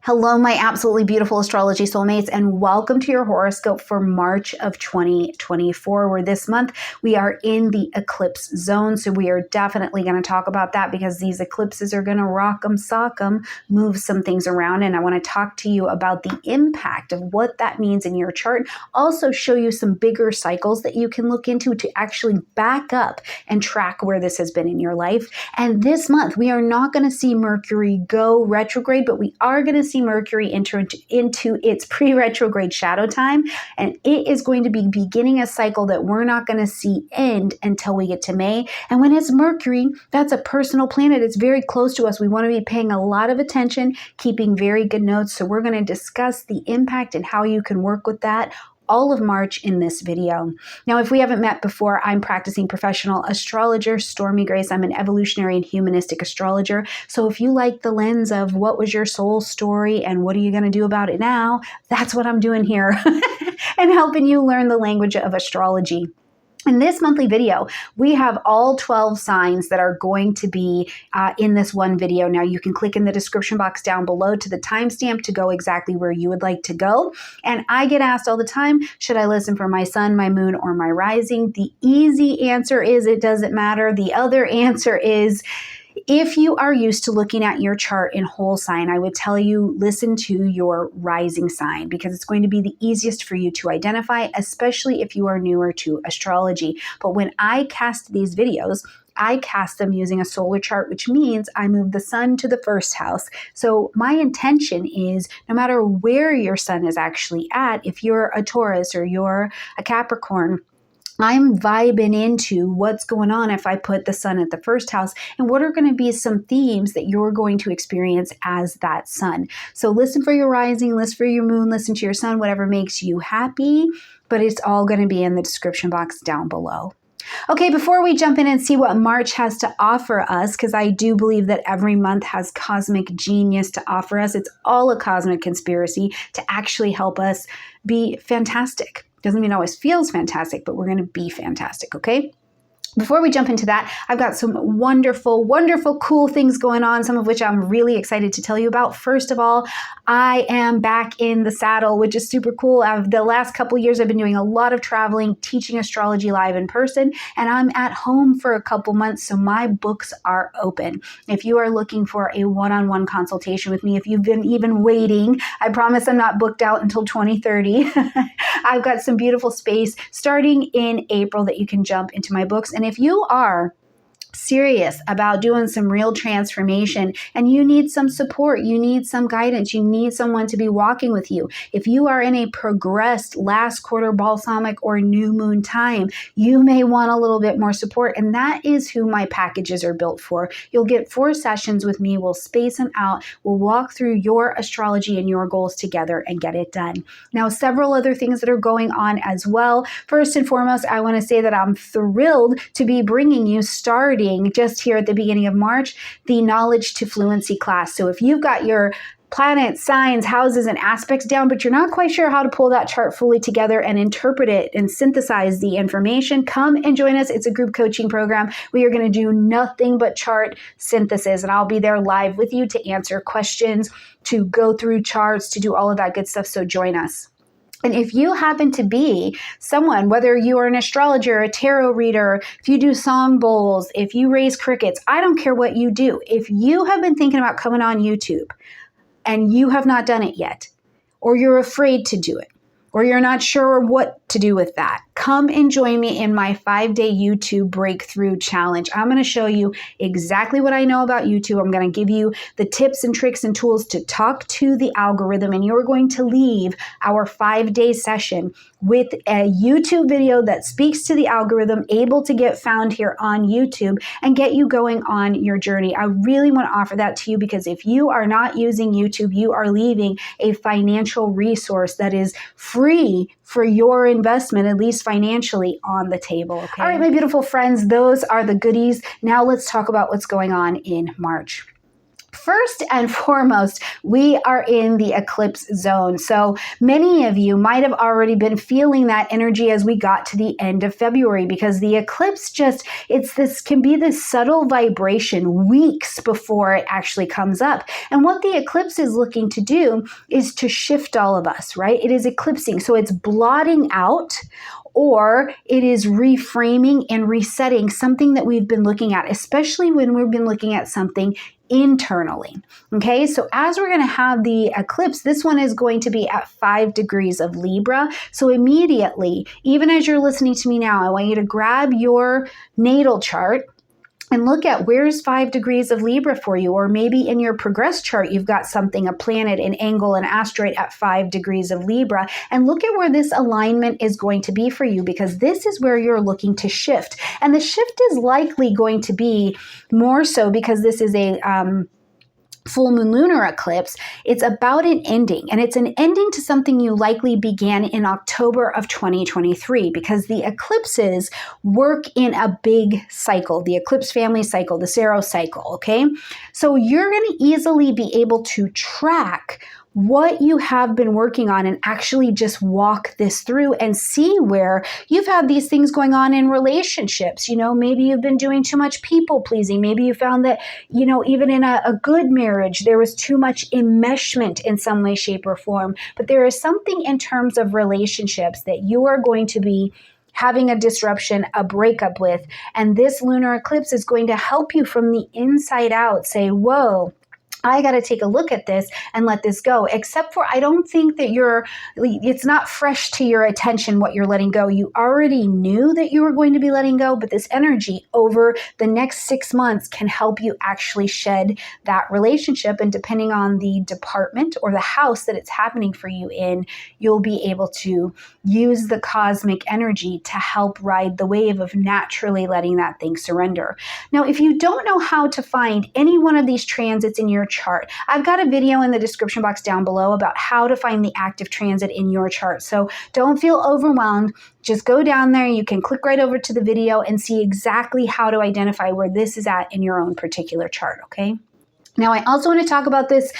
Hello, my absolutely beautiful astrology soulmates, and welcome to your horoscope for March of 2024, where this month we are in the eclipse zone. So we are definitely going to talk about that because these eclipses are going to rock them, sock them, move some things around. And I want to talk to you about the impact of what that means in your chart. Also show you some bigger cycles that you can look into to actually back up and track where this has been in your life. And this month, we are not going to see Mercury go retrograde, but we are going to see Mercury enter into its pre-retrograde shadow time, and it is going to be beginning a cycle that we're not going to see end until we get to May. And when it's Mercury, that's a personal planet. It's very close to us. We want to be paying a lot of attention, keeping very good notes. So we're going to discuss the impact and how you can work with that all of March in this video. Now, if we haven't met before, I'm practicing professional astrologer, Stormie Grace. I'm an evolutionary and humanistic astrologer. So if you like the lens of what was your soul story and what are you going to do about it now, that's what I'm doing here and helping you learn the language of astrology. In this monthly video, we have all 12 signs that are going to be in this one video. Now, you can click in the description box down below to the timestamp to go exactly where you would like to go. And I get asked all the time, should I listen for my sun, my moon, or my rising? The easy answer is it doesn't matter. The other answer is, if you are used to looking at your chart in whole sign, I would tell you listen to your rising sign because it's going to be the easiest for you to identify, especially if you are newer to astrology. But when I cast these videos, I cast them using a solar chart, which means I move the sun to the first house. So my intention is no matter where your sun is actually at, if you're a Taurus or you're a Capricorn, I'm vibing into what's going on if I put the sun at the first house and what are going to be some themes that you're going to experience as that sun. So listen for your rising, listen for your moon, listen to your sun, whatever makes you happy, but it's all going to be in the description box down below. Okay, before we jump in and see what March has to offer us, because I do believe that every month has cosmic genius to offer us. It's all a cosmic conspiracy to actually help us be fantastic. Doesn't mean it always feels fantastic, but we're going to be fantastic, okay? Before we jump into that, I've got some wonderful, wonderful, cool things going on, some of which I'm really excited to tell you about. First of all, I am back in the saddle, which is super cool. The last couple years, I've been doing a lot of traveling, teaching astrology live in person, and I'm at home for a couple months, so my books are open. If you are looking for a one-on-one consultation with me, if you've been even waiting, I promise I'm not booked out until 2030. I've got some beautiful space starting in April that you can jump into my books. And if you are serious about doing some real transformation and you need some support, you need some guidance, you need someone to be walking with you. If you are in a progressed last quarter balsamic or new moon time, you may want a little bit more support. And that is who my packages are built for. You'll get 4 sessions with me. We'll space them out. We'll walk through your astrology and your goals together and get it done. Now, several other things that are going on as well. First and foremost, I want to say that I'm thrilled to be bringing you starting just here at the beginning of March, the Knowledge to Fluency class. So if you've got your planets, signs, houses, and aspects down, but you're not quite sure how to pull that chart fully together and interpret it and synthesize the information, come and join us. It's a group coaching program. We are going to do nothing but chart synthesis, and I'll be there live with you to answer questions, to go through charts, to do all of that good stuff. So join us. And if you happen to be someone, whether you are an astrologer, a tarot reader, if you do song bowls, if you raise crickets, I don't care what you do. If you have been thinking about coming on YouTube and you have not done it yet, or you're afraid to do it, or you're not sure what to do with that, come and join me in my 5-day YouTube Breakthrough Challenge. I'm going to show you exactly what I know about YouTube. I'm going to give you the tips and tricks and tools to talk to the algorithm, and you're going to leave our 5-day session with a YouTube video that speaks to the algorithm, able to get found here on YouTube and get you going on your journey. I really want to offer that to you because if you are not using YouTube, you are leaving a financial resource that is free for your investment, at least financially, on the table. Okay? All right, my beautiful friends, those are the goodies. Now let's talk about what's going on in March. first and foremost, we are in the eclipse zone. So many of you might have already been feeling that energy as we got to the end of February, because the eclipse can be this subtle vibration weeks before it actually comes up. And what the eclipse is looking to do is to shift all of us, right? It is eclipsing. So it's blotting out, or it is reframing and resetting something that we've been looking at, especially when we've been looking at something internally. Okay, so as we're going to have the eclipse, this one is going to be at 5 degrees of Libra. So immediately, even as you're listening to me now, I want you to grab your natal chart and look at where's 5 degrees of Libra for you. Or maybe in your progress chart, you've got something, a planet, an angle, an asteroid at 5 degrees of Libra. And look at where this alignment is going to be for you, because this is where you're looking to shift. And the shift is likely going to be more so because this is a full moon lunar eclipse. It's about an ending, and it's an ending to something you likely began in October of 2023, because the eclipses work in a big cycle, the eclipse family cycle, the Saros cycle, okay? So you're going to easily be able to track what you have been working on and actually just walk this through and see where you've had these things going on in relationships. You know, maybe you've been doing too much people pleasing. Maybe you found that, you know, even in a good marriage, there was too much enmeshment in some way, shape, or form. But there is something in terms of relationships that you are going to be having a disruption, a breakup with. And this lunar eclipse is going to help you from the inside out say, whoa, I got to take a look at this and let this go. Except for, I don't think that it's not fresh to your attention what you're letting go. You already knew that you were going to be letting go, but this energy over the next 6 months can help you actually shed that relationship. And depending on the department or the house that it's happening for you in, you'll be able to use the cosmic energy to help ride the wave of naturally letting that thing surrender. Now, if you don't know how to find any one of these transits in your chart, I've got a video in the description box down below about how to find the active transit in your chart. So don't feel overwhelmed. Just go down there. You can click right over to the video and see exactly how to identify where this is at in your own particular chart, okay? Now, I also want to talk about this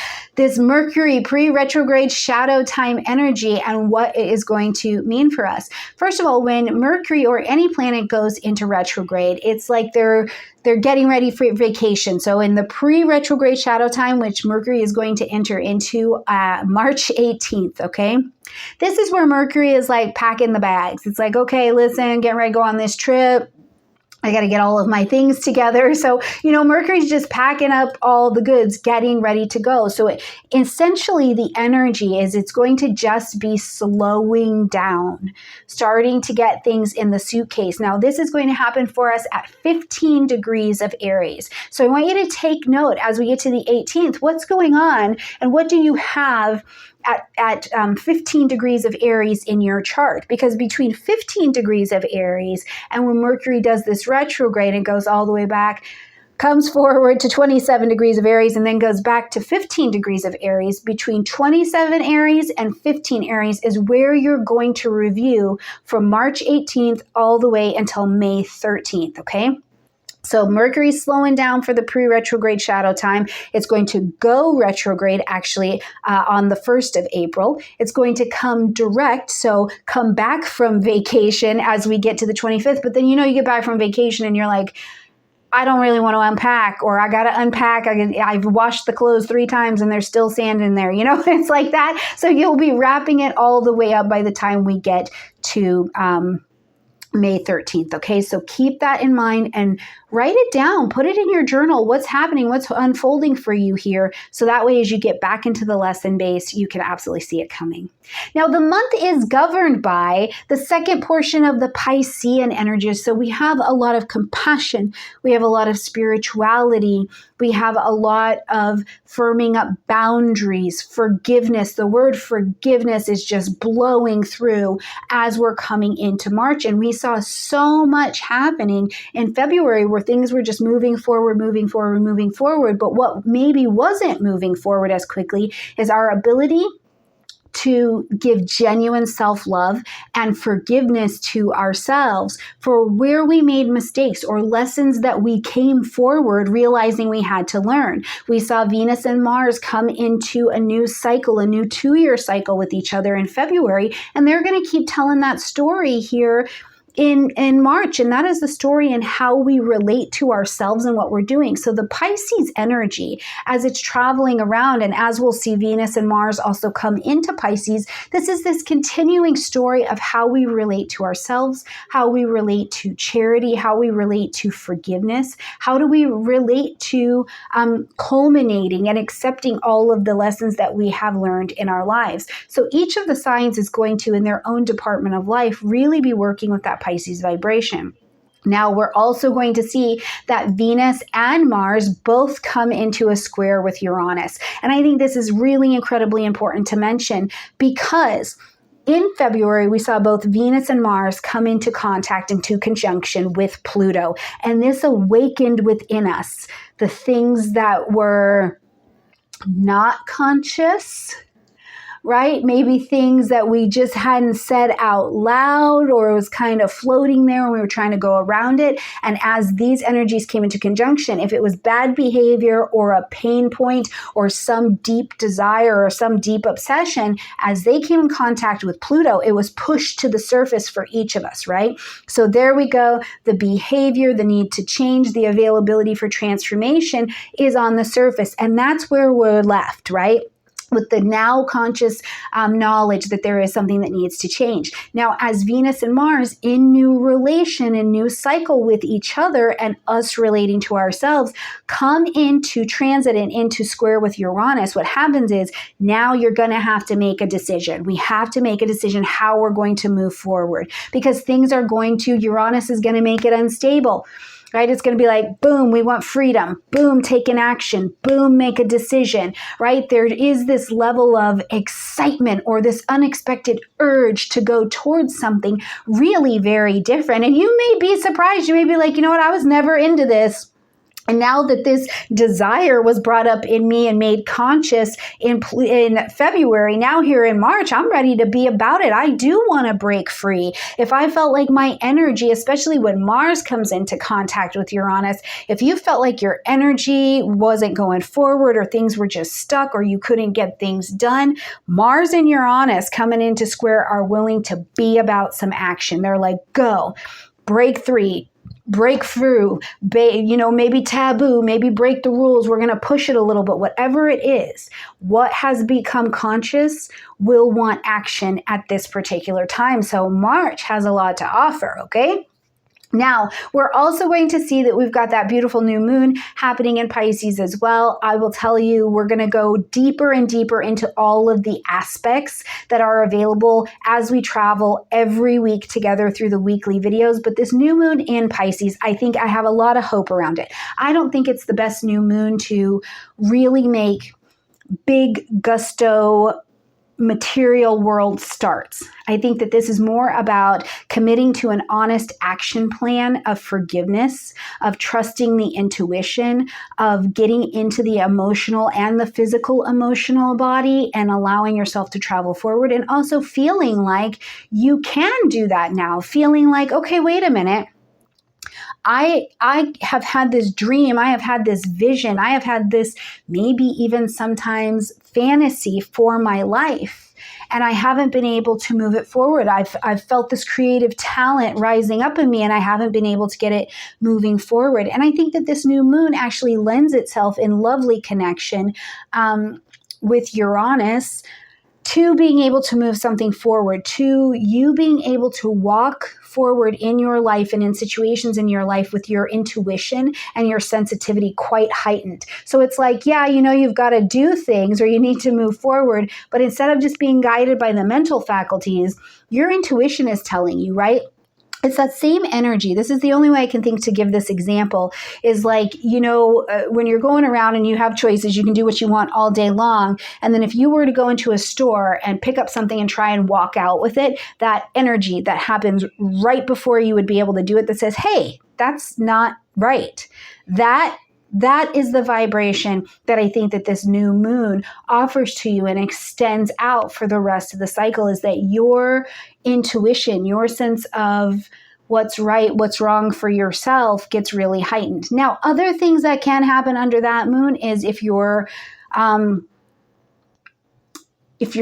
Mercury pre-retrograde shadow time energy and what it is going to mean for us. First of all, when Mercury or any planet goes into retrograde, it's like they're getting ready for vacation. So in the pre-retrograde shadow time, which Mercury is going to enter into March 18th, okay? This is where Mercury is like packing the bags. It's like, okay, listen, get ready to go on this trip. I got to get all of my things together. So, you know, Mercury's just packing up all the goods, getting ready to go. So essentially the energy is it's going to just be slowing down, starting to get things in the suitcase. Now, this is going to happen for us at 15 degrees of Aries. So I want you to take note as we get to the 18th, what's going on and what do you have at 15 degrees of Aries in your chart, because between 15 degrees of Aries and when Mercury does this retrograde and goes all the way back, comes forward to 27 degrees of Aries and then goes back to 15 degrees of Aries, between 27 Aries and 15 Aries is where you're going to review from March 18th all the way until May 13th, okay? So Mercury's slowing down for the pre-retrograde shadow time. It's going to go retrograde actually on the 1st of April. It's going to come direct, so come back from vacation as we get to the 25th. But then, you know, you get back from vacation and you're like, I don't really want to unpack, or I got to unpack. I've washed the clothes 3 times and there's still sand in there. You know, it's like that. So you'll be wrapping it all the way up by the time we get to May 13th. Okay, so keep that in mind and write it down, put it in your journal. What's happening, what's unfolding for you here. So that way, as you get back into the lesson base, you can absolutely see it coming. Now, the month is governed by the second portion of the Piscean energy. So we have a lot of compassion. We have a lot of spirituality. We have a lot of firming up boundaries, forgiveness. The word forgiveness is just blowing through as we're coming into March. And we saw so much happening in February where things were just moving forward. But what maybe wasn't moving forward as quickly is our ability to give genuine self-love and forgiveness to ourselves for where we made mistakes or lessons that we came forward realizing we had to learn. We saw Venus and Mars come into a new cycle, a new 2-year cycle with each other in February, and they're going to keep telling that story here in March, and that is the story in how we relate to ourselves and what we're doing. So the Pisces energy, as it's traveling around, and as we'll see Venus and Mars also come into Pisces, this is this continuing story of how we relate to ourselves, how we relate to charity, how we relate to forgiveness, how do we relate to culminating and accepting all of the lessons that we have learned in our lives. So each of the signs is going to, in their own department of life, really be working with that Pisces vibration. Now, we're also going to see that Venus and Mars both come into a square with Uranus. And I think this is really incredibly important to mention because in February, we saw both Venus and Mars come into contact, into conjunction with Pluto. And this awakened within us the things that were not conscious, right? Maybe things that we just hadn't said out loud, or it was kind of floating there and we were trying to go around it. And as these energies came into conjunction, if it was bad behavior or a pain point or some deep desire or some deep obsession, as they came in contact with Pluto, it was pushed to the surface for each of us, right? So there we go. The behavior, the need to change, the availability for transformation is on the surface. And that's where we're left, right? With the now conscious knowledge that there is something that needs to change. Now, as Venus and Mars in new relation and new cycle with each other and us relating to ourselves come into transit and into square with Uranus, what happens is now you're going to have to make a decision. We have to make a decision how we're going to move forward because things are going to, Uranus is going to make it unstable. Right? It's going to be like, boom, we want freedom. Boom, take an action. Boom, make a decision. Right? There is this level of excitement or this unexpected urge to go towards something really very different. And you may be surprised. You may be like, you know what? I was never into this. And now that this desire was brought up in me and made conscious in February, now here in March, I'm ready to be about it. I do want to break free. If I felt like my energy, especially when Mars comes into contact with Uranus, if you felt like your energy wasn't going forward or things were just stuck or you couldn't get things done, Mars and Uranus coming into square are willing to be about some action. They're like, go, break free. Break through, maybe taboo, maybe break the rules. We're going to push it a little bit. Whatever it is, what has become conscious will want action at this particular time. So March has a lot to offer, okay? Now, we're also going to see that we've got that beautiful new moon happening in Pisces as well. I will tell you, we're going to go deeper and deeper into all of the aspects that are available as we travel every week together through the weekly videos. But this new moon in Pisces, I think I have a lot of hope around it. I don't think it's the best new moon to really make big gusto material world starts. I think that this is more about committing to an honest action plan of forgiveness, of trusting the intuition, of getting into the emotional and the physical emotional body and allowing yourself to travel forward, and also feeling like you can do that now, feeling like, okay, wait a minute. I have had this dream, I have had this vision, I have had this maybe even sometimes fantasy for my life, and I haven't been able to move it forward. I've felt this creative talent rising up in me, and I haven't been able to get it moving forward. And I think that this new moon actually lends itself in lovely connection with Uranus to being able to move something forward, to you being able to walk forward in your life and in situations in your life with your intuition and your sensitivity quite heightened. So it's like, yeah, you've got to do things or you need to move forward, but instead of just being guided by the mental faculties, your intuition is telling you, right? It's that same energy. This is the only way I can think to give this example is like, when you're going around and you have choices, you can do what you want all day long. And then if you were to go into a store and pick up something and try and walk out with it, that energy that happens right before you would be able to do it that says, hey, that's not right. That That is the vibration that I think that this new moon offers to you and extends out for the rest of the cycle, is that your intuition, your sense of what's right, what's wrong for yourself gets really heightened. Now, other things that can happen under that moon is if you're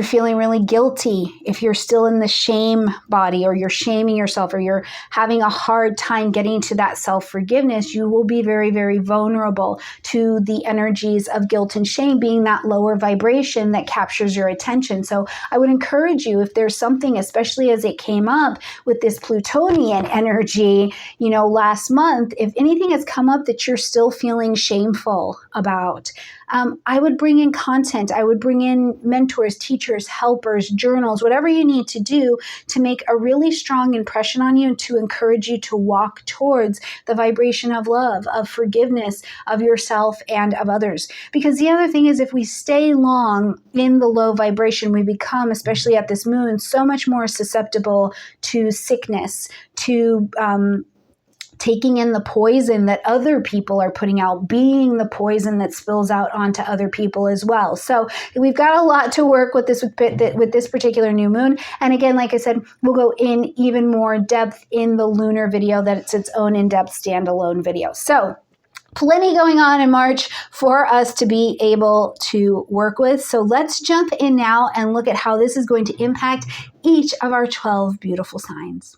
feeling really guilty, if you're still in the shame body, or you're shaming yourself, or you're having a hard time getting to that self-forgiveness, you will be very, very vulnerable to the energies of guilt and shame, being that lower vibration that captures your attention. So I would encourage you, if there's something, especially as it came up with this Plutonian energy, last month, if anything has come up that you're still feeling shameful about, I would bring in content. I would bring in mentors, teachers, helpers, journals, whatever you need to do to make a really strong impression on you and to encourage you to walk towards the vibration of love, of forgiveness of yourself and of others. Because the other thing is, if we stay long in the low vibration, we become, especially at this moon, so much more susceptible to sickness, to taking in the poison that other people are putting out, being the poison that spills out onto other people as well. So we've got a lot to work with this particular new moon. And again, like I said, we'll go in even more depth in the lunar video, that it's its own in-depth standalone video. So plenty going on in March for us to be able to work with. So let's jump in now and look at how this is going to impact each of our 12 beautiful signs.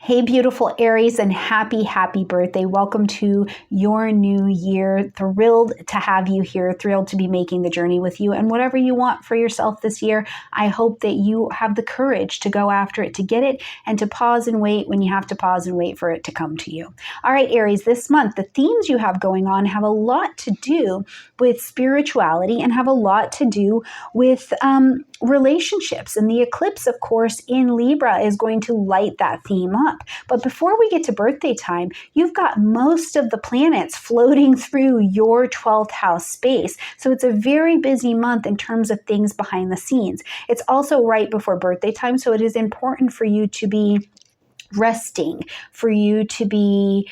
Hey, beautiful Aries, and happy, happy birthday. Welcome to your new year. Thrilled to have you here. Thrilled to be making the journey with you. And whatever you want for yourself this year, I hope that you have the courage to go after it, to get it, and to pause and wait when you have to pause and wait for it to come to you. All right, Aries, this month, the themes you have going on have a lot to do with spirituality and have a lot to do with relationships. And the eclipse, of course, in Libra is going to light that theme up. But before we get to birthday time, you've got most of the planets floating through your 12th house space. So it's a very busy month in terms of things behind the scenes. It's also right before birthday time, so it is important for you to be resting, for you to be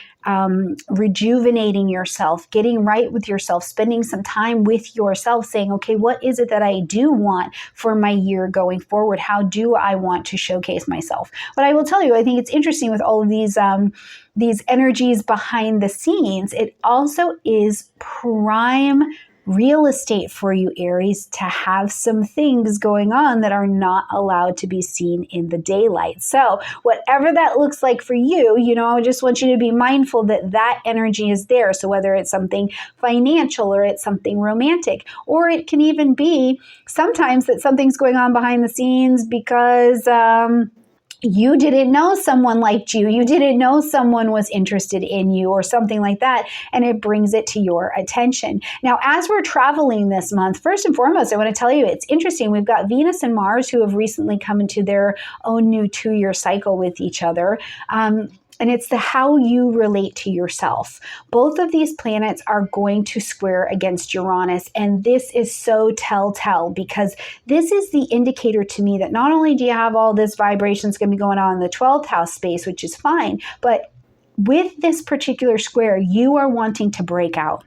rejuvenating yourself, getting right with yourself, spending some time with yourself, saying, okay, what is it that I do want for my year going forward? How do I want to showcase myself? But I will tell you, I think it's interesting with all of these energies behind the scenes. It also is prime real estate for you, Aries, to have some things going on that are not allowed to be seen in the daylight. So whatever that looks like for you, I just want you to be mindful that that energy is there. So whether it's something financial, or it's something romantic, or it can even be sometimes that something's going on behind the scenes because you didn't know someone liked you. You didn't know someone was interested in you, or something like that, and it brings it to your attention. Now, as we're traveling this month, first and foremost, I want to tell you, it's interesting. We've got Venus and Mars, who have recently come into their own new 2-year cycle with each other. And it's the how you relate to yourself. Both of these planets are going to square against Uranus. And this is so telltale, because this is the indicator to me that not only do you have all this vibrations going to be going on in the 12th house space, which is fine, but with this particular square, you are wanting to break out.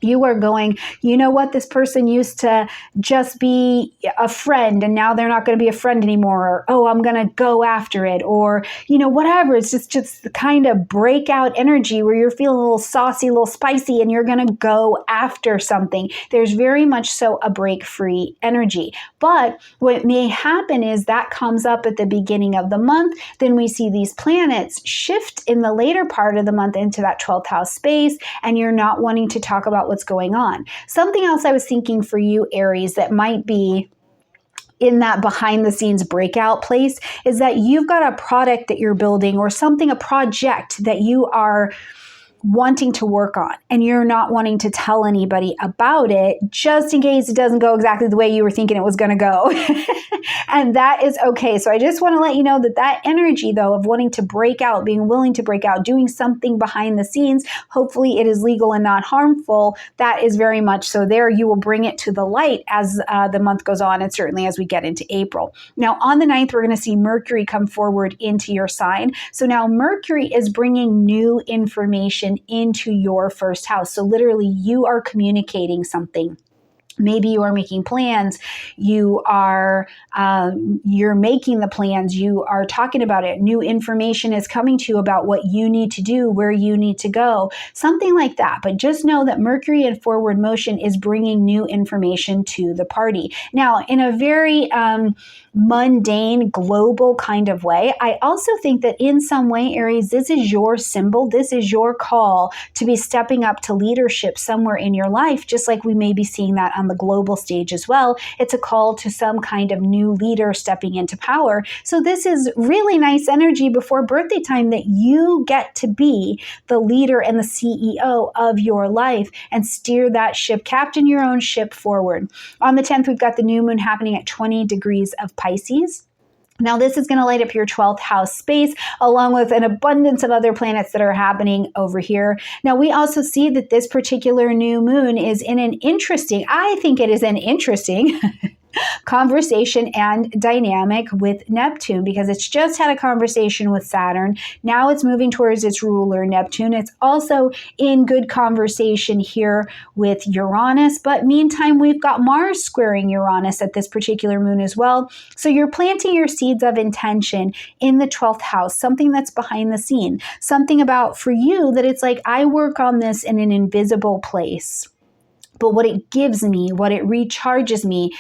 You are going, you know what, this person used to just be a friend and now they're not going to be a friend anymore. Or, oh, I'm going to go after it. Or, whatever. It's just the kind of breakout energy where you're feeling a little saucy, a little spicy, and you're going to go after something. There's very much so a break-free energy. But what may happen is that comes up at the beginning of the month. Then we see these planets shift in the later part of the month into that 12th house space, and you're not wanting to talk about what's going on. Something else I was thinking for you, Aries, that might be in that behind the scenes breakout place is that you've got a product that you're building, or something, a project that you are wanting to work on, and you're not wanting to tell anybody about it just in case it doesn't go exactly the way you were thinking it was going to go. And that is okay. So I just want to let you know that that energy, though, of wanting to break out, being willing to break out, doing something behind the scenes, hopefully it is legal and not harmful, that is very much so there. You will bring it to the light as the month goes on, and certainly as we get into April. Now, on the 9th, we're going to see Mercury come forward into your sign. So now Mercury is bringing new information information into your first house. So literally you are communicating something. Maybe you are making plans, you're making the plans, you are talking about it, new information is coming to you about what you need to do, where you need to go, something like that. But just know that Mercury in forward motion is bringing new information to the party. Now, in a very mundane, global kind of way, I also think that in some way, Aries, this is your symbol, this is your call to be stepping up to leadership somewhere in your life, just like we may be seeing that on the global stage as well. It's a call to some kind of new leader stepping into power. So this is really nice energy before birthday time that you get to be the leader and the CEO of your life and steer that ship, captain your own ship forward. On the 10th, we've got the new moon happening at 20 degrees of Pisces. Now, this is going to light up your 12th house space, along with an abundance of other planets that are happening over here. Now, we also see that this particular new moon is in an interesting, I think it is an interesting conversation and dynamic with Neptune, because it's just had a conversation with Saturn. Now it's moving towards its ruler, Neptune. It's also in good conversation here with Uranus. But meantime, we've got Mars squaring Uranus at this particular moon as well. So you're planting your seeds of intention in the 12th house, something that's behind the scene, something about for you that it's like, I work on this in an invisible place. But what it gives me, what it recharges me,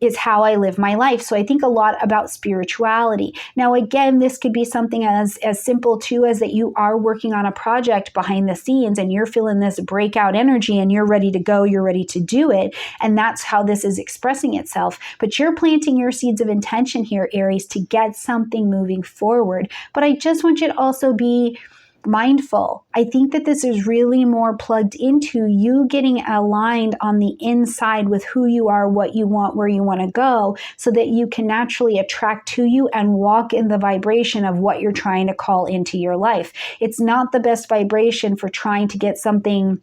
is how I live my life. So I think a lot about spirituality. Now, again, this could be something as simple too as that you are working on a project behind the scenes and you're feeling this breakout energy and you're ready to go, you're ready to do it. And that's how this is expressing itself. But you're planting your seeds of intention here, Aries, to get something moving forward. But I just want you to also be mindful. I think that this is really more plugged into you getting aligned on the inside with who you are, what you want, where you want to go, so that you can naturally attract to you and walk in the vibration of what you're trying to call into your life. It's not the best vibration for trying to get something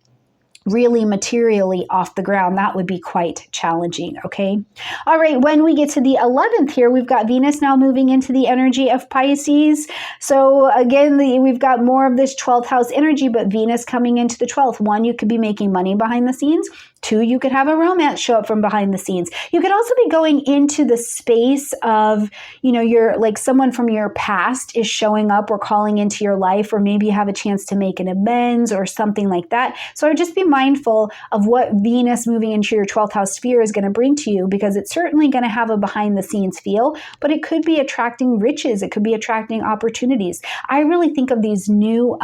really materially off the ground. That would be quite challenging, okay? All right, when we get to the 11th here, we've got Venus now moving into the energy of Pisces. So again, we've got more of this 12th house energy, but Venus coming into the 12th. One, you could be making money behind the scenes. Two, you could have a romance show up from behind the scenes. You could also be going into the space of, you're like someone from your past is showing up or calling into your life, or maybe you have a chance to make an amends or something like that. So I'd just be mindful of what Venus moving into your 12th house sphere is going to bring to you, because it's certainly going to have a behind the scenes feel, but it could be attracting riches. It could be attracting opportunities. I really think of these new,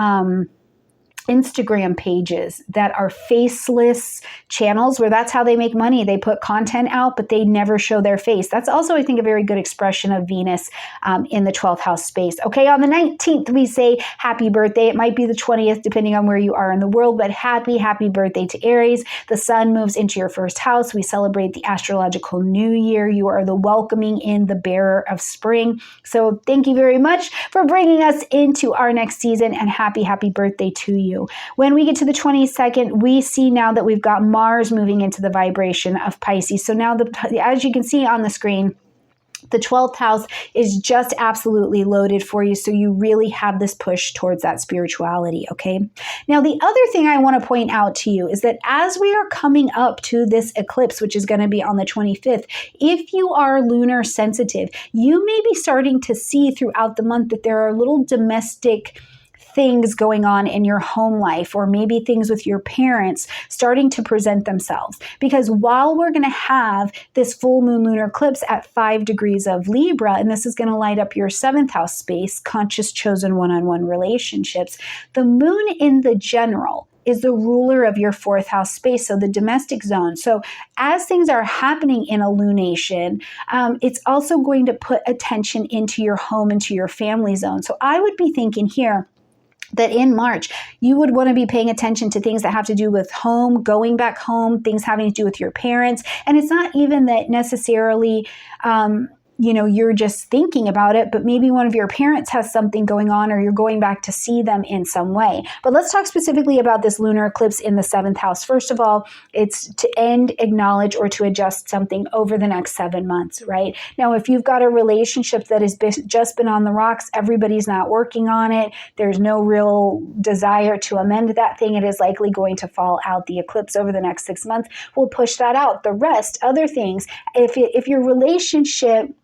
Instagram pages that are faceless channels where that's how they make money. They put content out, but they never show their face. That's also, I think, a very good expression of Venus in the 12th house space. Okay, on the 19th, we say happy birthday. It might be the 20th, depending on where you are in the world, but happy birthday to Aries. The sun moves into your first house. We celebrate the astrological new year. You are the welcoming in, the bearer of spring. So thank you very much for bringing us into our next season, and happy birthday to you. When we get to the 22nd, we see now that we've got Mars moving into the vibration of Pisces. So now, as you can see on the screen, the 12th house is just absolutely loaded for you. So you really have this push towards that spirituality, okay? Now, the other thing I want to point out to you is that as we are coming up to this eclipse, which is going to be on the 25th, if you are lunar sensitive, you may be starting to see throughout the month that there are little domestic things going on in your home life, or maybe things with your parents starting to present themselves. Because while we're going to have this full moon lunar eclipse at 5 degrees of Libra, and this is going to light up your 7th house space, conscious chosen one-on-one relationships, the moon in the general is the ruler of your 4th house space, so the domestic zone. So as things are happening in a lunation, it's also going to put attention into your home, into your family zone. So I would be thinking here that in March, you would want to be paying attention to things that have to do with home, going back home, things having to do with your parents. And it's not even that necessarily you're just thinking about it, but maybe one of your parents has something going on or you're going back to see them in some way. But let's talk specifically about this lunar eclipse in the 7th house. First of all, it's to end, acknowledge, or to adjust something over the next 7 months, right? Now, if you've got a relationship that has just been on the rocks, everybody's not working on it, there's no real desire to amend that thing, it is likely going to fall out. The eclipse over the next 6 months will push that out. The rest, other things, if your relationship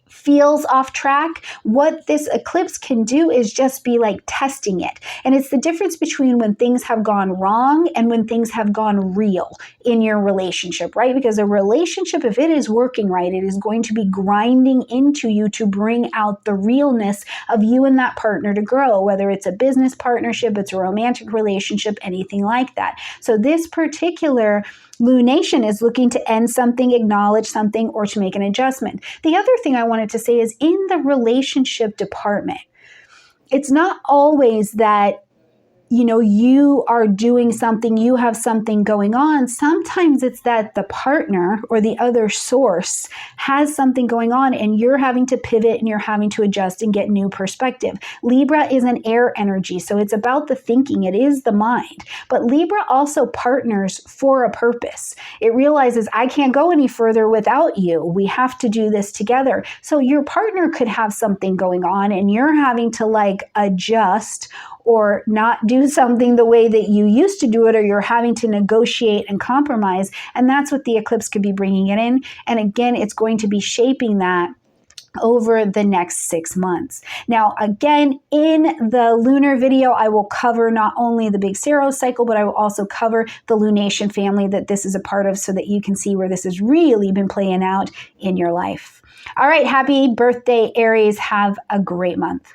feels off track, what this eclipse can do is just be like testing it. And it's the difference between when things have gone wrong and when things have gone real in your relationship, right? Because a relationship, if it is working right, it is going to be grinding into you to bring out the realness of you and that partner to grow, whether it's a business partnership, it's a romantic relationship, anything like that. So this particular lunation is looking to end something, acknowledge something, or to make an adjustment. The other thing I wanted to say is in the relationship department, it's not always that you are doing something, you have something going on. Sometimes it's that the partner or the other source has something going on and you're having to pivot and you're having to adjust and get new perspective. Libra is an air energy, so it's about the thinking. It is the mind. But Libra also partners for a purpose. It realizes, I can't go any further without you. We have to do this together. So your partner could have something going on and you're having to adjust or not do something the way that you used to do it, or you're having to negotiate and compromise. And that's what the eclipse could be bringing it in. And again, it's going to be shaping that over the next 6 months. Now, again, in the lunar video, I will cover not only the big Saros cycle, but I will also cover the lunation family that this is a part of so that you can see where this has really been playing out in your life. All right, happy birthday, Aries. Have a great month.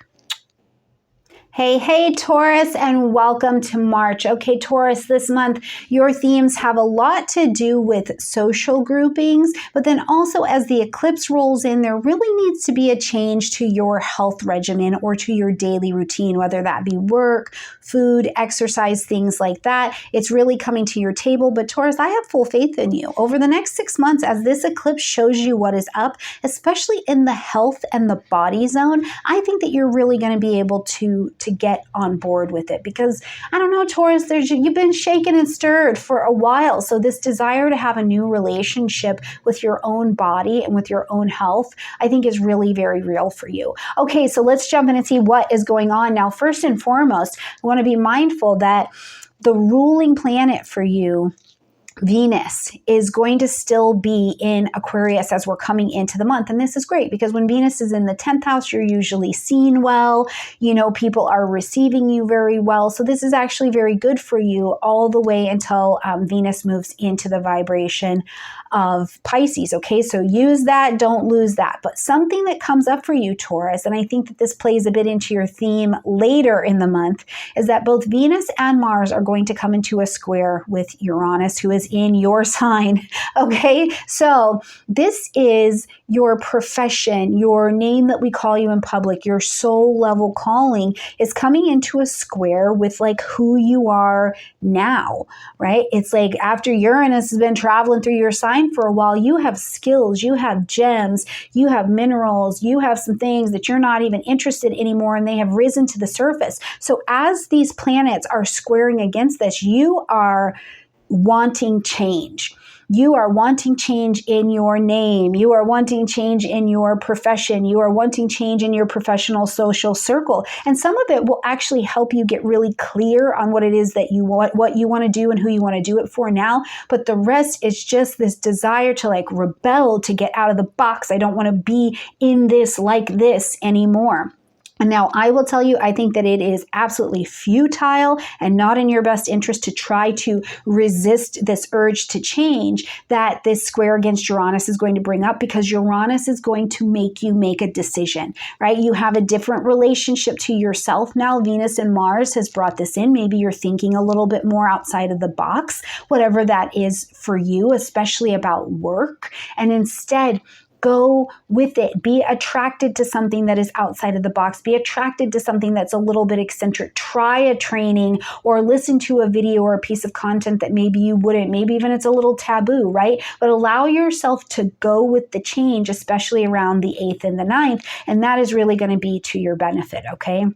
Hey, Taurus, and welcome to March. Okay, Taurus, this month, your themes have a lot to do with social groupings, but then also as the eclipse rolls in, there really needs to be a change to your health regimen or to your daily routine, whether that be work, food, exercise, things like that. It's really coming to your table, but Taurus, I have full faith in you. Over the next 6 months, as this eclipse shows you what is up, especially in the health and the body zone, I think that you're really going to be able to get on board with it, because I don't know, Taurus, you've been shaken and stirred for a while. So this desire to have a new relationship with your own body and with your own health, I think is really very real for you. Okay, so let's jump in and see what is going on. Now, first and foremost, I want to be mindful that the ruling planet for you, Venus, is going to still be in Aquarius as we're coming into the month. And this is great because when Venus is in the 10th house, you're usually seen well. People are receiving you very well. So this is actually very good for you all the way until Venus moves into the vibration of Pisces. Okay, so use that, don't lose that. But something that comes up for you, Taurus, and I think that this plays a bit into your theme later in the month, is that both Venus and Mars are going to come into a square with Uranus, who is in your sign. Okay, so this is your profession, your name that we call you in public, your soul level calling is coming into a square with who you are now, right? It's like after Uranus has been traveling through your sign for a while, you have skills, you have gems, you have minerals, you have some things that you're not even interested anymore, and they have risen to the surface. So as these planets are squaring against this, you are wanting change. You are wanting change in your name. You are wanting change in your profession. You are wanting change in your professional social circle. And some of it will actually help you get really clear on what it is that you want, what you want to do and who you want to do it for now. But the rest is just this desire to rebel, to get out of the box. I don't want to be in this like this anymore. And now I will tell you, I think that it is absolutely futile and not in your best interest to try to resist this urge to change that this square against Uranus is going to bring up, because Uranus is going to make you make a decision, right? You have a different relationship to yourself now. Venus and Mars has brought this in. Maybe you're thinking a little bit more outside of the box, whatever that is for you, especially about work. And instead, go with it. Be attracted to something that is outside of the box. Be attracted to something that's a little bit eccentric. Try a training or listen to a video or a piece of content that maybe you wouldn't. Maybe even it's a little taboo, right? But allow yourself to go with the change, especially around the 8th and the 9th. And that is really going to be to your benefit, okay?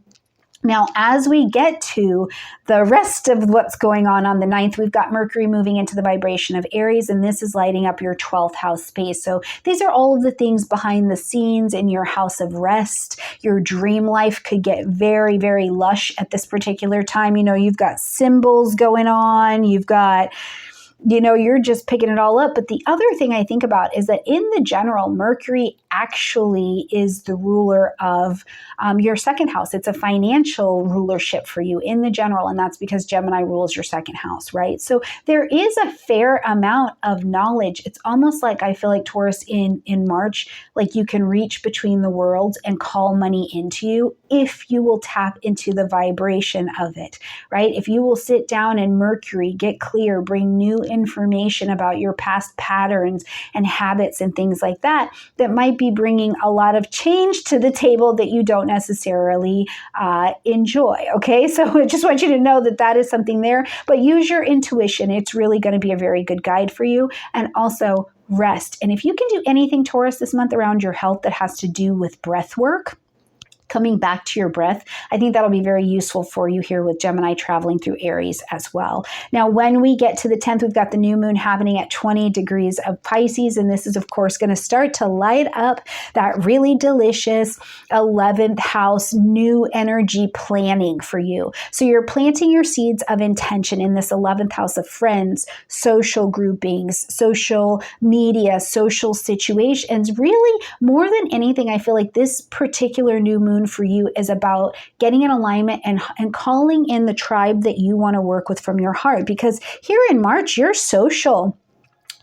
Now, as we get to the rest of what's going on the 9th, we've got Mercury moving into the vibration of Aries, and this is lighting up your 12th house space. So these are all of the things behind the scenes in your house of rest. Your dream life could get very, very lush at this particular time. You know, you've got symbols going on, you've got, you know, you're just picking it all up. But the other thing I think about is that in the general, Mercury actually is the ruler of your second house. It's a financial rulership for you in the general, and that's because Gemini rules your second house, right? So there is a fair amount of knowledge. It's almost like I feel like Taurus in March, like you can reach between the worlds and call money into you if you will tap into the vibration of it, right? If you will sit down and Mercury, get clear, bring new information about your past patterns and habits and things like that, that might be bringing a lot of change to the table that you don't necessarily enjoy, okay? So I just want you to know that that is something there, but use your intuition. It's really going to be a very good guide for you. And also rest. And if you can do anything, Taurus, this month around your health that has to do with breath work, coming back to your breath, I think that'll be very useful for you here with Gemini traveling through Aries as well. Now, when we get to the 10th, we've got the new moon happening at 20 degrees of Pisces, and this is, of course, going to start to light up that really delicious 11th house new energy planning for you. So you're planting your seeds of intention in this 11th house of friends, social groupings, social media, social situations. Really, more than anything, I feel like this particular new moon for you is about getting in alignment and calling in the tribe that you want to work with from your heart. Because here in March, you're social.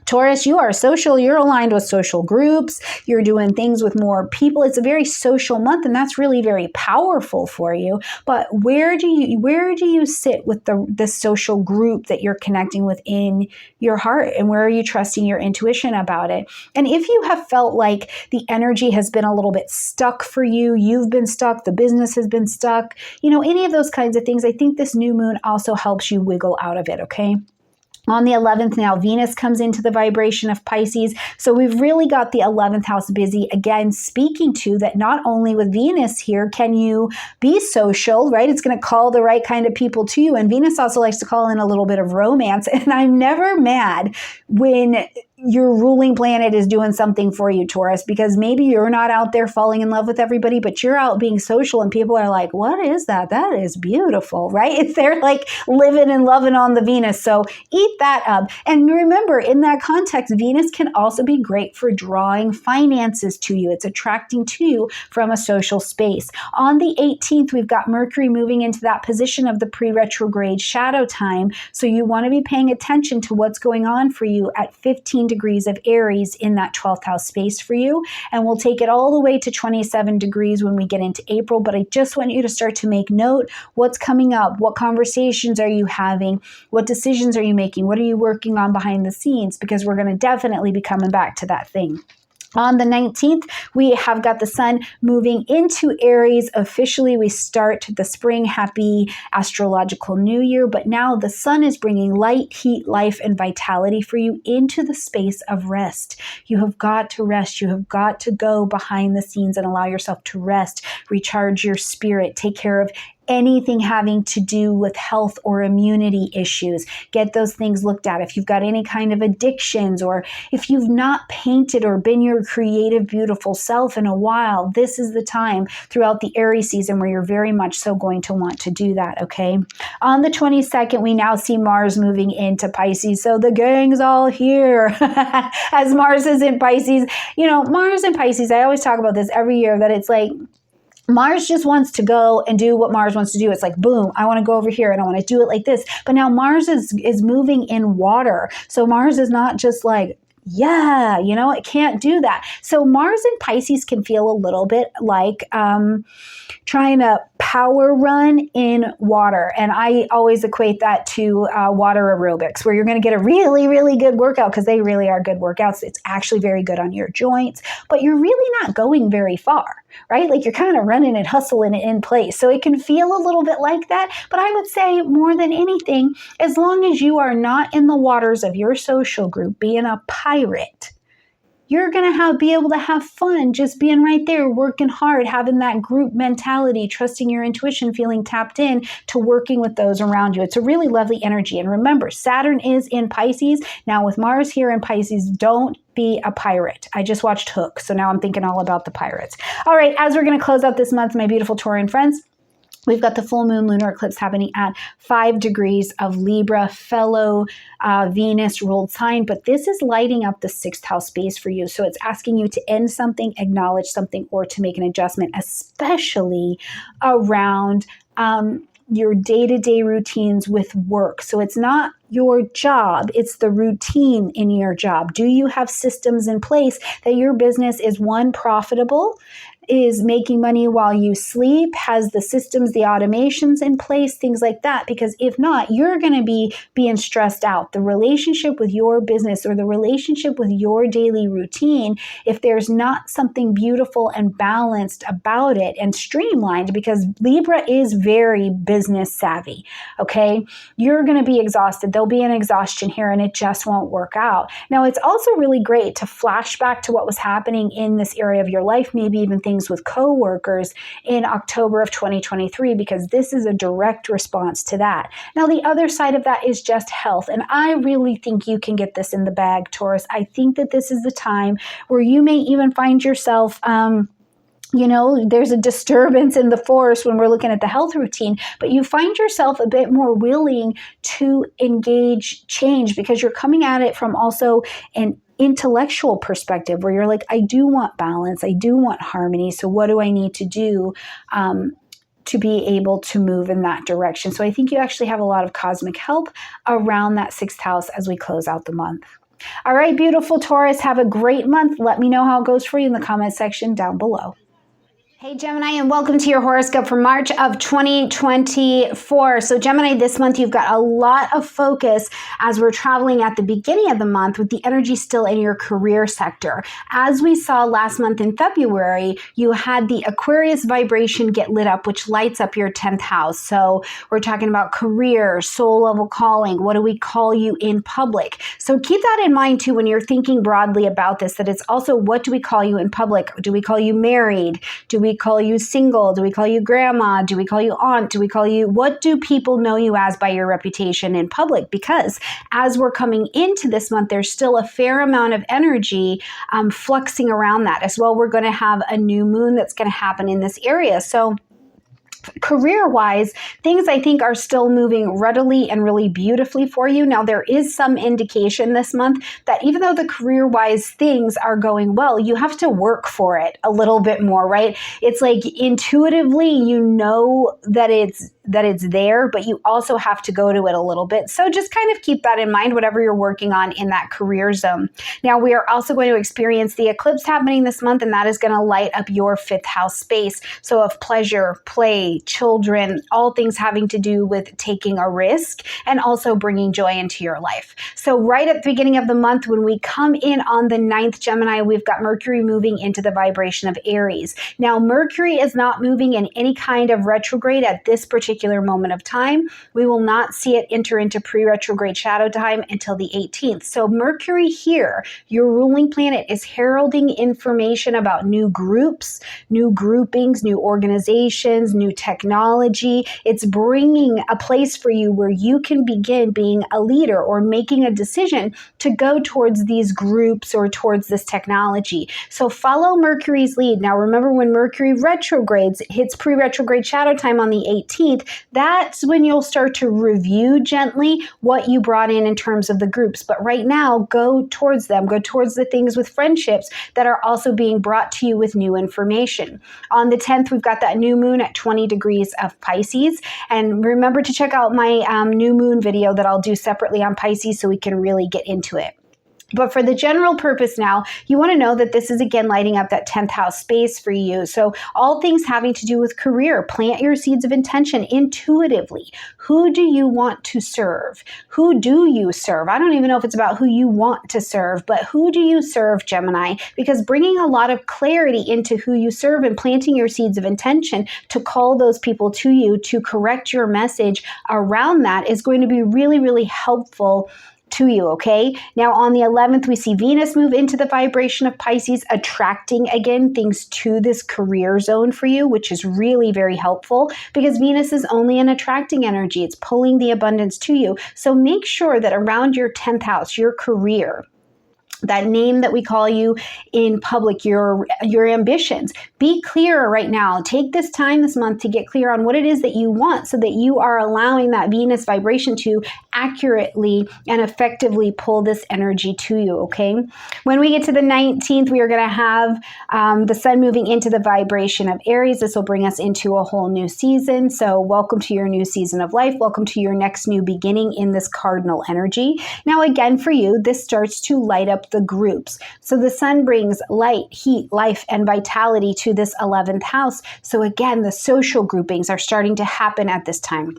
Taurus, you are social. You're aligned with social groups. You're doing things with more people. It's a very social month, and that's really very powerful for you. But where do you sit with the social group that you're connecting with in your heart, and where are you trusting your intuition about it? And if you have felt like the energy has been a little bit stuck for you, you've been stuck, the business has been stuck, you know, any of those kinds of things, I think this new moon also helps you wiggle out of it, okay? On the 11th now, Venus comes into the vibration of Pisces. So we've really got the 11th house busy. Again, speaking to that not only with Venus here, can you be social, right? It's going to call the right kind of people to you. And Venus also likes to call in a little bit of romance. And I'm never mad when your ruling planet is doing something for you, Taurus, because maybe you're not out there falling in love with everybody, but you're out being social and people are like, what is that? That is beautiful, right? They're like living and loving on the Venus. So eat that up. And remember, in that context, Venus can also be great for drawing finances to you. It's attracting to you from a social space. On the 18th, we've got Mercury moving into that position of the pre-retrograde shadow time. So you want to be paying attention to what's going on for you at 15 degrees of Aries in that 12th house space for you. And we'll take it all the way to 27 degrees when we get into April. But I just want you to start to make note what's coming up. What conversations are you having? What decisions are you making? What are you working on behind the scenes? Because we're going to definitely be coming back to that thing. On the 19th, we have got the sun moving into Aries. Officially, we start the spring. Happy astrological new year. But now the sun is bringing light, heat, life, and vitality for you into the space of rest. You have got to rest. You have got to go behind the scenes and allow yourself to rest, recharge your spirit, take care of anything having to do with health or immunity issues. Get those things looked at. If you've got any kind of addictions, or if you've not painted or been your creative, beautiful self in a while, this is the time throughout the Aries season where you're very much so going to want to do that, okay? On the 22nd, we now see Mars moving into Pisces. So the gang's all here as Mars is in Pisces. You know, Mars in Pisces, I always talk about this every year, that it's like, Mars just wants to go and do what Mars wants to do. It's like, boom, I want to go over here and I want to do it like this. But now Mars is moving in water. So Mars is not just like, Yeah, you know, it can't do that. So Mars in Pisces can feel a little bit like trying to power run in water. And I always equate that to water aerobics, where you're going to get a really, really good workout, because they really are good workouts. It's actually very good on your joints, but you're really not going very far, right? Like you're kind of running and hustling it in place. So it can feel a little bit like that. But I would say more than anything, as long as you are not in the waters of your social group being a pirate, you're going to be able to have fun just being right there, working hard, having that group mentality, trusting your intuition, feeling tapped in to working with those around you. It's a really lovely energy. And remember, Saturn is in Pisces. Now with Mars here in Pisces, don't be a pirate. I just watched Hook, so now I'm thinking all about the pirates. All right, as we're going to close out this month, my beautiful Taurian friends, we've got the full moon lunar eclipse happening at 5 degrees of Libra, fellow Venus ruled sign, but this is lighting up the 6th house space for you. So it's asking you to end something, acknowledge something, or to make an adjustment, especially around your day-to-day routines with work. So it's not your job, it's the routine in your job. Do you have systems in place that your business is, one, profitable, is making money while you sleep, has the systems, the automations in place, things like that? Because if not, you're going to be being stressed out. The relationship with your business or the relationship with your daily routine, if there's not something beautiful and balanced about it and streamlined, because Libra is very business savvy, okay? You're going to be exhausted. There'll be an exhaustion here and it just won't work out. Now, it's also really great to flash back to what was happening in this area of your life, maybe even things with coworkers in October of 2023, because this is a direct response to that. Now, the other side of that is just health. And I really think you can get this in the bag, Taurus. I think that this is the time where you may even find yourself, you know, there's a disturbance in the force when we're looking at the health routine, but you find yourself a bit more willing to engage change because you're coming at it from also an intellectual perspective where you're like, I do want balance, I do want harmony. So what do I need to do to be able to move in that direction? So I think you actually have a lot of cosmic help around that 6th house as we close out the month. All right, beautiful Taurus, have a great month. Let me know how it goes for you in the comment section down below. Hey Gemini, and welcome to your horoscope for March of 2024. So Gemini, this month you've got a lot of focus as we're traveling at the beginning of the month with the energy still in your career sector. As we saw last month in February, you had the Aquarius vibration get lit up, which lights up your 10th house. So we're talking about career, soul level calling. What do we call you in public? So keep that in mind too when you're thinking broadly about this, that it's also what do we call you in public? Do we call you married? Do we call you single? Do we call you grandma? Do we call you aunt? Do we call you, what do people know you as by your reputation in public? Because as we're coming into this month, there's still a fair amount of energy fluxing around that. As well, we're going to have a new moon that's going to happen in this area. So career-wise, things I think are still moving readily and really beautifully for you. Now, there is some indication this month that even though the career-wise things are going well, you have to work for it a little bit more, right? It's like intuitively, you know that it's there, but you also have to go to it a little bit. So just kind of keep that in mind, whatever you're working on in that career zone. Now, we are also going to experience the eclipse happening this month, and that is going to light up your 5th house space. So of pleasure, play, children, all things having to do with taking a risk and also bringing joy into your life. So right at the beginning of the month, when we come in on the 9th, Gemini, we've got Mercury moving into the vibration of Aries. Now, Mercury is not moving in any kind of retrograde at this particular moment of time. We will not see it enter into pre-retrograde shadow time until the 18th. So Mercury here, your ruling planet, is heralding information about new groups, new groupings, new organizations, new technology. It's bringing a place for you where you can begin being a leader or making a decision to go towards these groups or towards this technology. So follow Mercury's lead. Now, remember, when Mercury retrogrades, hits pre-retrograde shadow time on the 18th, that's when you'll start to review gently what you brought in terms of the groups. But right now, go towards them. Go towards the things with friendships that are also being brought to you with new information. On the 10th, we've got that new moon at 20 degrees of Pisces. And remember to check out my new moon video that I'll do separately on Pisces so we can really get into it. But for the general purpose now, you want to know that this is again lighting up that 10th house space for you. So all things having to do with career, plant your seeds of intention intuitively. Who do you want to serve? Who do you serve? I don't even know if it's about who you want to serve, but who do you serve, Gemini? Because bringing a lot of clarity into who you serve and planting your seeds of intention to call those people to you, to correct your message around that is going to be really, really helpful to you, okay? Now on the 11th, we see Venus move into the vibration of Pisces, attracting again things to this career zone for you, which is really very helpful because Venus is only an attracting energy. It's pulling the abundance to you. So make sure that around your 10th house, your career, that name that we call you in public, your ambitions. Be clear right now. Take this time this month to get clear on what it is that you want so that you are allowing that Venus vibration to accurately and effectively pull this energy to you, okay? When we get to the 19th, we are going to have the sun moving into the vibration of Aries. This will bring us into a whole new season. So welcome to your new season of life. Welcome to your next new beginning in this cardinal energy. Now, again, for you, this starts to light up the groups. So the sun brings light, heat, life, and vitality to this 11th house. So again, the social groupings are starting to happen at this time.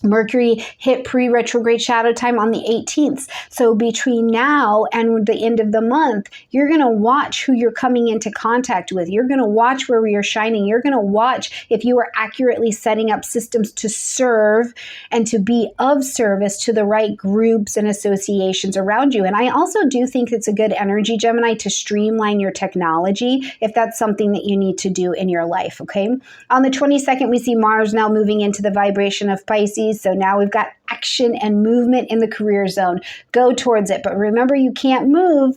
Mercury hit pre-retrograde shadow time on the 18th. So between now and the end of the month, you're going to watch who you're coming into contact with. You're going to watch where you're shining. You're going to watch if you are accurately setting up systems to serve and to be of service to the right groups and associations around you. And I also do think it's a good energy, Gemini, to streamline your technology if that's something that you need to do in your life, okay? On the 22nd, we see Mars now moving into the vibration of Pisces. So now we've got action and movement in the career zone. Go towards it. But remember, you can't move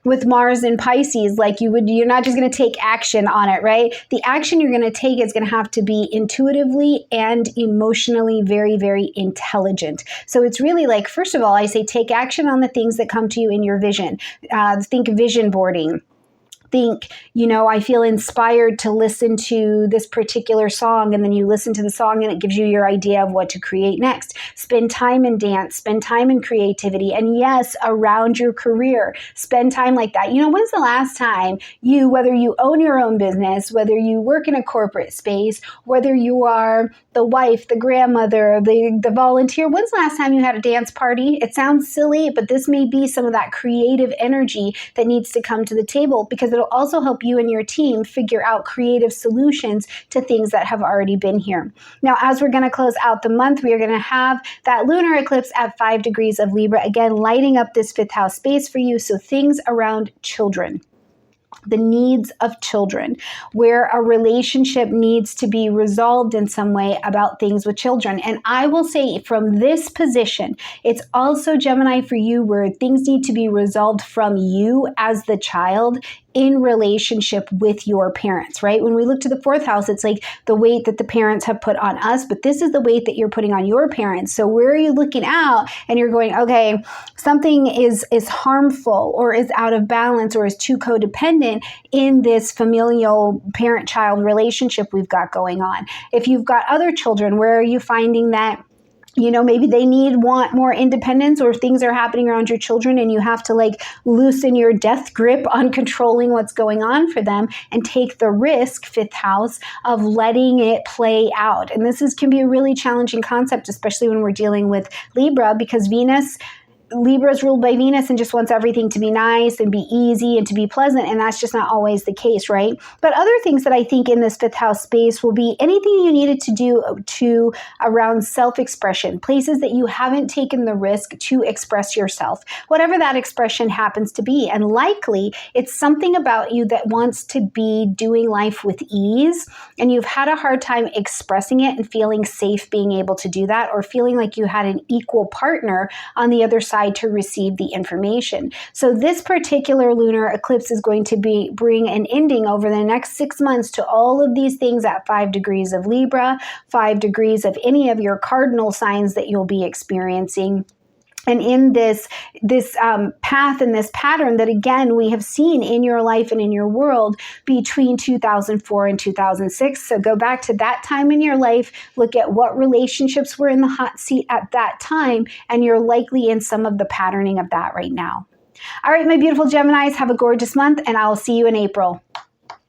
with Mars in Pisces like you would. You're not just going to take action on it, right? The action you're going to take is going to have to be intuitively and emotionally very, very intelligent. So it's really like, first of all, I say take action on the things that come to you in your vision. Think vision boarding. Think, I feel inspired to listen to this particular song, and then you listen to the song and it gives you your idea of what to create next. Spend time in dance, spend time in creativity, and yes, around your career, spend time like that. When's the last time whether you own your own business, whether you work in a corporate space, whether you are the wife, the grandmother, the volunteer, when's the last time you had a dance party? It sounds silly, but this may be some of that creative energy that needs to come to the table because it'll also help you and your team figure out creative solutions to things that have already been here. Now, as we're going to close out the month, we are going to have that lunar eclipse at 5 degrees of Libra, again, lighting up this 5th house space for you. So things around children, the needs of children, where a relationship needs to be resolved in some way about things with children. And I will say from this position, it's also, Gemini, for you where things need to be resolved from you as the child in relationship with your parents, right? When we look to the 4th house, it's like the weight that the parents have put on us, but this is the weight that you're putting on your parents. So where are you looking out and you're going, okay, something is harmful or is out of balance or is too codependent in this familial parent-child relationship we've got going on. If you've got other children, where are you finding that maybe they want more independence or things are happening around your children and you have to loosen your death grip on controlling what's going on for them and take the risk, 5th house, of letting it play out. And this can be a really challenging concept, especially when we're dealing with Libra, because Libra is ruled by Venus and just wants everything to be nice and be easy and to be pleasant, and that's just not always the case, right? But other things that I think in this 5th house space will be anything you needed to do around self-expression, places that you haven't taken the risk to express yourself, whatever that expression happens to be. And likely it's something about you that wants to be doing life with ease, and you've had a hard time expressing it and feeling safe being able to do that, or feeling like you had an equal partner on the other side to receive the information. So this particular lunar eclipse is going to bring an ending over the next 6 months to all of these things at 5 degrees of Libra, 5 degrees of any of your cardinal signs that you'll be experiencing. And in this path and this pattern that, again, we have seen in your life and in your world between 2004 and 2006. So go back to that time in your life, look at what relationships were in the hot seat at that time, and you're likely in some of the patterning of that right now. All right, my beautiful Geminis, have a gorgeous month, and I'll see you in April.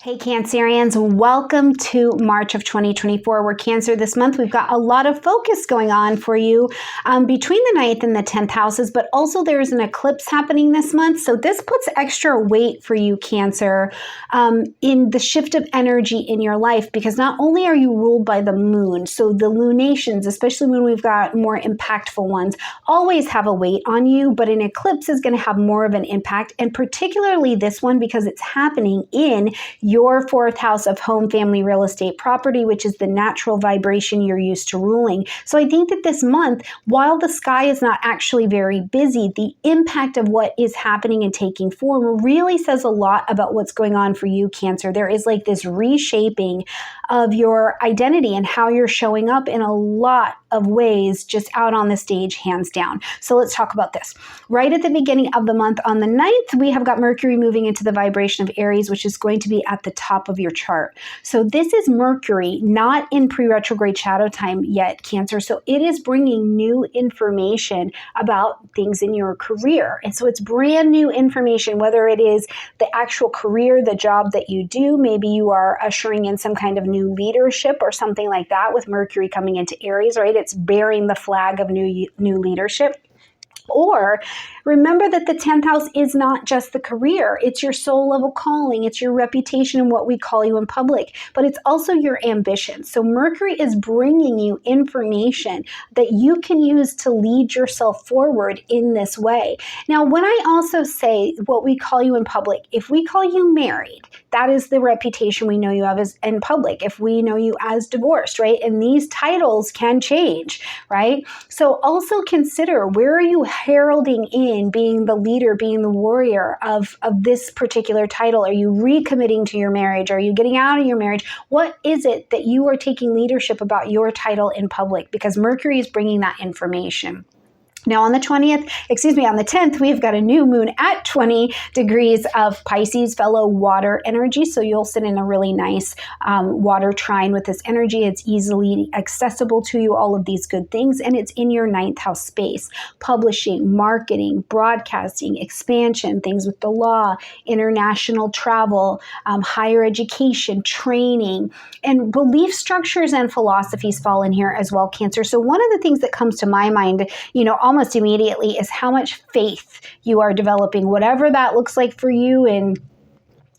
Hey Cancerians, welcome to March of 2024. We're Cancer this month. We've got a lot of focus going on for you between the 9th and the 10th houses, but also there's an eclipse happening this month. So this puts extra weight for you, Cancer, in the shift of energy in your life, because not only are you ruled by the moon, so the lunations, especially when we've got more impactful ones, always have a weight on you, but an eclipse is going to have more of an impact, and particularly this one because it's happening in your 4th house of home, family, real estate, property, which is the natural vibration you're used to ruling. So I think that this month, while the sky is not actually very busy, the impact of what is happening and taking form really says a lot about what's going on for you, Cancer. There is like this reshaping of your identity and how you're showing up in a lot of ways just out on the stage, hands down. So let's talk about this. Right at the beginning of the month on the 9th, we have got Mercury moving into the vibration of Aries, which is going to be at the top of your chart. So this is Mercury, not in pre-retrograde shadow time yet, Cancer. So it is bringing new information about things in your career. And so it's brand new information, whether it is the actual career, the job that you do. Maybe you are ushering in some kind of new leadership or something like that with Mercury coming into Aries, right? It's bearing the flag of new leadership. Or remember that the 10th house is not just the career. It's your soul level calling. It's your reputation and what we call you in public, but it's also your ambition. So Mercury is bringing you information that you can use to lead yourself forward in this way. Now, when I also say what we call you in public, if we call you married, that is the reputation we know you have as in public. If we know you as divorced, right? And these titles can change, right? So also consider, where are you heralding in being the leader, being the warrior of this particular title? Are you recommitting to your marriage? Are you getting out of your marriage? What is it that you are taking leadership about your title in public? Because Mercury is bringing that information. Now on the 10th, we've got a new moon at 20 degrees of Pisces, fellow water energy. So you'll sit in a really nice water trine with this energy. It's easily accessible to you, all of these good things. And it's in your 9th house space. Publishing, marketing, broadcasting, expansion, things with the law, international travel, higher education, training, and belief structures and philosophies fall in here as well, Cancer. So one of the things that comes to my mind, almost immediately, is how much faith you are developing, whatever that looks like for you in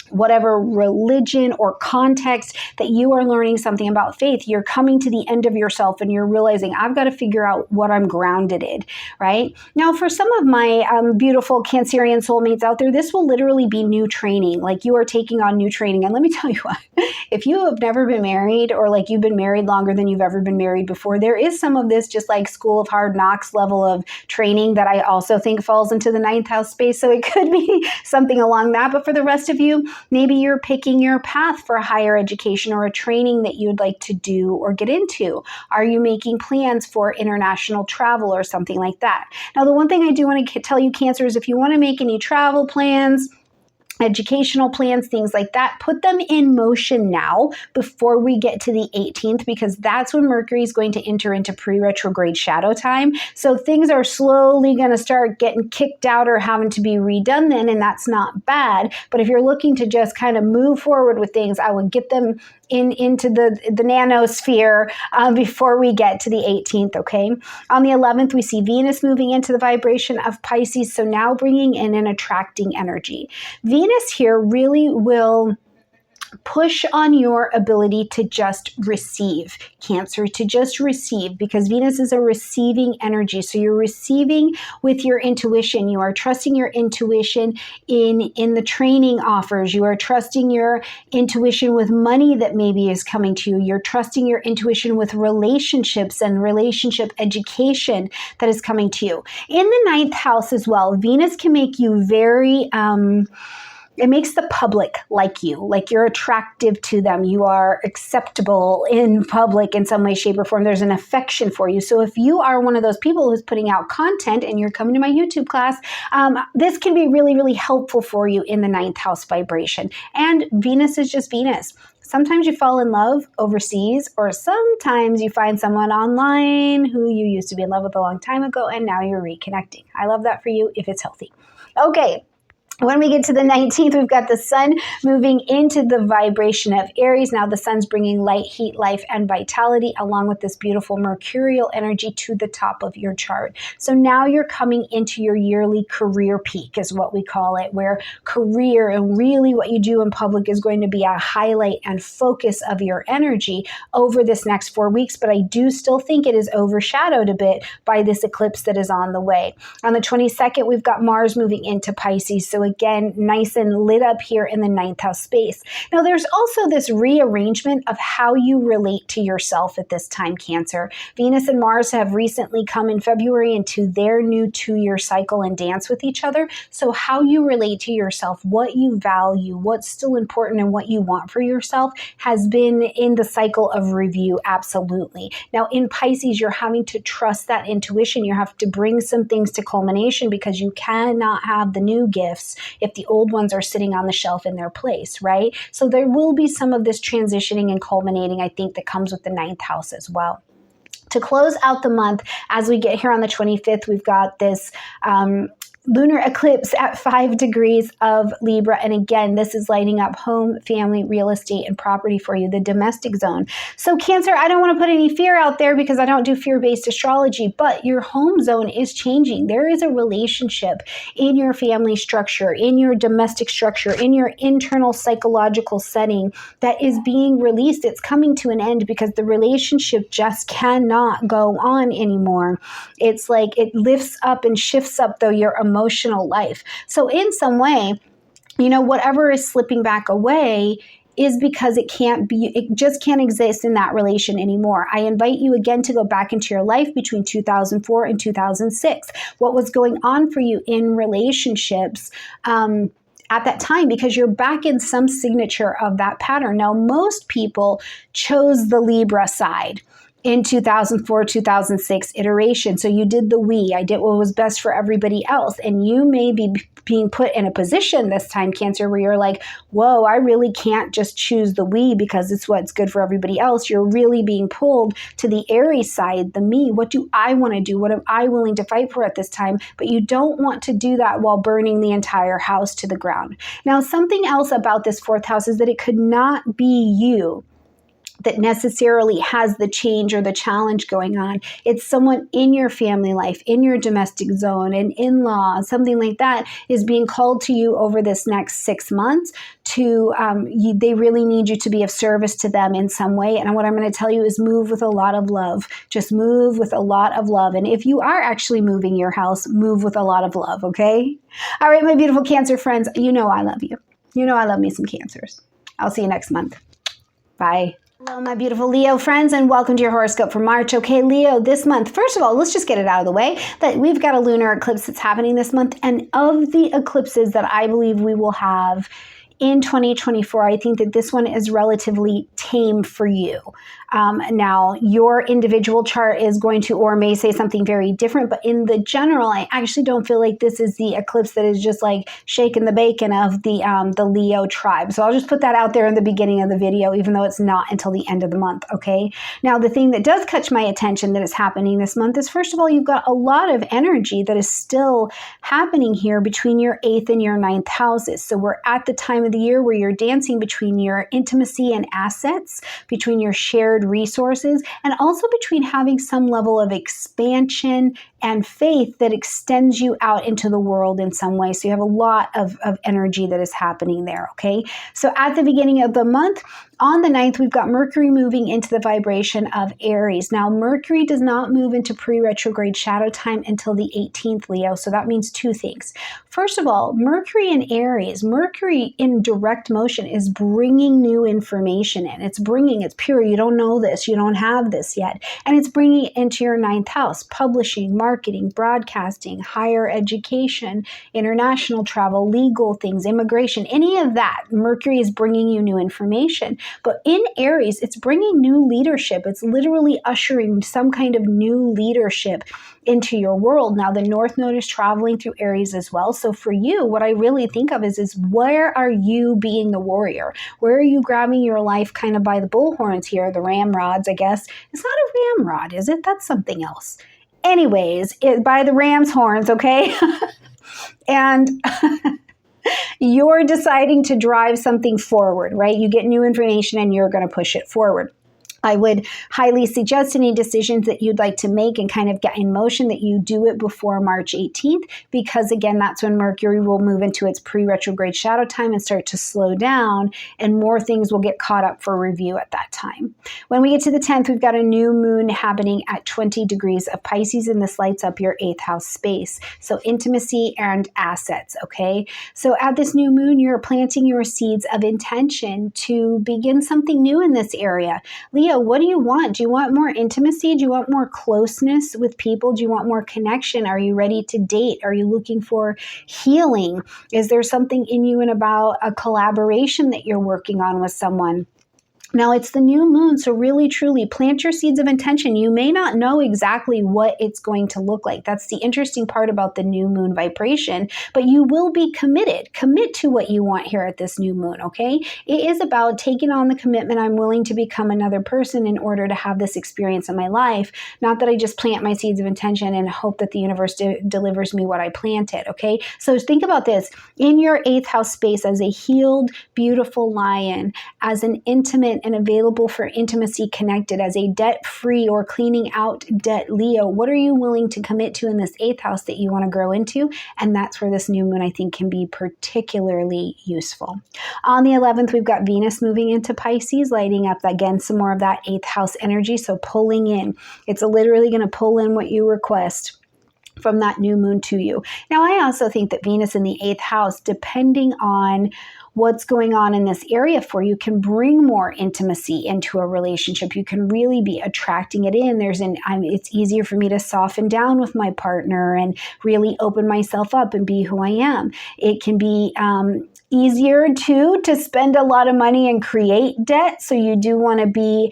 whatever religion or context that you are learning something about faith. You're coming to the end of yourself and you're realizing, I've got to figure out what I'm grounded in, right? Now, for some of my beautiful Cancerian soulmates out there, this will literally be new training. Like, you are taking on new training. And let me tell you what, if you have never been married, or like you've been married longer than you've ever been married before, there is some of this just like School of Hard Knocks level of training that I also think falls into the 9th house space. So it could be something along that. But for the rest of you, maybe you're picking your path for higher education or a training that you'd like to do or get into. Are you making plans for international travel or something like that? Now, the one thing I do want to tell you, Cancer, is if you want to make any travel plans, educational plans, things like that, put them in motion now before we get to the 18th, because that's when Mercury is going to enter into pre-retrograde shadow time. So things are slowly going to start getting kicked out or having to be redone then, and that's not bad. But if you're looking to just kind of move forward with things, I would get them into the nanosphere before we get to the 18th, okay? On the 11th, we see Venus moving into the vibration of Pisces, so now bringing in an attracting energy. Venus here really will push on your ability to just receive, Cancer, to just receive, because Venus is a receiving energy. So you're receiving with your intuition. You are trusting your intuition in the training offers. You are trusting your intuition with money that maybe is coming to you. You're trusting your intuition with relationships and relationship education that is coming to you. In the 9th house as well, Venus can make you very it makes the public like you, like you're attractive to them. You are acceptable in public in some way, shape, or form. There's an affection for you. So if you are one of those people who's putting out content and you're coming to my YouTube class, this can be really, really helpful for you in the 9th house vibration. And Venus is just Venus. Sometimes you fall in love overseas, or sometimes you find someone online who you used to be in love with a long time ago, and now you're reconnecting. I love that for you if it's healthy. Okay. When we get to the 19th, we've got the sun moving into the vibration of Aries. Now the sun's bringing light, heat, life, and vitality along with this beautiful mercurial energy to the top of your chart. So now you're coming into your yearly career peak is what we call it, where career and really what you do in public is going to be a highlight and focus of your energy over this next 4 weeks. But I do still think it is overshadowed a bit by this eclipse that is on the way. On the 22nd, we've got Mars moving into Pisces. So again, nice and lit up here in the 9th house space. Now, there's also this rearrangement of how you relate to yourself at this time, Cancer. Venus and Mars have recently come in February into their new 2-year cycle and dance with each other. So how you relate to yourself, what you value, what's still important, and what you want for yourself has been in the cycle of review, absolutely. Now, in Pisces, you're having to trust that intuition. You have to bring some things to culmination because you cannot have the new gifts if the old ones are sitting on the shelf in their place, right? So there will be some of this transitioning and culminating, I think, that comes with the 9th house as well. To close out the month, as we get here on the 25th, we've got this lunar eclipse at 5 degrees of Libra. And again, this is lighting up home, family, real estate, and property for you, the domestic zone. So Cancer, I don't want to put any fear out there because I don't do fear-based astrology, but your home zone is changing. There is a relationship in your family structure, in your domestic structure, in your internal psychological setting that is being released. It's coming to an end because the relationship just cannot go on anymore. It's like it lifts up and shifts up, though, your emotional life. So in some way, you know, whatever is slipping back away is because it just can't exist in that relation anymore. I invite you again to go back into your life between 2004 and 2006. What was going on for you in relationships at that time, because you're back in some signature of that pattern. Now, most people chose the Libra side in 2004, 2006 iteration. So you did the we, I did what was best for everybody else. And you may be being put in a position this time, Cancer, where you're like, whoa, I really can't just choose the we because it's what's good for everybody else. You're really being pulled to the Aries side, the me. What do I want to do? What am I willing to fight for at this time? But you don't want to do that while burning the entire house to the ground. Now, something else about this 4th house is that it could not be you that necessarily has the change or the challenge going on. It's someone in your family life, in your domestic zone, an in-law, something like that is being called to you over this next 6 months to, they really need you to be of service to them in some way. And what I'm going to tell you is move with a lot of love. Just move with a lot of love. And if you are actually moving your house, move with a lot of love, okay? All right, my beautiful Cancer friends, you know I love you. You know I love me some Cancers. I'll see you next month. Bye. Hello, my beautiful Leo friends, and welcome to your horoscope for March. Okay, Leo, this month, first of all, let's just get it out of the way that we've got a lunar eclipse that's happening this month. And of the eclipses that I believe we will have in 2024, I think that this one is relatively tame for you. Now, your individual chart is going to or may say something very different, but in the general, I actually don't feel like this is the eclipse that is just like shaking the bacon of the Leo tribe. So I'll just put that out there in the beginning of the video, even though it's not until the end of the month, okay? Now, the thing that does catch my attention that is happening this month is, first of all, you've got a lot of energy that is still happening here between your 8th and your 9th houses. So we're at the time of the year where you're dancing between your intimacy and assets, between your shared resources, and also between having some level of expansion and faith that extends you out into the world in some way. So you have a lot of energy that is happening there, okay? So at the beginning of the month, on the 9th, we've got Mercury moving into the vibration of Aries. Now, Mercury does not move into pre-retrograde shadow time until the 18th, Leo. So that means two things. First of all, Mercury in Aries, Mercury in direct motion is bringing new information in. It's pure. You don't know this. You don't have this yet. And it's bringing it into your 9th house, publishing, marketing, broadcasting, higher education, international travel, legal things, immigration, any of that. Mercury is bringing you new information. But in Aries, it's bringing new leadership. It's literally ushering some kind of new leadership into your world. Now, the North Node is traveling through Aries as well. So for you, what I really think of is where are you being the warrior? Where are you grabbing your life kind of by the bullhorns here, the ramrods, I guess? It's not a ramrod, is it? That's something else. Anyways, by the ram's horns, okay? And you're deciding to drive something forward, right? You get new information and you're going to push it forward. I would highly suggest any decisions that you'd like to make and kind of get in motion that you do it before March 18th, because again, that's when Mercury will move into its pre-retrograde shadow time and start to slow down, and more things will get caught up for review at that time. When we get to the 10th, we've got a new moon happening at 20 degrees of Pisces, and this lights up your 8th house space. So intimacy and assets, okay? So at this new moon, you're planting your seeds of intention to begin something new in this area. Leo, what do you want? Do you want more intimacy? Do you want more closeness with people? Do you want more connection? Are you ready to date? Are you looking for healing? Is there something in you and about a collaboration that you're working on with someone? Now, it's the new moon, so really, truly plant your seeds of intention. You may not know exactly what it's going to look like. That's the interesting part about the new moon vibration, but you will be committed. Commit to what you want here at this new moon, okay? It is about taking on the commitment. I'm willing to become another person in order to have this experience in my life. Not that I just plant my seeds of intention and hope that the universe delivers me what I planted, okay? So think about this. In your 8th house space, as a healed, beautiful lion, as an intimate and available for intimacy connected, as a debt-free or cleaning out debt Leo, what are you willing to commit to in this 8th house that you want to grow into? And that's where this new moon, I think, can be particularly useful. On the 11th, we've got Venus moving into Pisces, lighting up again some more of that 8th house energy. So pulling in, it's literally going to pull in what you request from that new moon to you. Now, I also think that Venus in the 8th house, depending on what's going on in this area for you, can bring more intimacy into a relationship. You can really be attracting it in. It's easier for me to soften down with my partner and really open myself up and be who I am. It can be easier to spend a lot of money and create debt. So you do want to be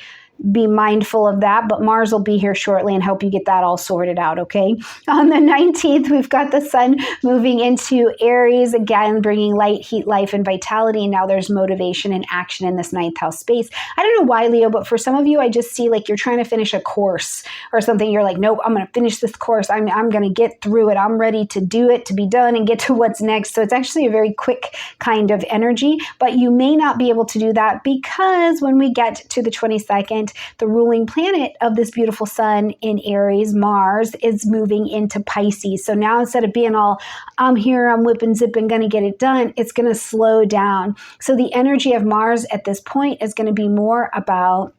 mindful of that, but Mars will be here shortly and help you get that all sorted out, okay? On the 19th, we've got the sun moving into Aries, again, bringing light, heat, life, and vitality. Now there's motivation and action in this 9th house space. I don't know why, Leo, but for some of you, I just see like you're trying to finish a course or something. You're like, nope, I'm going to finish this course. I'm going to get through it. I'm ready to do it, to be done and get to what's next. So it's actually a very quick kind of energy, but you may not be able to do that because when we get to the 22nd, the ruling planet of this beautiful sun in Aries, Mars, is moving into Pisces. So now instead of being all, I'm here, I'm whipping, zipping, going to get it done, it's going to slow down. So the energy of Mars at this point is going to be more about,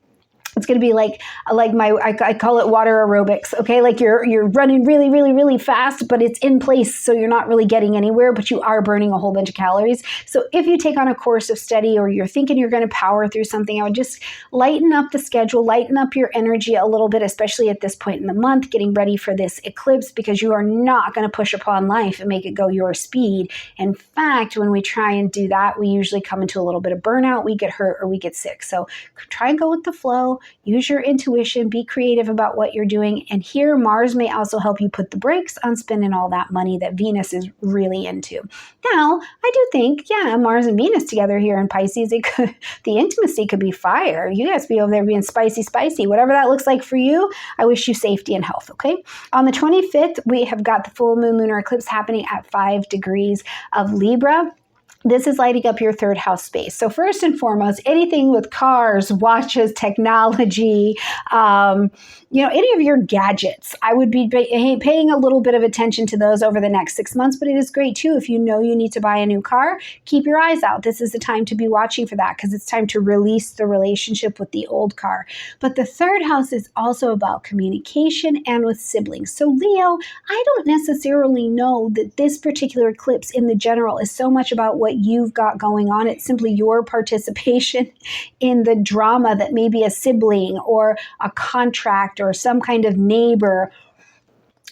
it's going to be like I call it water aerobics, okay? Like you're running really, really, really fast, but it's in place, so you're not really getting anywhere, but you are burning a whole bunch of calories. So if you take on a course of study or you're thinking you're going to power through something, I would just lighten up the schedule, lighten up your energy a little bit, especially at this point in the month, getting ready for this eclipse, because you are not going to push upon life and make it go your speed. In fact, when we try and do that, we usually come into a little bit of burnout, we get hurt, or we get sick. So try and go with the flow. Use your intuition, be creative about what you're doing. And here, Mars may also help you put the brakes on spending all that money that Venus is really into. Now, I do think, yeah, Mars and Venus together here in Pisces, the intimacy could be fire. You guys be over there being spicy, whatever that looks like for you. I wish you safety and health, okay? On the 25th, we have got the full moon lunar eclipse happening at 5 degrees of Libra. This is lighting up your 3rd house space. So first and foremost, anything with cars, watches, technology, any of your gadgets, I would be paying a little bit of attention to those over the next 6 months, but it is great too. If you know you need to buy a new car, keep your eyes out. This is the time to be watching for that because it's time to release the relationship with the old car. But the 3rd house is also about communication and with siblings. So Leo, I don't necessarily know that this particular eclipse in the general is so much about what you've got going on. It's simply your participation in the drama that maybe a sibling or a contract or some kind of neighbor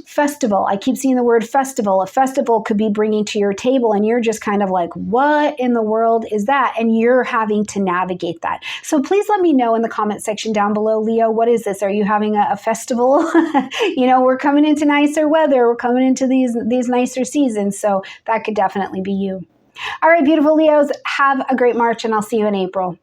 festival. I keep seeing the word festival. A festival could be bringing to your table and you're just kind of like, what in the world is that? And you're having to navigate that. So please let me know in the comment section down below, Leo, what is this? Are you having a festival? We're coming into nicer weather. We're coming into these nicer seasons. So that could definitely be you. All right, beautiful Leos, have a great March and I'll see you in April.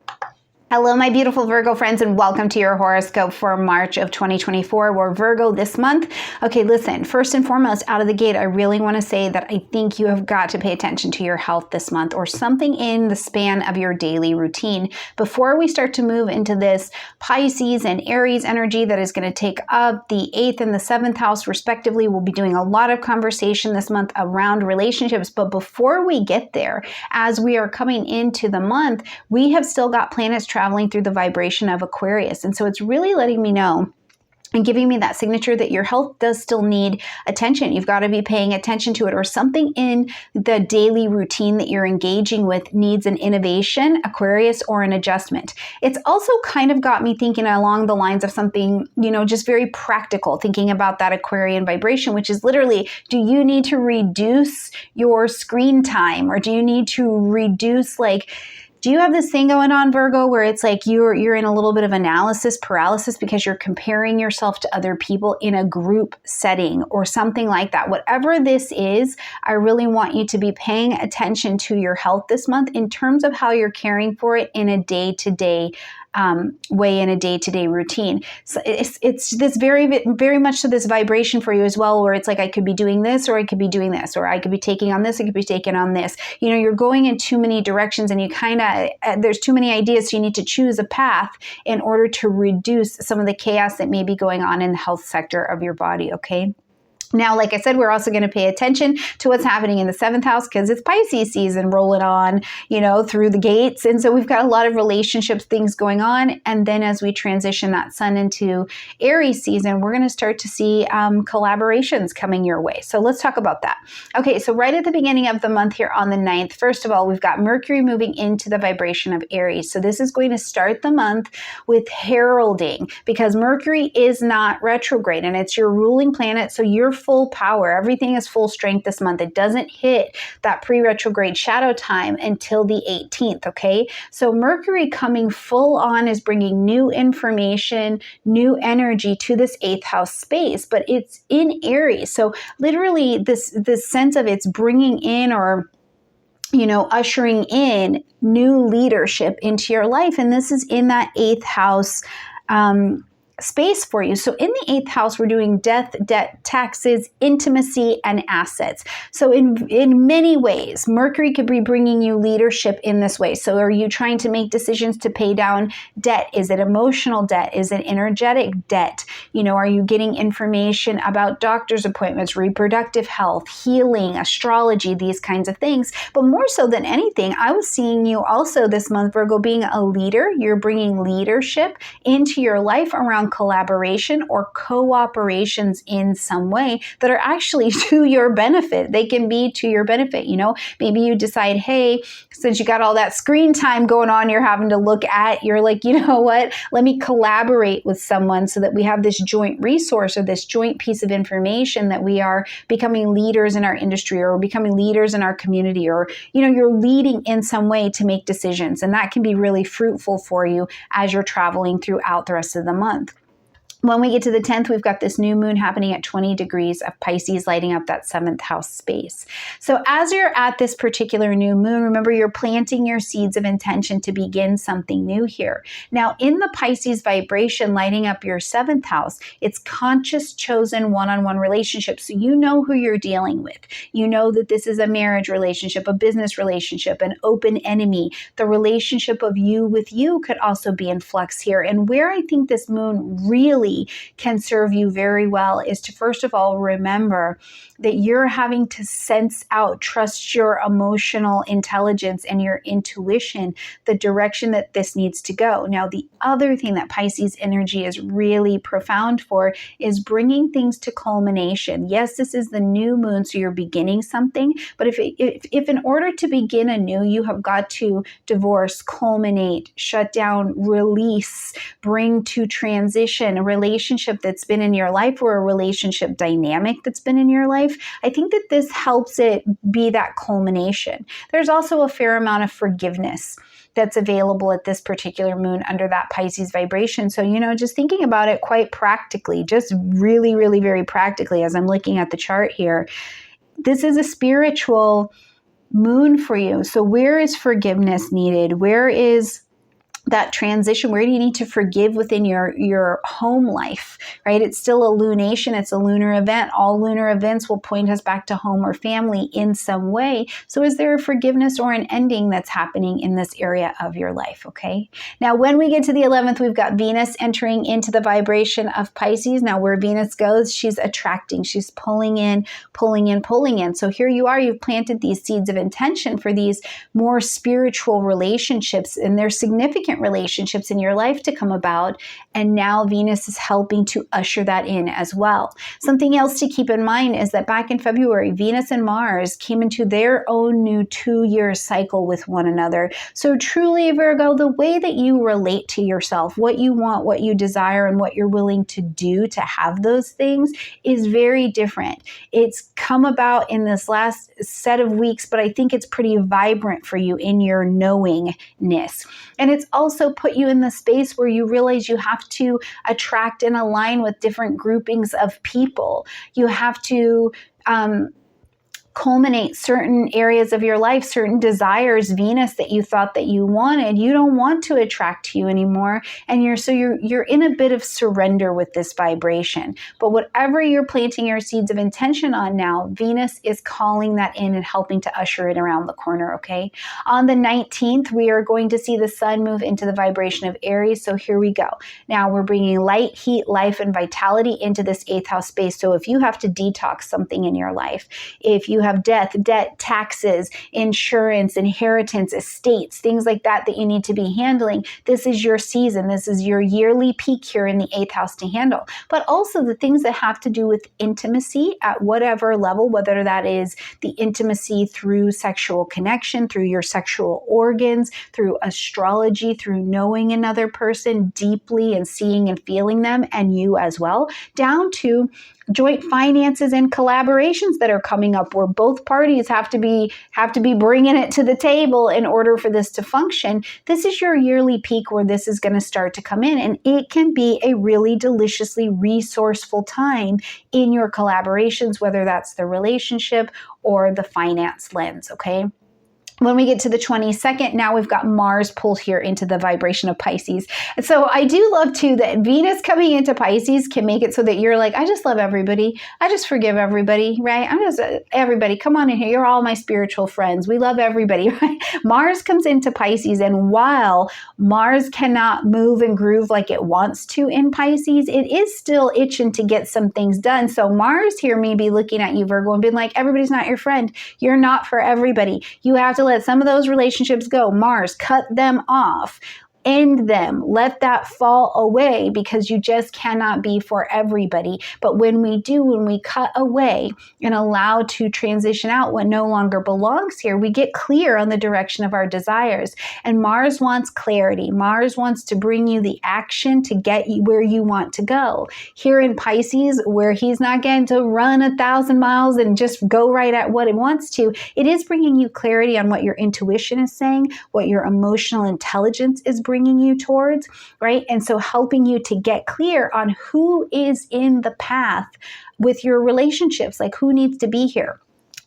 Hello, my beautiful Virgo friends, and welcome to your horoscope for March of 2024. We're Virgo this month. Okay, listen, first and foremost, out of the gate, I really want to say that I think you have got to pay attention to your health this month or something in the span of your daily routine. Before we start to move into this Pisces and Aries energy that is going to take up the 8th and the 7th house respectively, we'll be doing a lot of conversation this month around relationships. But before we get there, as we are coming into the month, we have still got planets traveling through the vibration of Aquarius. And so it's really letting me know and giving me that signature that your health does still need attention. You've got to be paying attention to it, or something in the daily routine that you're engaging with needs an innovation, Aquarius, or an adjustment. It's also kind of got me thinking along the lines of something, just very practical, thinking about that Aquarian vibration, which is literally, do you need to reduce your screen time, or do you need to reduce, do you have this thing going on, Virgo, where it's like you're in a little bit of analysis paralysis because you're comparing yourself to other people in a group setting or something like that? Whatever this is, I really want you to be paying attention to your health this month in terms of how you're caring for it in a day-to-day way, in a day-to-day routine. So it's this very, very much so this vibration for you as well, where it's like, I could be doing this, or I could be doing this, or I could be taking on this, I could be taking on this. You're going in too many directions, and you there's too many ideas, so you need to choose a path in order to reduce some of the chaos that may be going on in the health sector of your body, okay? Now, like I said, we're also going to pay attention to what's happening in the 7th house because it's Pisces season rolling on, through the gates. And so we've got a lot of relationships, things going on. And then as we transition that sun into Aries season, we're going to start to see collaborations coming your way. So let's talk about that. Okay, so right at the beginning of the month here on the 9th, first of all, we've got Mercury moving into the vibration of Aries. So this is going to start the month with heralding, because Mercury is not retrograde and it's your ruling planet. So you're full power. Everything is full strength this month. It doesn't hit that pre-retrograde shadow time until the 18th, okay? So Mercury coming full on is bringing new information, new energy to this 8th house space, but it's in Aries. So literally this sense of it's bringing in, or ushering in new leadership into your life. And this is in that 8th house space for you. So in the 8th house, we're doing death, debt, taxes, intimacy, and assets. So in many ways, Mercury could be bringing you leadership in this way. So are you trying to make decisions to pay down debt? Is it emotional debt? Is it energetic debt? Are you getting information about doctor's appointments, reproductive health, healing, astrology, these kinds of things? But more so than anything, I was seeing you also this month, Virgo, being a leader. You're bringing leadership into your life around collaboration or cooperations in some way that are actually to your benefit. They can be to your benefit. Maybe you decide, hey, since you got all that screen time going on, you're having to look at, you're like, what, let me collaborate with someone so that we have this joint resource or this joint piece of information that we are becoming leaders in our industry or becoming leaders in our community, or, you're leading in some way to make decisions. And that can be really fruitful for you as you're traveling throughout the rest of the month. When we get to the 10th, we've got this new moon happening at 20 degrees of Pisces, lighting up that 7th house space. So as you're at this particular new moon, remember, you're planting your seeds of intention to begin something new here. Now, in the Pisces vibration lighting up your 7th house, it's conscious, chosen one-on-one relationships. So you know who you're dealing with. You know that this is a marriage relationship, a business relationship, an open enemy. The relationship of you with you could also be in flux here. And where I think this moon really can serve you very well is to, first of all, remember that you're having to sense out, trust your emotional intelligence and your intuition, the direction that this needs to go. Now, the other thing that Pisces energy is really profound for is bringing things to culmination. Yes, this is the new moon, so you're beginning something, but if in order to begin anew, you have got to divorce, culminate, shut down, release, bring to transition a relationship that's been in your life, or a relationship dynamic that's been in your life, I think that this helps it be that culmination. There's also a fair amount of forgiveness that's available at this particular moon under that Pisces vibration. So, just thinking about it quite practically, just really, really very practically, as I'm looking at the chart here, this is a spiritual moon for you. So where is forgiveness needed? Where is that transition? Where do you need to forgive within your home life, right? It's still a lunation. It's a lunar event. All lunar events will point us back to home or family in some way. So is there a forgiveness or an ending that's happening in this area of your life, okay? Now, when we get to the 11th, we've got Venus entering into the vibration of Pisces. Now, where Venus goes, she's attracting. She's pulling in, pulling in, pulling in. So here you are. You've planted these seeds of intention for these more spiritual relationships, and they're significant relationships in your life to come about, and now Venus is helping to usher that in as well. Something else to keep in mind is that back in February, Venus and Mars came into their own new 2-year cycle with one another. So truly, Virgo, the way that you relate to yourself, what you want, what you desire, and what you're willing to do to have those things is very different. It's come about in this last set of weeks, but I think it's pretty vibrant for you in your knowingness. And it's also put you in the space where you realize you have to attract and align with different groupings of people. You have to culminate certain areas of your life, certain desires, Venus, that you thought that you wanted, you don't want to attract to you anymore. And you're in a bit of surrender with this vibration. But whatever you're planting your seeds of intention on now, Venus is calling that in and helping to usher it around the corner, okay? On the 19th, we are going to see the sun move into the vibration of Aries. So here we go. Now we're bringing light, heat, life, and vitality into this 8th house space. So if you have to detox something in your life, if you have death, debt, taxes, insurance, inheritance, estates, things like that you need to be handling, this is your season. This is your yearly peak here in the 8th house to handle. But also the things that have to do with intimacy at whatever level, whether that is the intimacy through sexual connection, through your sexual organs, through astrology, through knowing another person deeply and seeing and feeling them, and you as well, down to joint finances and collaborations that are coming up where both parties have to be bringing it to the table in order for this to function. This is your yearly peak where this is going to start to come in, and it can be a really deliciously resourceful time in your collaborations, whether that's the relationship or the finance lens, okay? When we get to the 22nd, now we've got Mars pulled here into the vibration of Pisces. And so I do love too that Venus coming into Pisces can make it so that you're like, I just love everybody. I just forgive everybody, right? I'm just, everybody, come on in here. You're all my spiritual friends. We love everybody, right? Mars comes into Pisces, and while Mars cannot move and groove like it wants to in Pisces, it is still itching to get some things done. So Mars here may be looking at you, Virgo, and being like, everybody's not your friend. You're not for everybody. You have to let some of those relationships go. Mars, cut them off. End them. Let that fall away, because you just cannot be for everybody. But when we do, when we cut away and allow to transition out what no longer belongs here, we get clear on the direction of our desires. And Mars wants clarity. Mars wants to bring you the action to get you where you want to go. Here in Pisces, where he's not getting to run 1,000 miles and just go right at what it wants to, it is bringing you clarity on what your intuition is saying, what your emotional intelligence is bringing you towards, right? And so helping you to get clear on who is in the path with your relationships, like who needs to be here.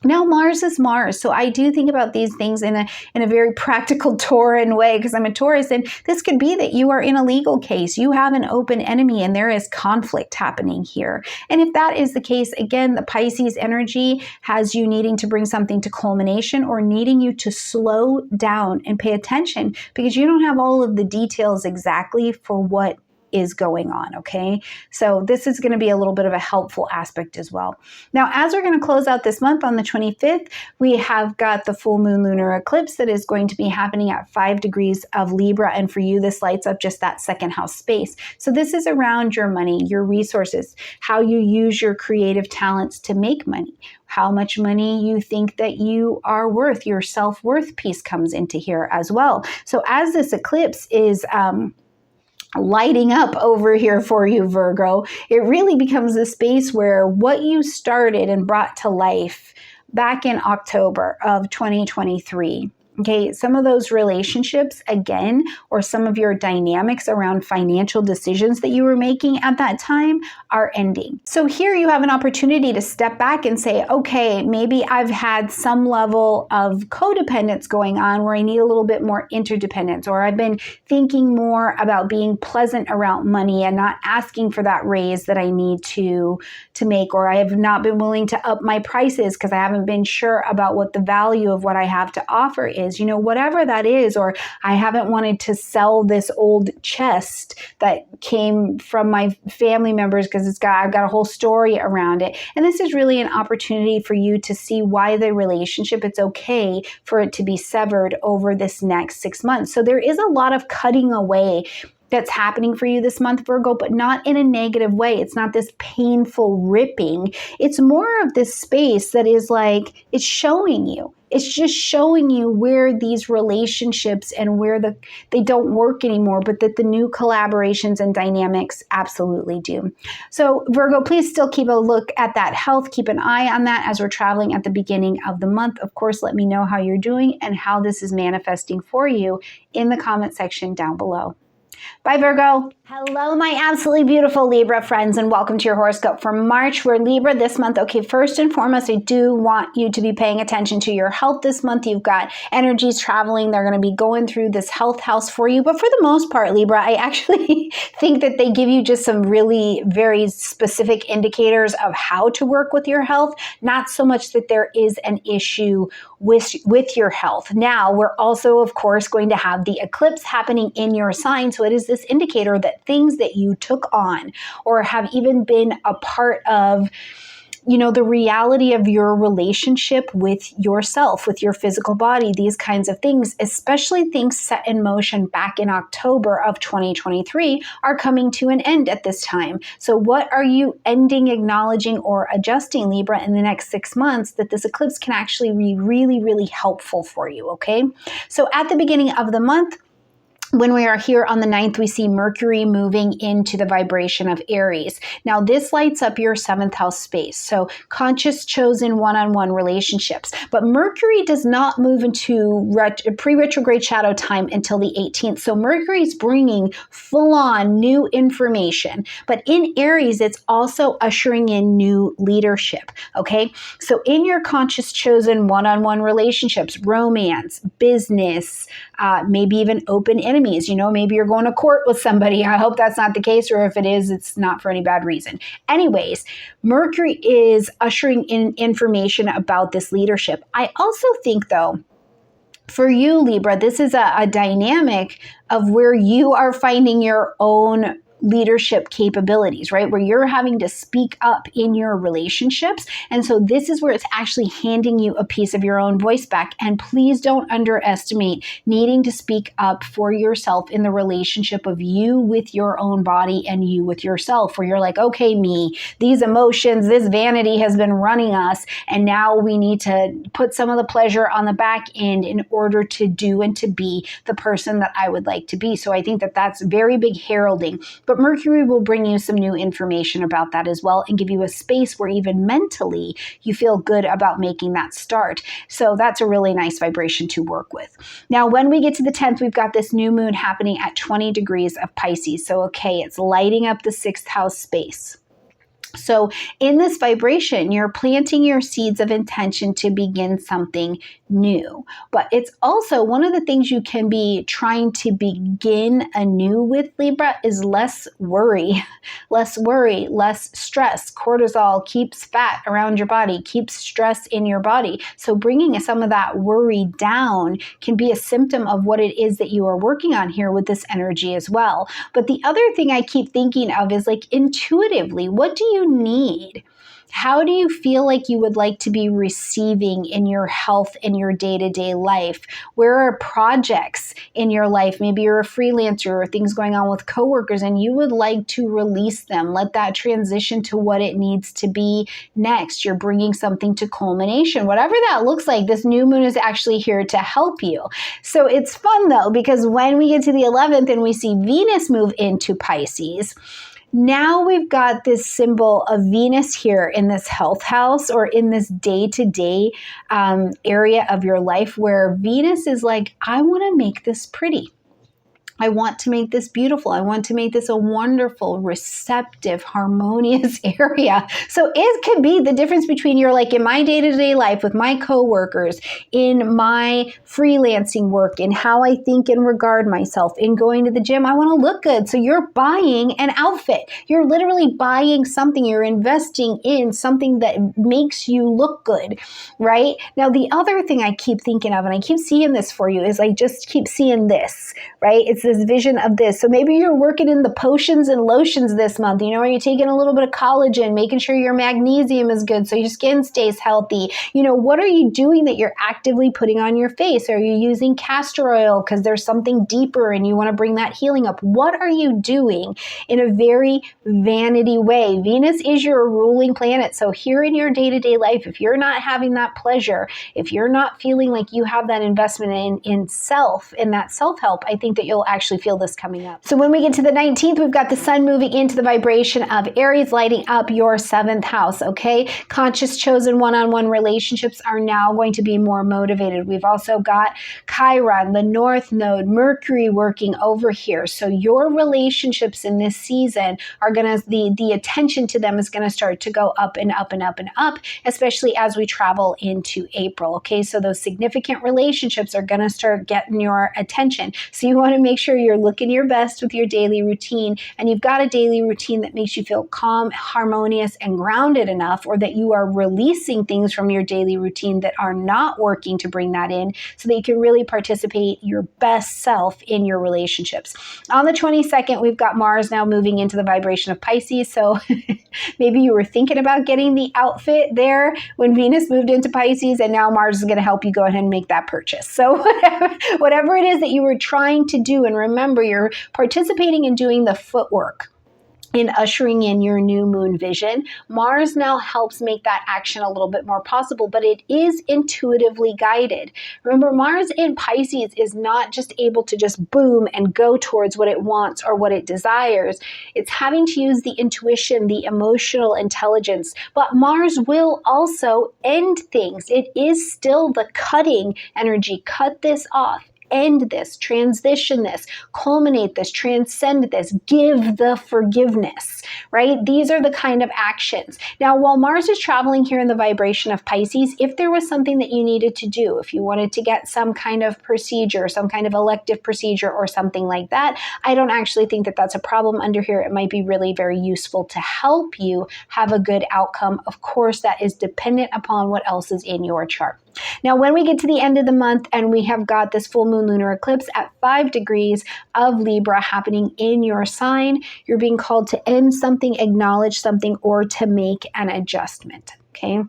Now, Mars is Mars. So I do think about these things in a very practical Tauran way, because I'm a Taurus, and this could be that you are in a legal case. You have an open enemy and there is conflict happening here. And if that is the case, again, the Pisces energy has you needing to bring something to culmination or needing you to slow down and pay attention, because you don't have all of the details exactly for what is going on, okay? So this is going to be a little bit of a helpful aspect as well. Now, as we're going to close out this month on the 25th, we have got the full moon lunar eclipse that is going to be happening at 5 degrees of Libra. And for you, this lights up just that second house space. So this is around your money, your resources, how you use your creative talents to make money, how much money you think that you are worth. Your self-worth piece comes into here as well. So as this eclipse is lighting up over here for you, Virgo, it really becomes a space where what you started and brought to life back in October of 2023, Okay, some of those relationships, again, or some of your dynamics around financial decisions that you were making at that time are ending. So here you have an opportunity to step back and say, okay, maybe I've had some level of codependence going on where I need a little bit more interdependence, or I've been thinking more about being pleasant around money and not asking for that raise that I need to make, or I have not been willing to up my prices because I haven't been sure about what the value of what I have to offer is. You know, whatever that is, or I haven't wanted to sell this old chest that came from my family members because I've got a whole story around it. And this is really an opportunity for you to see why the relationship, it's okay for it to be severed over this next 6 months. So there is a lot of cutting away that's happening for you this month, Virgo, but not in a negative way. It's not this painful ripping. It's more of this space that is like, it's showing you. It's just showing you where these relationships and where they don't work anymore, but that the new collaborations and dynamics absolutely do. So Virgo, please still keep a look at that health. Keep an eye on that as we're traveling at the beginning of the month. Of course, let me know how you're doing and how this is manifesting for you in the comment section down below. Bye, Virgo. Hello, my absolutely beautiful Libra friends, and welcome to your horoscope for March. We're Libra this month. Okay, first and foremost, I do want you to be paying attention to your health this month. You've got energies traveling. They're going to be going through this health house for you. But for the most part, Libra, I actually think that they give you just some really very specific indicators of how to work with your health, not so much that there is an issue with your health. Now, we're also, of course, going to have the eclipse happening in your sign. So it is this indicator that things that you took on or have even been a part of, you know, the reality of your relationship with yourself, with your physical body, these kinds of things, especially things set in motion back in October of 2023, are coming to an end at this time. So what are you ending, acknowledging, or adjusting, Libra, in the next 6 months that this eclipse can actually be really, really helpful for you, okay? So at the beginning of the month, when we are here on the 9th, we see Mercury moving into the vibration of Aries. Now, this lights up your 7th house space, so conscious, chosen, one-on-one relationships. But Mercury does not move into pre-retrograde shadow time until the 18th. So Mercury is bringing full-on new information. But in Aries, it's also ushering in new leadership, okay? So in your conscious, chosen, one-on-one relationships, romance, business, maybe even open enemies. You know, maybe you're going to court with somebody. I hope that's not the case, or if it is, it's not for any bad reason. Anyways, Mercury is ushering in information about this leadership. I also think, though, for you, Libra, this is a dynamic of where you are finding your own leadership capabilities, right? Where you're having to speak up in your relationships. And so this is where it's actually handing you a piece of your own voice back. And please don't underestimate needing to speak up for yourself in the relationship of you with your own body and you with yourself, where you're like, okay, me, these emotions, this vanity has been running us. And now we need to put some of the pleasure on the back end in order to do and to be the person that I would like to be. So I think that that's very big heralding. But Mercury will bring you some new information about that as well and give you a space where even mentally you feel good about making that start. So that's a really nice vibration to work with. Now, when we get to the 10th, we've got this new moon happening at 20 degrees of Pisces. So, okay, it's lighting up the 6th house space. So in this vibration, you're planting your seeds of intention to begin something new. But it's also one of the things you can be trying to begin anew with, Libra, is less worry, less stress. Cortisol keeps fat around your body, keeps stress in your body. So bringing some of that worry down can be a symptom of what it is that you are working on here with this energy as well. But the other thing I keep thinking of is, like, intuitively, what do you need? How do you feel like you would like to be receiving in your health, in your day-to-day life? Where are projects in your life? Maybe you're a freelancer or things going on with coworkers and you would like to release them. Let that transition to what it needs to be next. You're bringing something to culmination. Whatever that looks like, this new moon is actually here to help you. So it's fun, though, because when we get to the 11th and we see Venus move into Pisces, Now we've got this symbol of Venus here in this health house, or in this day-to-day area of your life, where Venus is like, I want to make this pretty. I want to make this beautiful. I want to make this a wonderful, receptive, harmonious area. So it could be the difference between you're like, in my day-to-day life with my coworkers, in my freelancing work, in how I think and regard myself, in going to the gym, I want to look good. So you're buying an outfit. You're literally buying something. You're investing in something that makes you look good, right? Now, the other thing I keep thinking of, and I keep seeing this for you, is I just keep seeing this, right? It's this vision of this. So maybe you're working in the potions and lotions this month. You know, are you taking a little bit of collagen, making sure your magnesium is good so your skin stays healthy? You know, what are you doing that you're actively putting on your face? Are you using castor oil because there's something deeper and you want to bring that healing up? What are you doing in a very vanity way? Venus is your ruling planet. So here in your day-to-day life, if you're not having that pleasure, if you're not feeling like you have that investment in self, in that self-help, I think that you'll actually feel this coming up. So when we get to the 19th, we've got the sun moving into the vibration of Aries, lighting up your 7th house, okay? Conscious, chosen one-on-one relationships are now going to be more motivated. We've also got Chiron, the North Node, Mercury working over here. So your relationships in this season are going to, the attention to them is going to start to go up and up and up and up, especially as we travel into April, okay? So those significant relationships are going to start getting your attention. So you want to make sure you're looking your best with your daily routine, and you've got a daily routine that makes you feel calm, harmonious, and grounded enough, or that you are releasing things from your daily routine that are not working to bring that in, so that you can really participate your best self in your relationships. On the 22nd, we've got Mars now moving into the vibration of Pisces. So maybe you were thinking about getting the outfit there when Venus moved into Pisces, and now Mars is going to help you go ahead and make that purchase. So whatever it is that you were trying to do, and remember, you're participating in doing the footwork in ushering in your new moon vision. Mars now helps make that action a little bit more possible, but it is intuitively guided. Remember, Mars in Pisces is not just able to just boom and go towards what it wants or what it desires. It's having to use the intuition, the emotional intelligence, but Mars will also end things. It is still the cutting energy. Cut this off. End this, transition this, culminate this, transcend this, give the forgiveness, right? These are the kind of actions. Now, while Mars is traveling here in the vibration of Pisces, if there was something that you needed to do, if you wanted to get some kind of procedure, some kind of elective procedure or something like that, I don't actually think that that's a problem under here. It might be really very useful to help you have a good outcome. Of course, that is dependent upon what else is in your chart. Now, when we get to the end of the month and we have got this full moon lunar eclipse at 5 degrees of Libra happening in your sign, you're being called to end something, acknowledge something, or to make an adjustment, okay?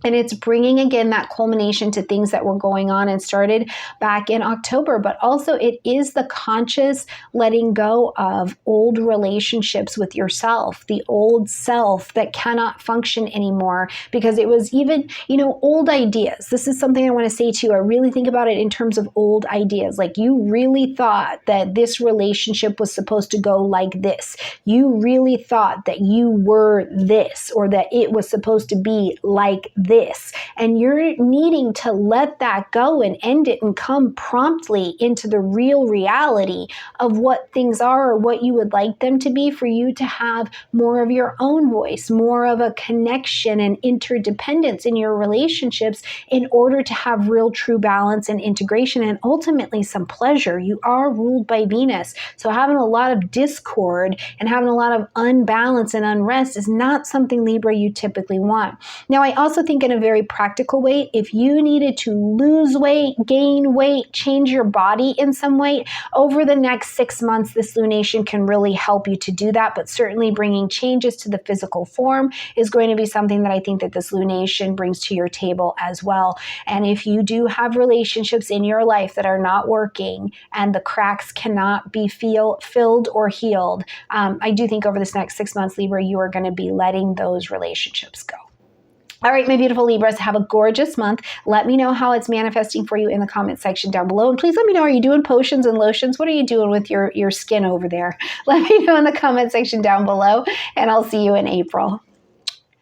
And it's bringing, again, that culmination to things that were going on and started back in October. But also it is the conscious letting go of old relationships with yourself, the old self that cannot function anymore because it was even, you know, old ideas. This is something I want to say to you. I really think about it in terms of old ideas. Like, you really thought that this relationship was supposed to go like this. You really thought that you were this, or that it was supposed to be like this. And you're needing to let that go and end it and come promptly into the real reality of what things are or what you would like them to be, for you to have more of your own voice, more of a connection and interdependence in your relationships in order to have real true balance and integration and ultimately some pleasure. You are ruled by Venus. So having a lot of discord and having a lot of unbalance and unrest is not something, Libra, you typically want. Now, I also think in a very practical way, if you needed to lose weight, gain weight, change your body in some way, over the next 6 months, this lunation can really help you to do that. But certainly bringing changes to the physical form is going to be something that I think that this lunation brings to your table as well. And if you do have relationships in your life that are not working and the cracks cannot be filled or healed, I do think over this next 6 months, Libra, you are going to be letting those relationships go. All right, my beautiful Libras, have a gorgeous month. Let me know how it's manifesting for you in the comment section down below. And please let me know, are you doing potions and lotions? What are you doing with your skin over there? Let me know in the comment section down below, and I'll see you in April.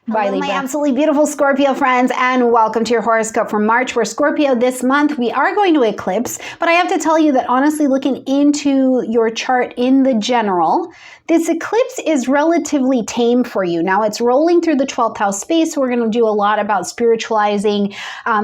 Bye, Libra. My absolutely beautiful Scorpio friends, and welcome to your horoscope for March. We're Scorpio this month. We are going to eclipse, but I have to tell you that honestly, looking into your chart in the general, this eclipse is relatively tame for you. Now, it's rolling through the 12th house space, so we're going to do a lot about spiritualizing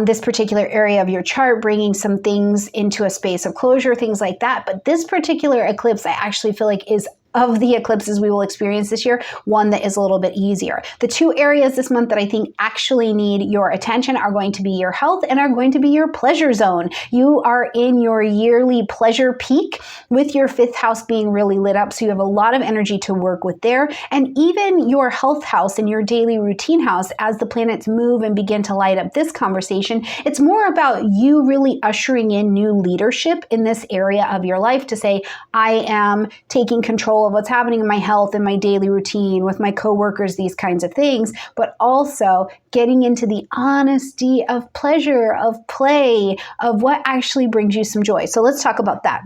this particular area of your chart, bringing some things into a space of closure, things like that. But this particular eclipse, I actually feel like is of the eclipses we will experience this year, one that is a little bit easier. The two areas this month that I think actually need your attention are going to be your health and are going to be your pleasure zone. You are in your yearly pleasure peak with your 5th house being really lit up, so you have a lot of energy to work with there. And even your health house and your daily routine house, as the planets move and begin to light up this conversation, it's more about you really ushering in new leadership in this area of your life to say, I am taking control of what's happening in my health and my daily routine with my coworkers, these kinds of things, but also getting into the honesty of pleasure, of play, of what actually brings you some joy. So let's talk about that.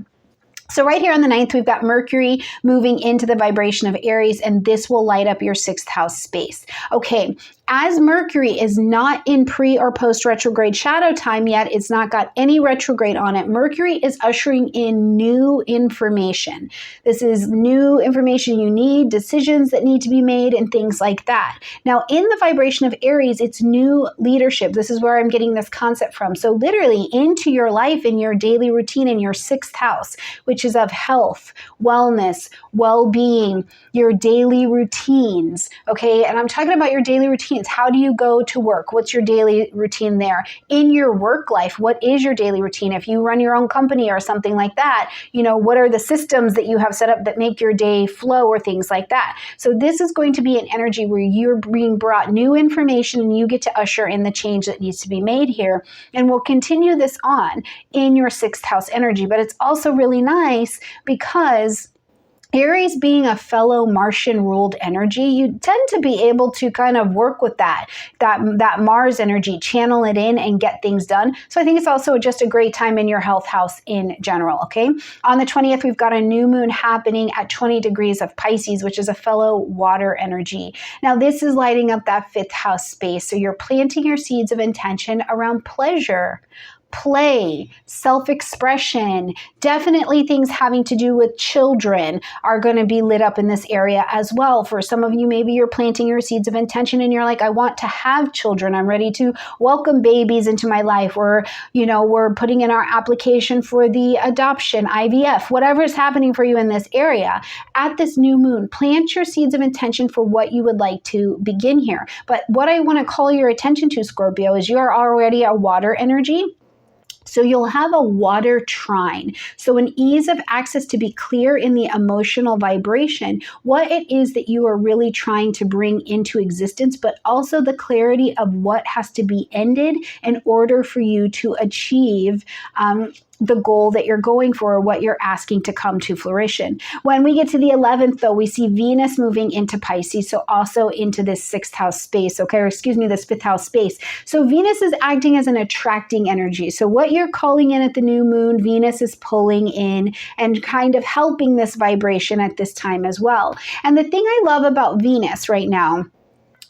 So right here on the 9th, we've got Mercury moving into the vibration of Aries, and this will light up your 6th house space. Okay, as Mercury is not in pre or post retrograde shadow time yet, it's not got any retrograde on it. Mercury is ushering in new information. This is new information you need, decisions that need to be made, and things like that. Now, in the vibration of Aries, it's new leadership. This is where I'm getting this concept from. So literally into your life, in your daily routine, in your 6th house, which is of health, wellness, well-being, your daily routines, okay? And I'm talking about your daily routines. How do you go to work? What's your daily routine there? In your work life, what is your daily routine? If you run your own company or something like that, you know, what are the systems that you have set up that make your day flow or things like that? So this is going to be an energy where you're being brought new information and you get to usher in the change that needs to be made here. And we'll continue this on in your 6th house energy, but it's also really nice because Aries being a fellow Martian ruled energy, you tend to be able to kind of work with that Mars energy, channel it in and get things done. So I think it's also just a great time in your health house in general, okay? On the 20th, we've got a new moon happening at 20 degrees of Pisces, which is a fellow water energy. Now, this is lighting up that 5th house space. So you're planting your seeds of intention around pleasure, play, self-expression, definitely things having to do with children are going to be lit up in this area as well. For some of you, maybe you're planting your seeds of intention and you're like, I want to have children. I'm ready to welcome babies into my life. Or, you know, we're putting in our application for the adoption, IVF, whatever is happening for you in this area. At this new moon, plant your seeds of intention for what you would like to begin here. But what I want to call your attention to, Scorpio, is you are already a water energy. So you'll have a water trine. So an ease of access to be clear in the emotional vibration, what it is that you are really trying to bring into existence, but also the clarity of what has to be ended in order for you to achieve the goal that you're going for, or what you're asking to come to fruition. When we get to the 11th, though, we see Venus moving into Pisces, so also into this 6th house space, okay, or excuse me, this 5th house space. So Venus is acting as an attracting energy. So what you're calling in at the new moon, Venus is pulling in and kind of helping this vibration at this time as well. And the thing I love about Venus right now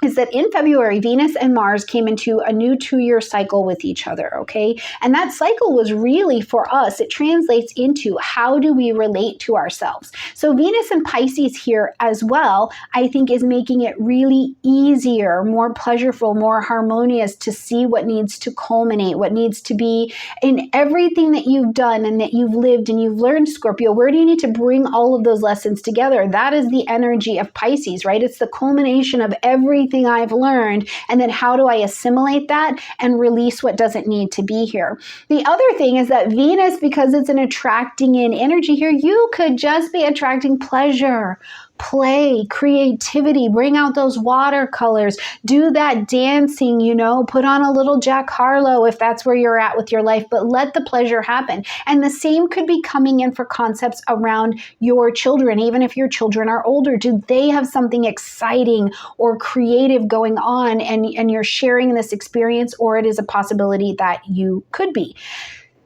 is that in February, Venus and Mars came into a new 2-year cycle with each other, okay? And that cycle was really, for us, it translates into how do we relate to ourselves. So Venus and Pisces here as well, I think, is making it really easier, more pleasurable, more harmonious to see what needs to culminate, what needs to be in everything that you've done and that you've lived and you've learned, Scorpio. Where do you need to bring all of those lessons together? That is the energy of Pisces, right? It's the culmination of everything I've learned, and then how do I assimilate that and release what doesn't need to be here. The other thing is that Venus, because it's an attracting in energy here, you could just be attracting pleasure, play, creativity, bring out those watercolors, do that dancing, you know, put on a little Jack Harlow if that's where you're at with your life, but let the pleasure happen. And the same could be coming in for concepts around your children. Even if your children are older, do they have something exciting or creative going on, and you're sharing this experience, or it is a possibility that you could be.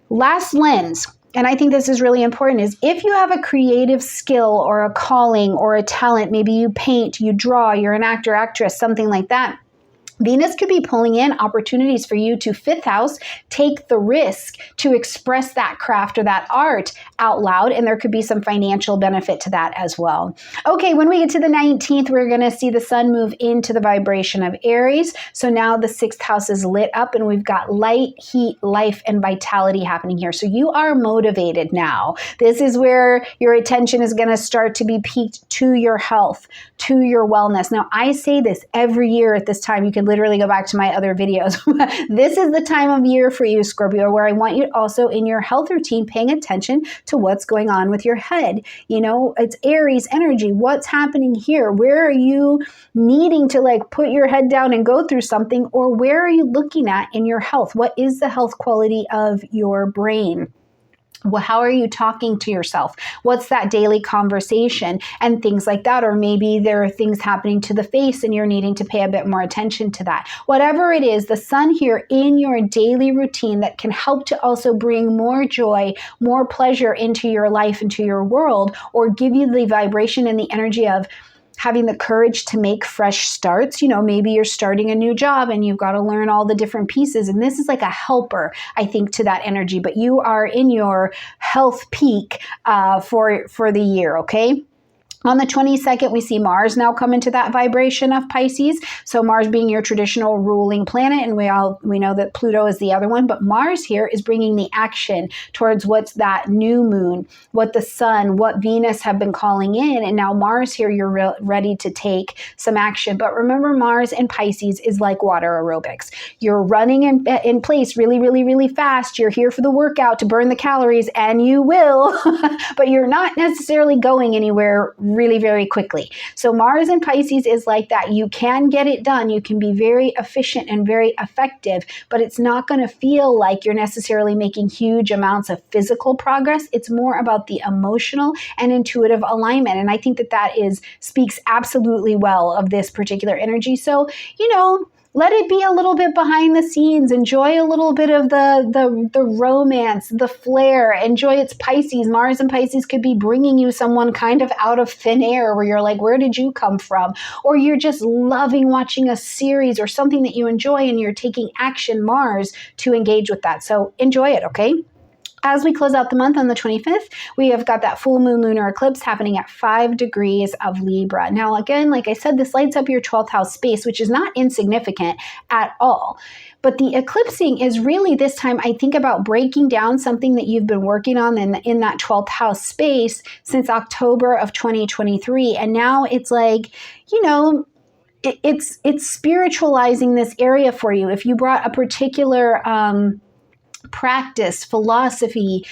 Last lens, and I think this is really important, is if you have a creative skill or a calling or a talent, maybe you paint, you draw, you're an actor, actress, something like that, Venus could be pulling in opportunities for you to fifth house, take the risk to express that craft or that art out loud, and there could be some financial benefit to that as well. Okay, when we get to the 19th, we're going to see the sun move into the vibration of Aries. So now the 6th house is lit up and we've got light, heat, life, and vitality happening here. So you are motivated now. This is where your attention is going to start to be peaked to your health, to your wellness. Now, I say this every year at this time. You can literally go back to my other videos. This is the time of year for you, Scorpio, where I want you also in your health routine paying attention to what's going on with your head. You know, it's Aries energy. What's happening here? Where are you needing to like put your head down and go through something, or where are you looking at in your health? What is the health quality of your brain? Well, how are you talking to yourself? What's that daily conversation and things like that? Or maybe there are things happening to the face and you're needing to pay a bit more attention to that. Whatever it is, the sun here in your daily routine that can help to also bring more joy, more pleasure into your life, into your world, or give you the vibration and the energy of having the courage to make fresh starts. You know, maybe you're starting a new job and you've got to learn all the different pieces. And this is like a helper, I think, to that energy. But you are in your health peak for the year, okay? On the 22nd, we see Mars now come into that vibration of Pisces. So Mars being your traditional ruling planet, and we know that Pluto is the other one, but Mars here is bringing the action towards what's that new moon, what the sun, what Venus have been calling in, and now Mars here, you're ready to take some action. But remember, Mars in Pisces is like water aerobics. You're running in place really, really, really fast. You're here for the workout to burn the calories, and you will, but you're not necessarily going anywhere really very quickly. So Mars in Pisces is like that. You can get it done. You can be very efficient and very effective, but it's not going to feel like you're necessarily making huge amounts of physical progress. It's more about the emotional and intuitive alignment. And I think that speaks absolutely well of this particular energy. So, you know, let it be a little bit behind the scenes. Enjoy a little bit of the romance, the flair. Enjoy its Pisces. Mars and Pisces could be bringing you someone kind of out of thin air where you're like, where did you come from? Or you're just loving watching a series or something that you enjoy and you're taking action, Mars, to engage with that. So enjoy it, okay? As we close out the month on the 25th, we have got that full moon lunar eclipse happening at 5 degrees of Libra. Now, again, like I said, this lights up your 12th house space, which is not insignificant at all. But the eclipsing is really this time, I think, about breaking down something that you've been working on in that 12th house space since October of 2023. And now it's like, you know, it's spiritualizing this area for you. If you brought a particular practice, philosophy,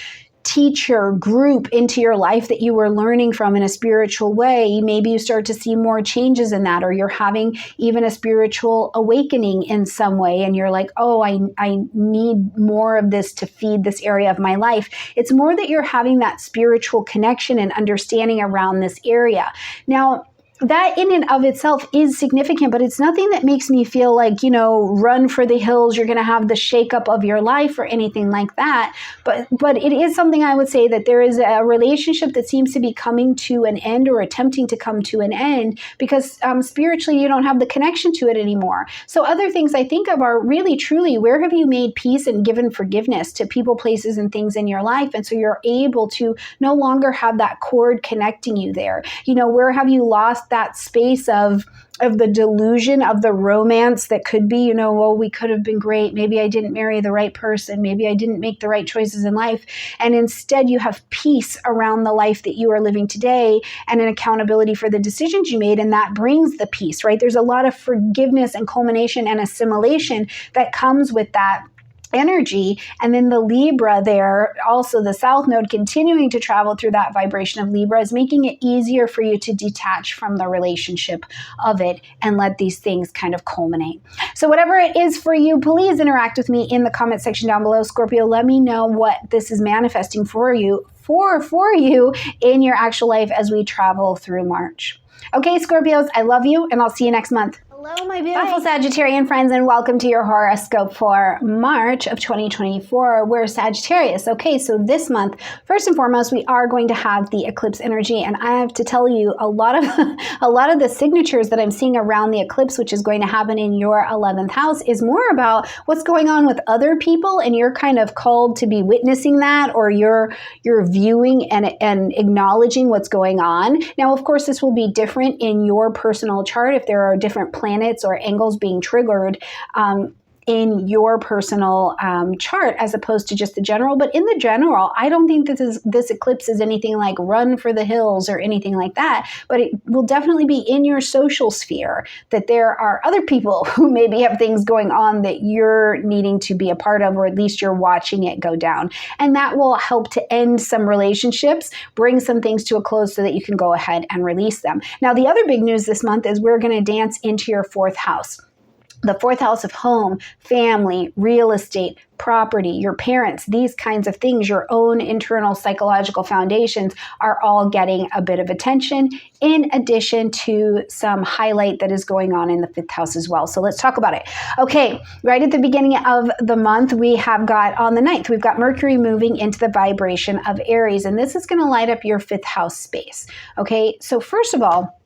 teacher, group into your life that you were learning from in a spiritual way, maybe you start to see more changes in that, or you're having even a spiritual awakening in some way, and you're like, oh, I need more of this to feed this area of my life. It's more that you're having that spiritual connection and understanding around this area. Now, that in and of itself is significant, but it's nothing that makes me feel like, you know, run for the hills, you're going to have the shakeup of your life or anything like that. But it is something I would say that there is a relationship that seems to be coming to an end or attempting to come to an end because spiritually you don't have the connection to it anymore. So other things I think of are really, truly, where have you made peace and given forgiveness to people, places, and things in your life? And so you're able to no longer have that cord connecting you there. You know, where have you lost that space of the delusion of the romance that could be, you know, well, we could have been great. Maybe I didn't marry the right person. Maybe I didn't make the right choices in life. And instead you have peace around the life that you are living today and an accountability for the decisions you made. And that brings the peace, right? There's a lot of forgiveness and culmination and assimilation that comes with that. energy, and then the Libra there, also the South Node continuing to travel through that vibration of Libra, is making it easier for you to detach from the relationship of it and let these things kind of culminate. So whatever it is for you, please interact with me in the comment section down below, Scorpio. Let me know what this is manifesting for you in your actual life as we travel through March. Okay, Scorpios, I love you, and I'll see you next month. Hello, my beautiful Sagittarian friends, and welcome to your horoscope for March of 2024. We're Sagittarius. Okay, so this month, first and foremost, we are going to have the eclipse energy, and I have to tell you, a lot of the signatures that I'm seeing around the eclipse, which is going to happen in your 11th house, is more about what's going on with other people, and you're kind of called to be witnessing that, or you're viewing and acknowledging what's going on. Now, of course, this will be different in your personal chart if there are different planets or angles being triggered in your personal chart as opposed to just the general. But in the general, I don't think this eclipse is anything like run for the hills or anything like that, but it will definitely be in your social sphere that there are other people who maybe have things going on that you're needing to be a part of, or at least you're watching it go down. And that will help to end some relationships, bring some things to a close so that you can go ahead and release them. Now, the other big news this month is we're going to dance into your 4th house. The 4th house of home, family, real estate, property, your parents, these kinds of things, your own internal psychological foundations are all getting a bit of attention, in addition to some highlight that is going on in the 5th house as well. So let's talk about it. Okay, right at the beginning of the month, we have got on the 9th, we've got Mercury moving into the vibration of Aries, and this is going to light up your 5th house space. Okay, so first of all,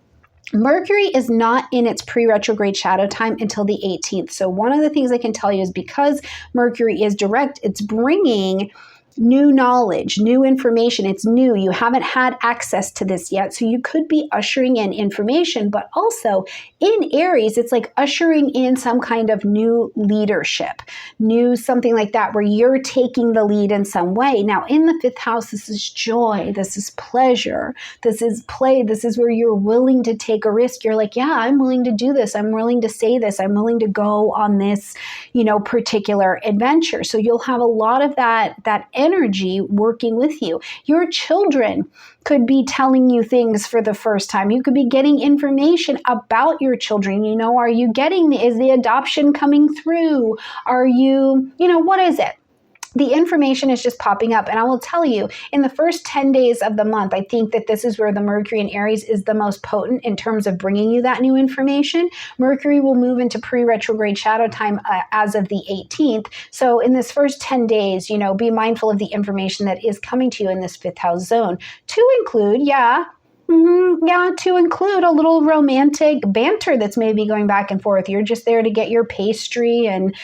Mercury is not in its pre-retrograde shadow time until the 18th. So one of the things I can tell you is because Mercury is direct, it's bringing new knowledge, new information. It's new. You haven't had access to this yet. So you could be ushering in information, but also in Aries, it's like ushering in some kind of new leadership, new something like that, where you're taking the lead in some way. Now, in the 5th house, this is joy. This is pleasure. This is play. This is where you're willing to take a risk. You're like, yeah, I'm willing to do this. I'm willing to say this. I'm willing to go on this, particular adventure. So you'll have a lot of that energy working with you. Your children could be telling you things for the first time. You could be getting information about your children. Are you getting, is the adoption coming through? Are you, what is it? The information is just popping up. And I will tell you, in the first 10 days of the month, I think that this is where the Mercury in Aries is the most potent in terms of bringing you that new information. Mercury will move into pre-retrograde shadow time as of the 18th. So in this first 10 days, be mindful of the information that is coming to you in this 5th house zone, to include, to include a little romantic banter that's maybe going back and forth. You're just there to get your pastry, and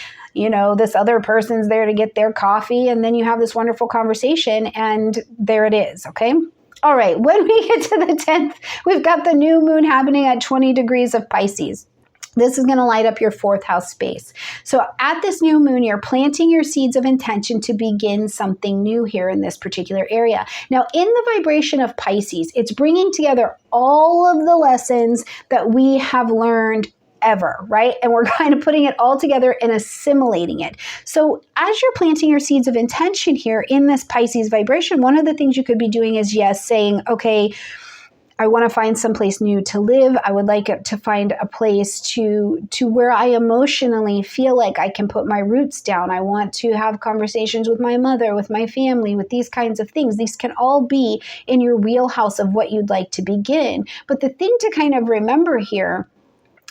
this other person's there to get their coffee, and then you have this wonderful conversation, and there it is, okay? All right, when we get to the 10th, we've got the new moon happening at 20 degrees of Pisces. This is going to light up your 4th house space. So at this new moon, you're planting your seeds of intention to begin something new here in this particular area. Now, in the vibration of Pisces, it's bringing together all of the lessons that we have learned ever, right? And we're kind of putting it all together and assimilating it. So as you're planting your seeds of intention here in this Pisces vibration, one of the things you could be doing is, saying, okay, I want to find someplace new to live. I would like to find a place to where I emotionally feel like I can put my roots down. I want to have conversations with my mother, with my family, with these kinds of things. These can all be in your wheelhouse of what you'd like to begin. But the thing to kind of remember here,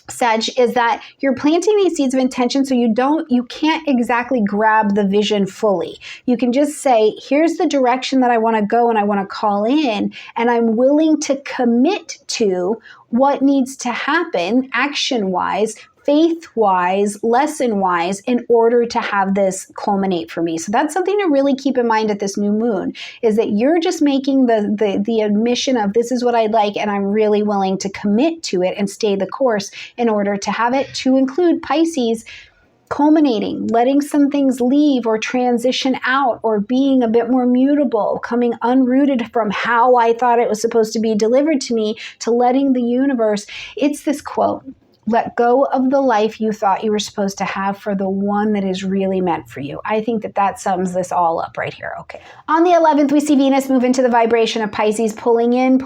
Sag, is that you're planting these seeds of intention, so you can't exactly grab the vision fully. You can just say, here's the direction that I want to go and I want to call in, and I'm willing to commit to what needs to happen action-wise, faith-wise, lesson-wise, in order to have this culminate for me. So that's something to really keep in mind at this new moon, is that you're just making the admission of, this is what I'd like, and I'm really willing to commit to it and stay the course in order to have it, to include Pisces culminating, letting some things leave or transition out, or being a bit more mutable, coming unrooted from how I thought it was supposed to be delivered to me, to letting the universe. It's this quote. let go of the life you thought you were supposed to have for the one that is really meant for you. I think that that sums this all up right here. Okay. On the 11th, we see Venus move into the vibration of Pisces, pulling in,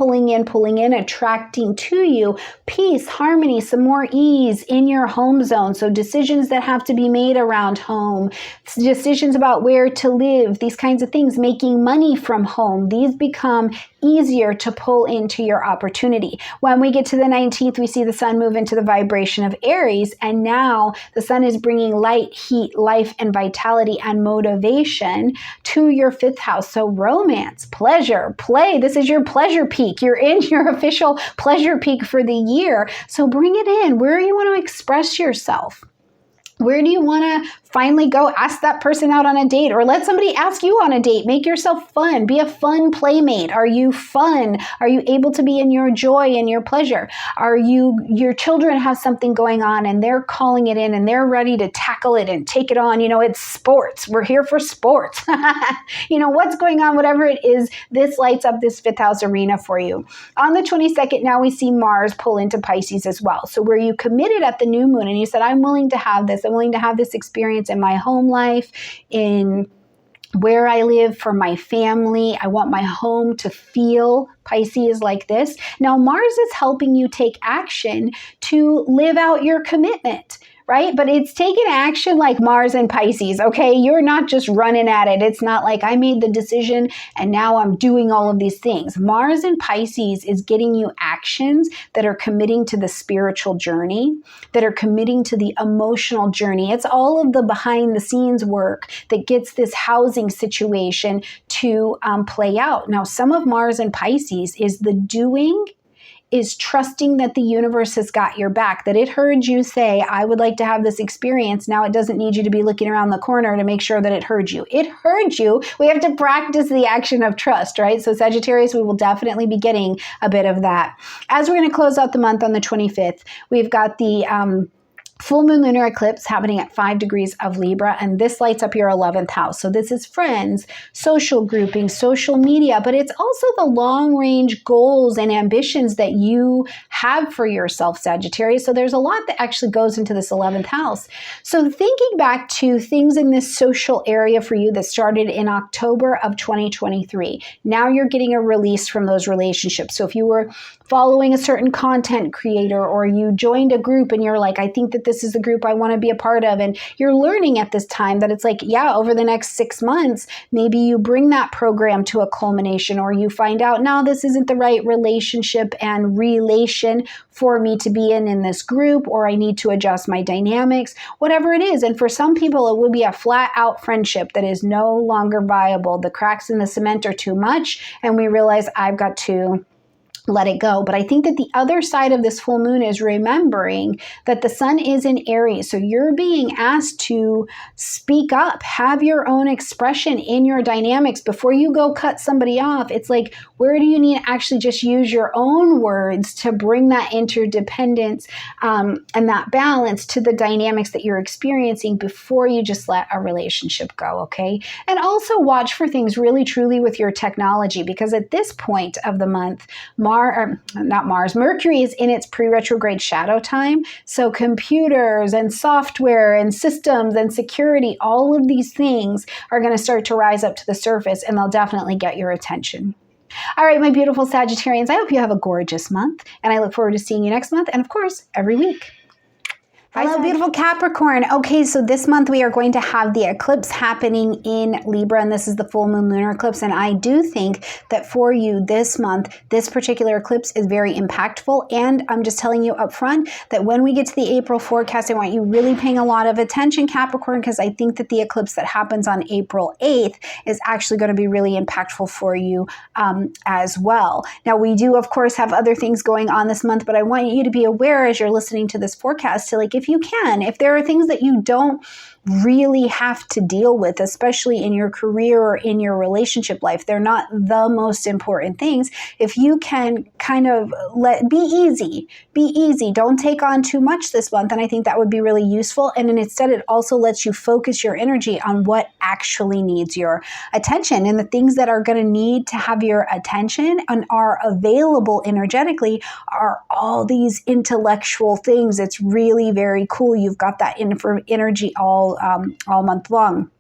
attracting to you peace, harmony, some more ease in your home zone. So decisions that have to be made around home, decisions about where to live, these kinds of things, making money from home, these become easier to pull into your opportunity. When we get to the 19th, we see the sun move into the vibration of Aries, and now the sun is bringing light, heat, life, and vitality and motivation to your 5th house. So romance, pleasure, play. This is your pleasure peak. You're in your official pleasure peak for the year. So bring it in. Where you want to express yourself? Where do you want to finally go? Ask that person out on a date, or let somebody ask you on a date. Make yourself fun. Be a fun playmate. Are you fun? Are you able to be in your joy and your pleasure? Your children have something going on and they're calling it in and they're ready to tackle it and take it on. You know, it's sports. We're here for sports. You know, what's going on, whatever it is, this lights up this 5th house arena for you. On the 22nd, now we see Mars pull into Pisces as well. So where you committed at the new moon and you said, I'm willing to have this. I'm willing to have this experience in my home life, in where I live, for my family. I want my home to feel Pisces like this. Now, Mars is helping you take action to live out your commitment, right? But it's taking action like Mars and Pisces, okay? You're not just running at it. It's not like I made the decision and now I'm doing all of these things. Mars and Pisces is getting you actions that are committing to the spiritual journey, that are committing to the emotional journey. It's all of the behind the scenes work that gets this housing situation to play out. Now, some of Mars and Pisces is the doing, is trusting that the universe has got your back, that it heard you say, I would like to have this experience. Now it doesn't need you to be looking around the corner to make sure that it heard you. It heard you. We have to practice the action of trust, right? So Sagittarius, we will definitely be getting a bit of that. As we're going to close out the month on the 25th, we've got the full moon lunar eclipse happening at 5 degrees of Libra, and this lights up your 11th house. So this is friends, social grouping, social media, but it's also the long range goals and ambitions that you have for yourself, Sagittarius. So there's a lot that actually goes into this 11th house. So thinking back to things in this social area for you that started in October of 2023, now you're getting a release from those relationships. So if you were following a certain content creator, or you joined a group and you're like, I think that this is the group I want to be a part of, and you're learning at this time that it's like, yeah, over the next 6 months, maybe you bring that program to a culmination, or you find out, no, this isn't the right relationship and relation for me to be in this group, or I need to adjust my dynamics, whatever it is. And for some people, it would be a flat out friendship that is no longer viable. The cracks in the cement are too much, and we realize I've got to let it go. But I think that the other side of this full moon is remembering that the sun is in Aries. So you're being asked to speak up, have your own expression in your dynamics before you go cut somebody off. It's like, where do you need to actually just use your own words to bring that interdependence and that balance to the dynamics that you're experiencing before you just let a relationship go, okay? And also watch for things really truly with your technology, because at this point of the month, Mercury is in its pre-retrograde shadow time. So computers and software and systems and security, all of these things are going to start to rise up to the surface, and they'll definitely get your attention. All right, my beautiful Sagittarians, I hope you have a gorgeous month, and I look forward to seeing you next month, and of course, every week. Hello, beautiful Capricorn. Okay, so this month we are going to have the eclipse happening in Libra, and this is the full moon lunar eclipse. And I do think that for you this month, this particular eclipse is very impactful. And I'm just telling you up front that when we get to the April forecast, I want you really paying a lot of attention, Capricorn, because I think that the eclipse that happens on April 8th is actually going to be really impactful for you as well. Now, we do, of course, have other things going on this month, but I want you to be aware as you're listening to this forecast to, like, if you can, if there are things that you don't really have to deal with, especially in your career or in your relationship life. They're not the most important things. If you can kind of be easy, don't take on too much this month, and I think that would be really useful. And then instead, it also lets you focus your energy on what actually needs your attention, and the things that are going to need to have your attention and are available energetically are all these intellectual things. It's really very cool. You've got that energy all month long.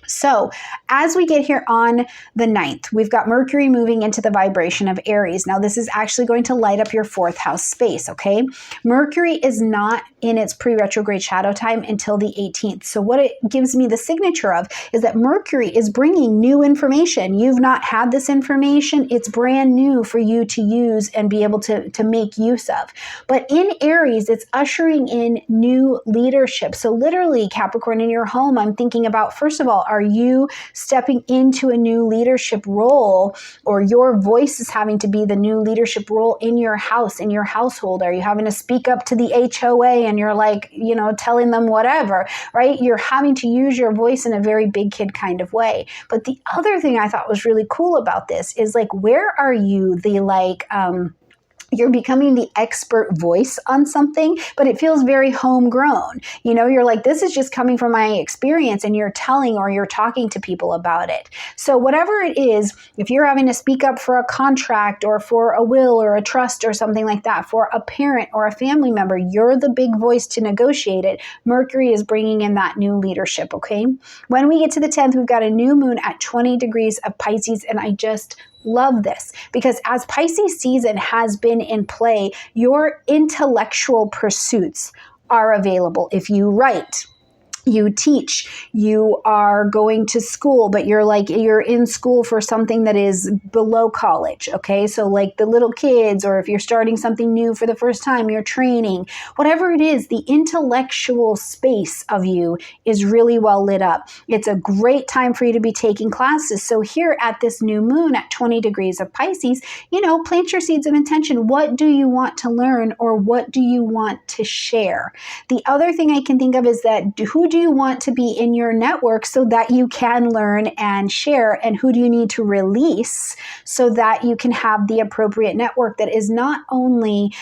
So as we get here on the 9th, we've got Mercury moving into the vibration of Aries. Now, this is actually going to light up your 4th house space, okay? Mercury is not in its pre-retrograde shadow time until the 18th. So what it gives me the signature of is that Mercury is bringing new information. You've not had this information. It's brand new for you to use and be able to make use of. But in Aries, it's ushering in new leadership. So literally, Capricorn, in your home, I'm thinking about, first of all, are you stepping into a new leadership role, or your voice is having to be the new leadership role in your house, in your household? Are you having to speak up to the HOA and you're like, telling them whatever, right? You're having to use your voice in a very big kid kind of way. But the other thing I thought was really cool about this is, like, where are you you're becoming the expert voice on something, but it feels very homegrown. You're like, this is just coming from my experience, and you're telling or you're talking to people about it. So whatever it is, if you're having to speak up for a contract or for a will or a trust or something like that, for a parent or a family member, you're the big voice to negotiate it. Mercury is bringing in that new leadership, okay? When we get to the 10th, we've got a new moon at 20 degrees of Pisces, and I just love this, because as Pisces season has been in play, your intellectual pursuits are available. If you write, you teach, you are going to school, but you're in school for something that is below college, okay? So like the little kids, or if you're starting something new for the first time, you're training, whatever it is, the intellectual space of you is really well lit up. It's a great time for you to be taking classes. So here at this new moon at 20 degrees of Pisces, plant your seeds of intention. What do you want to learn, or what do you want to share? The other thing I can think of is that, who do you want to be in your network so that you can learn and share, and who do you need to release so that you can have the appropriate network that is not only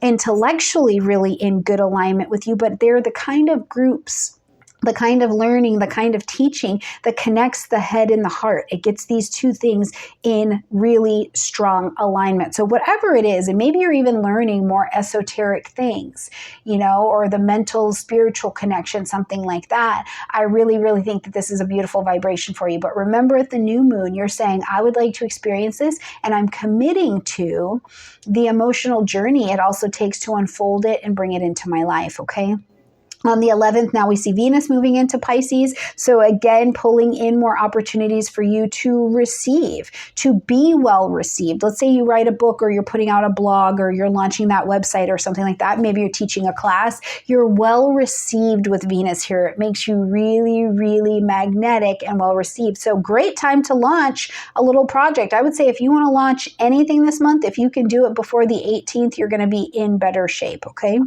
intellectually really in good alignment with you, but they're the kind of groups, the kind of learning, the kind of teaching that connects the head and the heart. It gets these two things in really strong alignment. So whatever it is, and maybe you're even learning more esoteric things, or the mental, spiritual connection, something like that. I really, really think that this is a beautiful vibration for you. But remember, at the new moon, you're saying, I would like to experience this, and I'm committing to the emotional journey it also takes to unfold it and bring it into my life, okay? On the 11th, now we see Venus moving into Pisces. So again, pulling in more opportunities for you to receive, to be well received. Let's say you write a book, or you're putting out a blog, or you're launching that website or something like that. Maybe you're teaching a class. You're well received with Venus here. It makes you really, really magnetic and well received. So great time to launch a little project. I would say if you want to launch anything this month, if you can do it before the 18th, you're going to be in better shape, okay?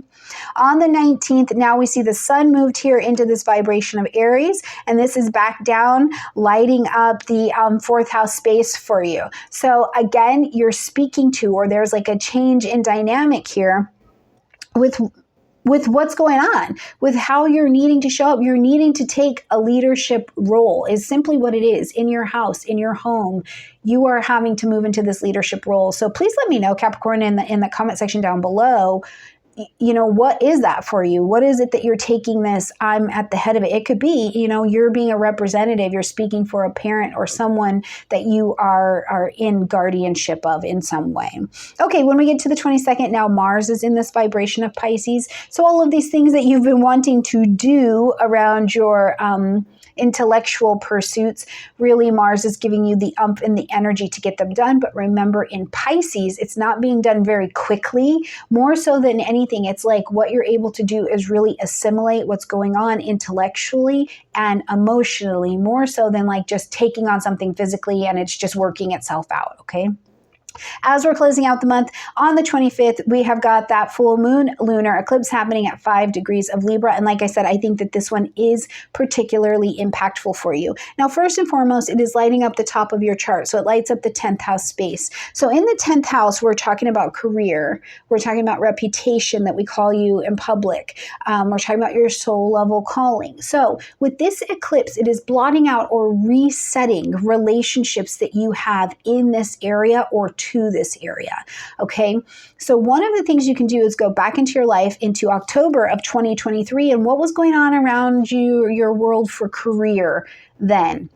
On the 19th, now we see the sun moved here into this vibration of Aries, and this is back down, lighting up the 4th house space for you. So again, you're speaking to, or there's like a change in dynamic here with what's going on, with how you're needing to show up. You're needing to take a leadership role, is simply what it is. In your house, in your home, you are having to move into this leadership role. So please let me know, Capricorn, in the comment section down below, what is that for you? What is it that you're taking this, I'm at the head of it? It could be, you're being a representative, you're speaking for a parent or someone that you are in guardianship of in some way. Okay, when we get to the 22nd, now Mars is in this vibration of Pisces. So all of these things that you've been wanting to do around your intellectual pursuits, really Mars is giving you the umph and the energy to get them done. But remember, in Pisces, it's not being done very quickly. More so than anything, it's like what you're able to do is really assimilate what's going on intellectually and emotionally, more so than like just taking on something physically and it's just working itself out, okay? As we're closing out the month, on the 25th, we have got that full moon lunar eclipse happening at 5 degrees of Libra. And like I said, I think that this one is particularly impactful for you. Now, first and foremost, it is lighting up the top of your chart. So it lights up the 10th house space. So in the 10th house, we're talking about career. We're talking about reputation that we call you in public. We're talking about your soul level calling. So with this eclipse, it is blotting out or resetting relationships that you have in this area or to this area. Okay. So one of the things you can do is go back into your life into October of 2023 and what was going on around you, your world for career then.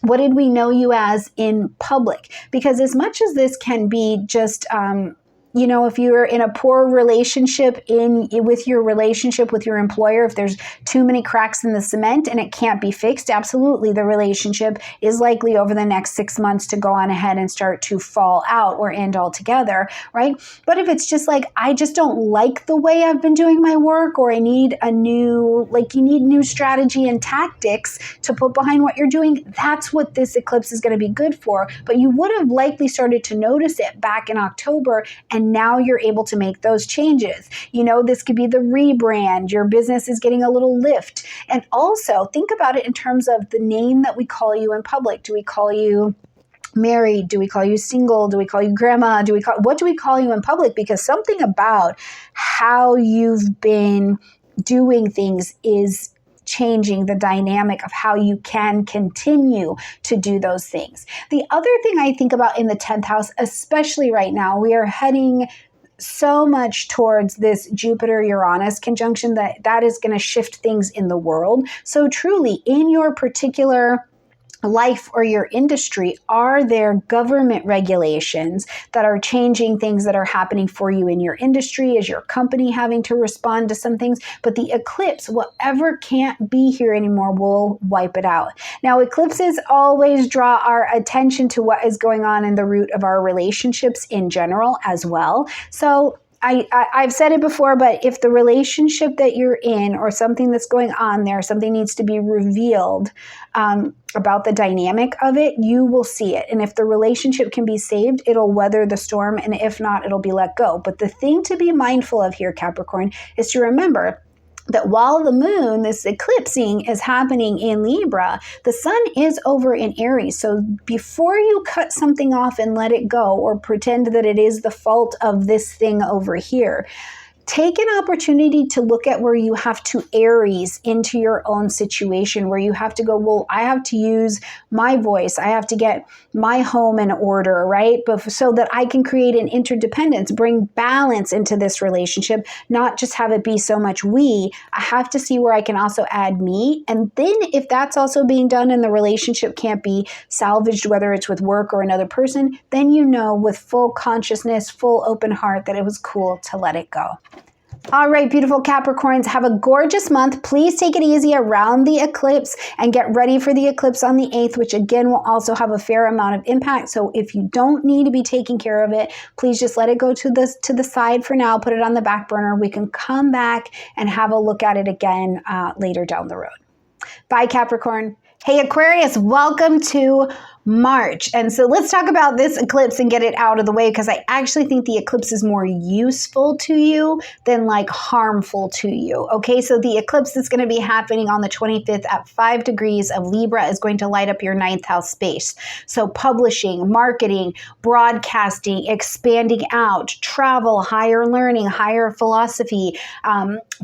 What did we know you as in public? Because as much as this can be just, you know, if you're in a poor relationship with your relationship with your employer, if there's too many cracks in the cement and it can't be fixed, absolutely the relationship is likely over the next 6 months to go on ahead and start to fall out or end altogether, right? But if it's just like, I just don't like the way I've been doing my work, or I need a new, like you need new strategy and tactics to put behind what you're doing, that's what this eclipse is going to be good for. But you would have likely started to notice it back in October, and now you're able to make those changes. You know, this could be the rebrand. Your business is getting a little lift. And also think about it in terms of the name that we call you in public. Do we call you married? Do we call you single? Do we call you grandma? What do we call you in public? Because something about how you've been doing things is changing the dynamic of how you can continue to do those things. The other thing I think about in the 10th house, especially right now, we are heading so much towards this Jupiter-Uranus conjunction that is going to shift things in the world. So truly, in your particular life or your industry, are there government regulations that are changing things that are happening for you in your industry? Is your company having to respond to some things? But the eclipse, whatever can't be here anymore, will wipe it out. Now, eclipses always draw our attention to what is going on in the root of our relationships in general as well. So I've said it before, but if the relationship that you're in or something that's going on there, something needs to be revealed about the dynamic of it, you will see it. And if the relationship can be saved, it'll weather the storm. And if not, it'll be let go. But the thing to be mindful of here, Capricorn, is to remember that while the moon, this eclipsing, is happening in Libra, the sun is over in Aries. So before you cut something off and let it go or pretend that it is the fault of this thing over here, take an opportunity to look at where you have to Aries into your own situation, where you have to go, well, I have to use my voice. I have to get my home in order, right? But so that I can create an interdependence, bring balance into this relationship, not just have it be so much we. I have to see where I can also add me. And then if that's also being done and the relationship can't be salvaged, whether it's with work or another person, then you know with full consciousness, full open heart that it was cool to let it go. All right, beautiful Capricorns, have a gorgeous month. Please take it easy around the eclipse and get ready for the eclipse on the 8th, which again will also have a fair amount of impact. So if you don't need to be taking care of it, please just let it go to the side for now. Put it on the back burner. We can come back and have a look at it again later down the road. Bye, Capricorn. Hey, Aquarius, welcome to March. And so let's talk about this eclipse and get it out of the way, because I actually think the eclipse is more useful to you than like harmful to you. Okay, so the eclipse that's going to be happening on the 25th at 5 degrees of Libra is going to light up your 9th house space. So publishing, marketing, broadcasting, expanding out, travel, higher learning, higher philosophy,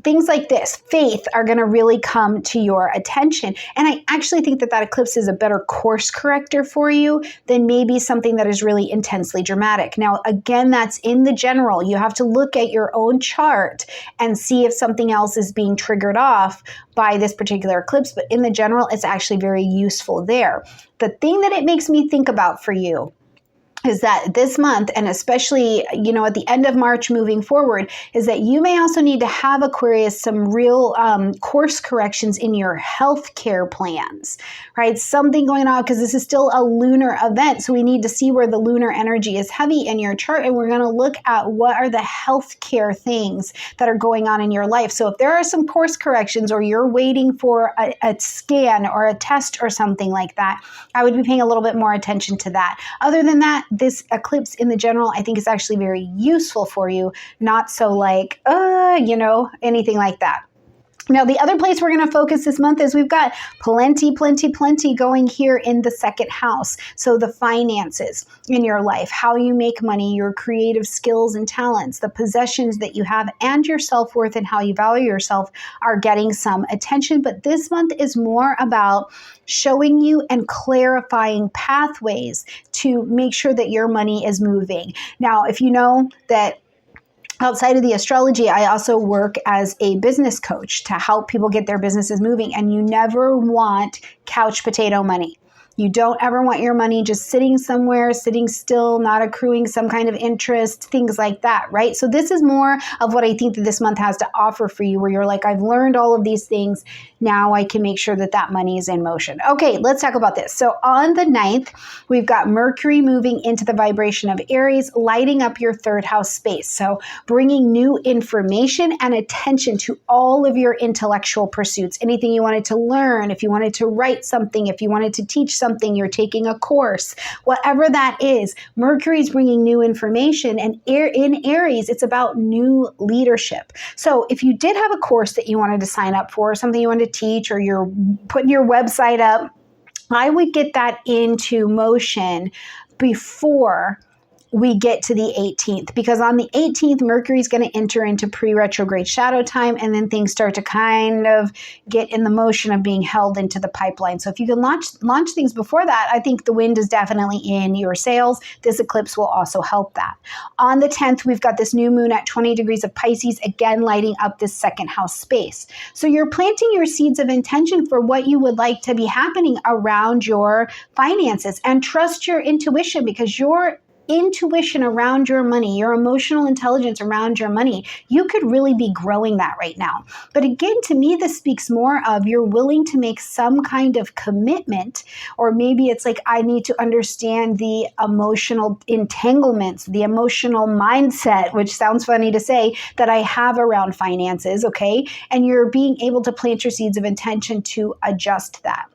things like this, faith are going to really come to your attention. And I actually think that eclipse is a better course corrector for you than maybe something that is really intensely dramatic. Now, again, that's in the general. You have to look at your own chart and see if something else is being triggered off by this particular eclipse. But in the general, it's actually very useful there. The thing that it makes me think about for you is that this month, and especially, you know, at the end of March moving forward, is that you may also need to have, Aquarius, some real course corrections in your healthcare plans, right? Something going on, because this is still a lunar event. So we need to see where the lunar energy is heavy in your chart. And we're going to look at what are the healthcare things that are going on in your life. So if there are some course corrections, or you're waiting for a scan or a test or something like that, I would be paying a little bit more attention to that. Other than that, this eclipse in the general, I think is actually very useful for you, not so like, anything like that. Now, the other place we're going to focus this month is we've got plenty going here in the second house. So the finances in your life, how you make money, your creative skills and talents, the possessions that you have, and your self-worth and how you value yourself are getting some attention. But this month is more about showing you and clarifying pathways to make sure that your money is moving. Now, if you know that outside of the astrology, I also work as a business coach to help people get their businesses moving. And you never want couch potato money. You don't ever want your money just sitting somewhere, sitting still, not accruing some kind of interest, things like that, right? So this is more of what I think that this month has to offer for you, where you're like, I've learned all of these things. Now I can make sure that that money is in motion. Okay, let's talk about this. So on the 9th, we've got Mercury moving into the vibration of Aries, lighting up your third house space. So bringing new information and attention to all of your intellectual pursuits, anything you wanted to learn, if you wanted to write something, if you wanted to teach something, you're taking a course, whatever that is, Mercury's bringing new information. And in Aries, it's about new leadership. So if you did have a course that you wanted to sign up for, something you wanted to teach, or you're putting your website up, I would get that into motion before we get to the 18th, because on the 18th, Mercury is going to enter into pre-retrograde shadow time, and then things start to kind of get in the motion of being held into the pipeline. So if you can launch things before that, I think the wind is definitely in your sails. This eclipse will also help that. On the 10th, we've got this new moon at 20 degrees of Pisces, again lighting up this second house space. So you're planting your seeds of intention for what you would like to be happening around your finances, and trust your intuition, because your intuition around your money, your emotional intelligence around your money, you could really be growing that right now. But again, to me, this speaks more of you're willing to make some kind of commitment, or maybe it's like, I need to understand the emotional entanglements, the emotional mindset, which sounds funny to say, that I have around finances, okay? And you're being able to plant your seeds of intention to adjust that.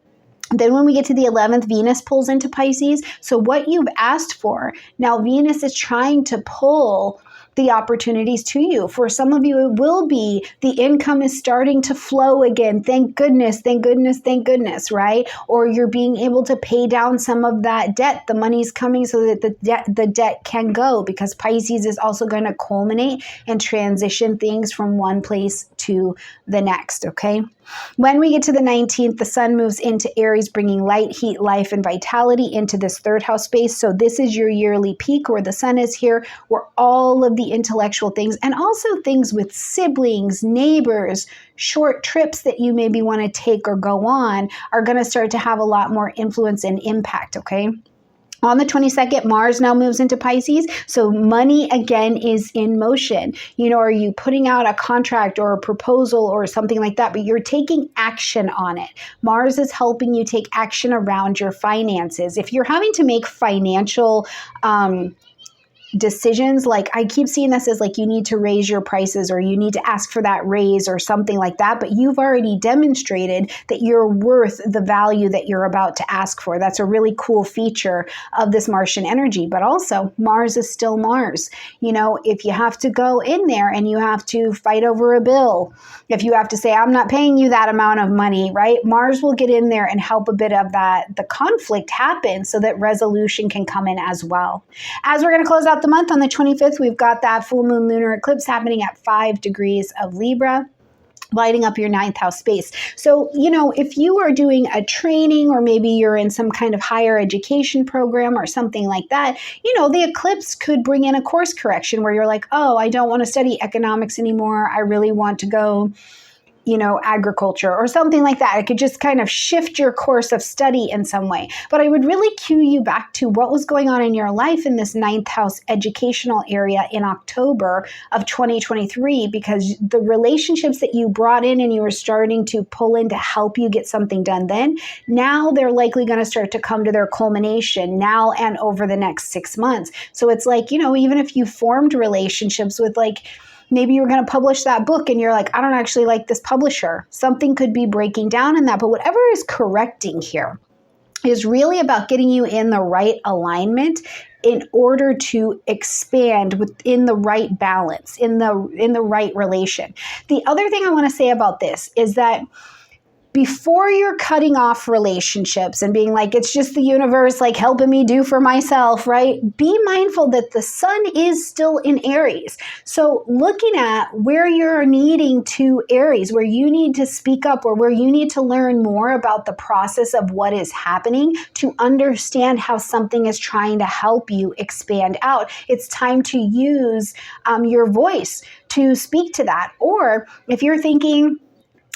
Then when we get to the 11th, Venus pulls into Pisces. So what you've asked for, now Venus is trying to pull the opportunities to you. For some of you, it will be the income is starting to flow again. Thank goodness, thank goodness, thank goodness, right? Or you're being able to pay down some of that debt. The money's coming so that the debt can go, because Pisces is also going to culminate and transition things from one place to the next, okay? When we get to the 19th, the sun moves into Aries, bringing light, heat, life, and vitality into this third house space. So this is your yearly peak where the sun is here, where all of the intellectual things, and also things with siblings, neighbors, short trips that you maybe want to take or go on, are going to start to have a lot more influence and impact, okay? On the 22nd, Mars now moves into Pisces. So money again is in motion. You know, are you putting out a contract or a proposal or something like that, but you're taking action on it. Mars is helping you take action around your finances. If you're having to make financial decisions, like I keep seeing this as like you need to raise your prices, or you need to ask for that raise or something like that, but you've already demonstrated that you're worth the value that you're about to ask for. That's a really cool feature of this Martian energy. But also, Mars is still Mars. You know, if you have to go in there and you have to fight over a bill, if you have to say, I'm not paying you that amount of money, right? Mars will get in there and help a bit of that, the conflict happen, so that resolution can come in as well. As we're going to close out the month on the 25th, we've got that full moon lunar eclipse happening at 5 degrees of Libra, lighting up your 9th house space. So, you know, if you are doing a training, or maybe you're in some kind of higher education program or something like that, you know, the eclipse could bring in a course correction where you're like, oh, I don't want to study economics anymore. I really want to go, you know, agriculture or something like that. It could just kind of shift your course of study in some way. But I would really cue you back to what was going on in your life in this 9th house educational area in October of 2023, because the relationships that you brought in and you were starting to pull in to help you get something done then, now they're likely going to start to come to their culmination now and over the next 6 months. So it's like, you know, even if you formed relationships with, like, maybe you're going to publish that book and you're like, I don't actually like this publisher. Something could be breaking down in that. But whatever is correcting here is really about getting you in the right alignment in order to expand within the right balance, in the right relation. The other thing I want to say about this is that before you're cutting off relationships and being like, it's just the universe like helping me do for myself, right? Be mindful that the sun is still in Aries. So looking at where you're needing to Aries, where you need to speak up, or where you need to learn more about the process of what is happening to understand how something is trying to help you expand out. It's time to use your voice to speak to that. Or if you're thinking,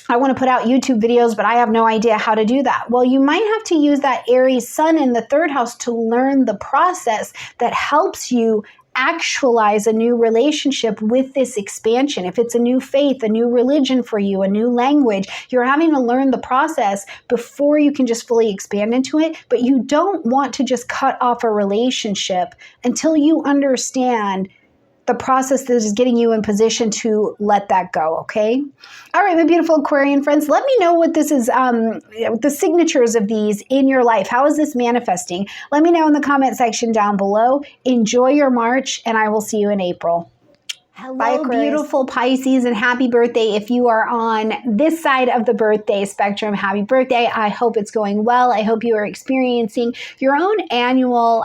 I want to put out YouTube videos, but I have no idea how to do that. Well, you might have to use that Aries sun in the third house to learn the process that helps you actualize a new relationship with this expansion. If it's a new faith, a new religion for you, a new language, you're having to learn the process before you can just fully expand into it. But you don't want to just cut off a relationship until you understand the process that is getting you in position to let that go, okay? All right, my beautiful Aquarian friends, let me know what this is, the signatures of these in your life. How is this manifesting? Let me know in the comment section down below. Enjoy your March, and I will see you in April. Hello, beautiful Pisces, and happy birthday. If you are on this side of the birthday spectrum, happy birthday. I hope it's going well. I hope you are experiencing your own annual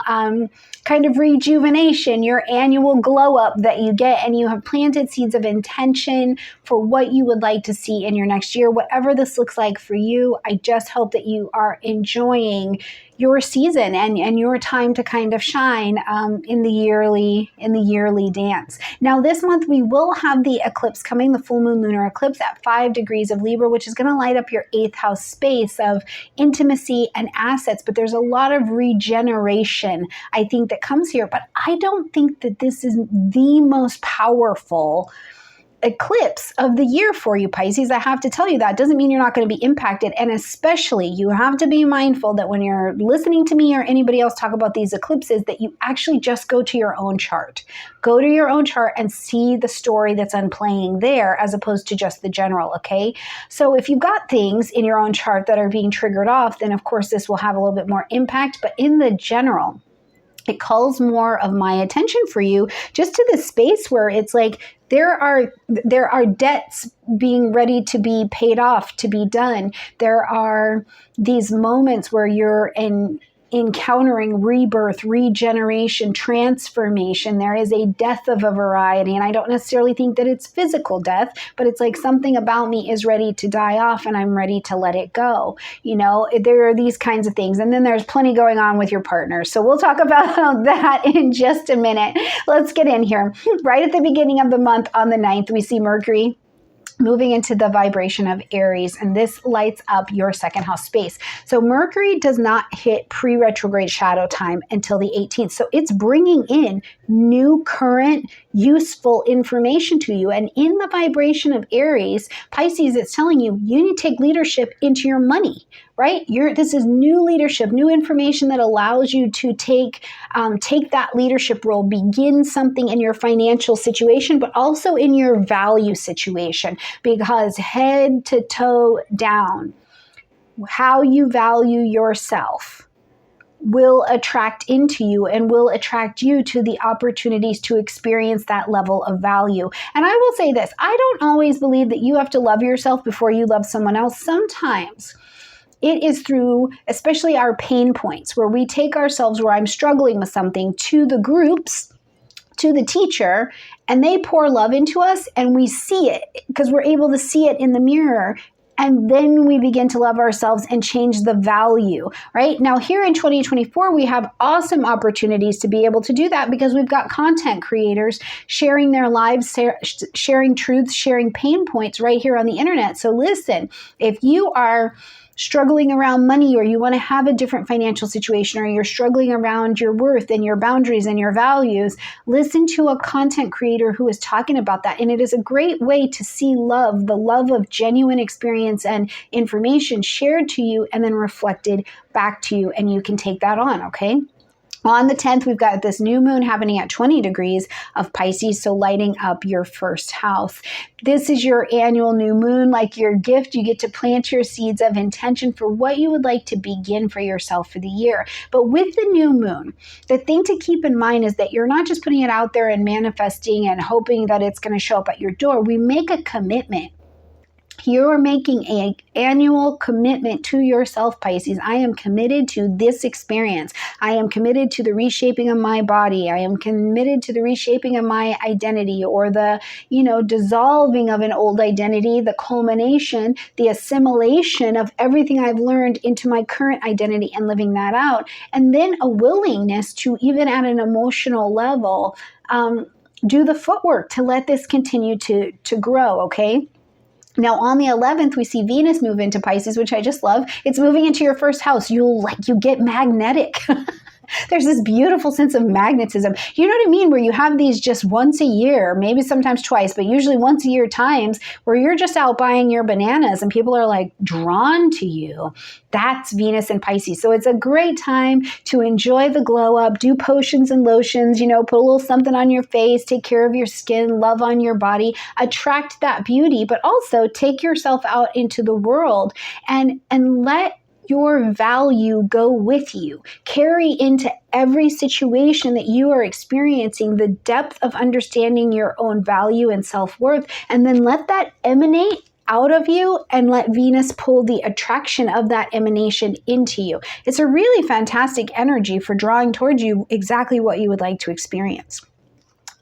kind of rejuvenation, your annual glow up that you get, and you have planted seeds of intention for what you would like to see in your next year. Whatever this looks like for you, I just hope that you are enjoying your season and your time to kind of shine in the yearly dance. Now this month we will have the eclipse coming, the full moon lunar eclipse at 5 degrees of Libra, which is going to light up your 8th house space of intimacy and assets. But there's a lot of regeneration, I think, that comes here. But I don't think that this is the most powerful eclipse of the year for you, Pisces. I have to tell you that. Doesn't mean you're not going to be impacted. And especially you have to be mindful that when you're listening to me or anybody else talk about these eclipses, that you actually just go to your own chart. Go to your own chart and see the story that's unplaying there as opposed to just the general, okay? So if you've got things in your own chart that are being triggered off, then of course this will have a little bit more impact. But in the general, it calls more of my attention for you just to this space where it's like there are debts being ready to be paid off, to be done. There are these moments where you're encountering rebirth, regeneration, transformation. There is a death of a variety, and I don't necessarily think that it's physical death, but it's like something about me is ready to die off and I'm ready to let it go. You know, there are these kinds of things. And then there's plenty going on with your partner. So we'll talk about that in just a minute. Let's get in here. Right at the beginning of the month on the 9th, we see Mercury moving into the vibration of Aries, and this lights up your 2nd house space. So Mercury does not hit pre-retrograde shadow time until the 18th. So it's bringing in new, current, useful information to you. And in the vibration of Aries, Pisces, it's telling you, you need to take leadership into your money, right? This is new leadership, new information that allows you to take that leadership role, begin something in your financial situation, but also in your value situation, because head to toe down, how you value yourself will attract into you and will attract you to the opportunities to experience that level of value. And I will say this, I don't always believe that you have to love yourself before you love someone else. Sometimes it is through, especially our pain points, where we take ourselves, where I'm struggling with something, to the groups, to the teacher, and they pour love into us, and we see it because we're able to see it in the mirror. And then we begin to love ourselves and change the value, right? Now here in 2024, we have awesome opportunities to be able to do that because we've got content creators sharing their lives, sharing truths, sharing pain points right here on the internet. So listen, if you are struggling around money, or you want to have a different financial situation, or you're struggling around your worth and your boundaries and your values, listen to a content creator who is talking about that. And it is a great way to see love, the love of genuine experience and information shared to you and then reflected back to you. And you can take that on, okay? On the 10th, we've got this new moon happening at 20 degrees of Pisces, so lighting up your first house. This is your annual new moon, like your gift. You get to plant your seeds of intention for what you would like to begin for yourself for the year. But with the new moon, the thing to keep in mind is that you're not just putting it out there and manifesting and hoping that it's going to show up at your door. We make a commitment. You're making an annual commitment to yourself, Pisces. I am committed to this experience. I am committed to the reshaping of my body. I am committed to the reshaping of my identity, or the, dissolving of an old identity, the culmination, the assimilation of everything I've learned into my current identity and living that out. And then a willingness to, even at an emotional level, do the footwork to let this continue to grow, okay? Now, on the 11th, we see Venus move into Pisces, which I just love. It's moving into your first house. You get magnetic. There's this beautiful sense of magnetism. You know what I mean? Where you have these just once a year, maybe sometimes twice, but usually once a year times where you're just out buying your bananas and people are like drawn to you. That's Venus and Pisces. So it's a great time to enjoy the glow up, do potions and lotions, put a little something on your face, take care of your skin, love on your body, attract that beauty, but also take yourself out into the world and let your value go with you. Carry into every situation that you are experiencing the depth of understanding your own value and self-worth, and then let that emanate out of you and let Venus pull the attraction of that emanation into you. It's a really fantastic energy for drawing towards you exactly what you would like to experience.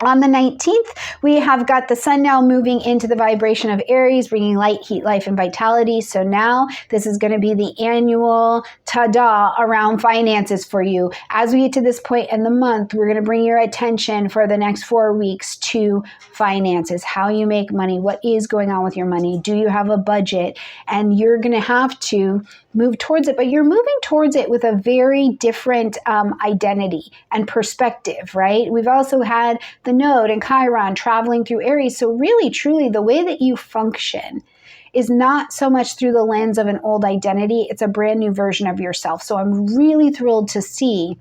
On the 19th, we have got the sun now moving into the vibration of Aries, bringing light, heat, life, and vitality. So now this is going to be the annual ta-da around finances for you. As we get to this point in the month, we're going to bring your attention for the next 4 weeks to finances, how you make money, what is going on with your money, do you have a budget? And you're going to have to move towards it, but you're moving towards it with a very different identity and perspective, right? We've also had the node and Chiron traveling through Aries. So really, truly, the way that you function is not so much through the lens of an old identity. It's a brand new version of yourself. So I'm really thrilled to see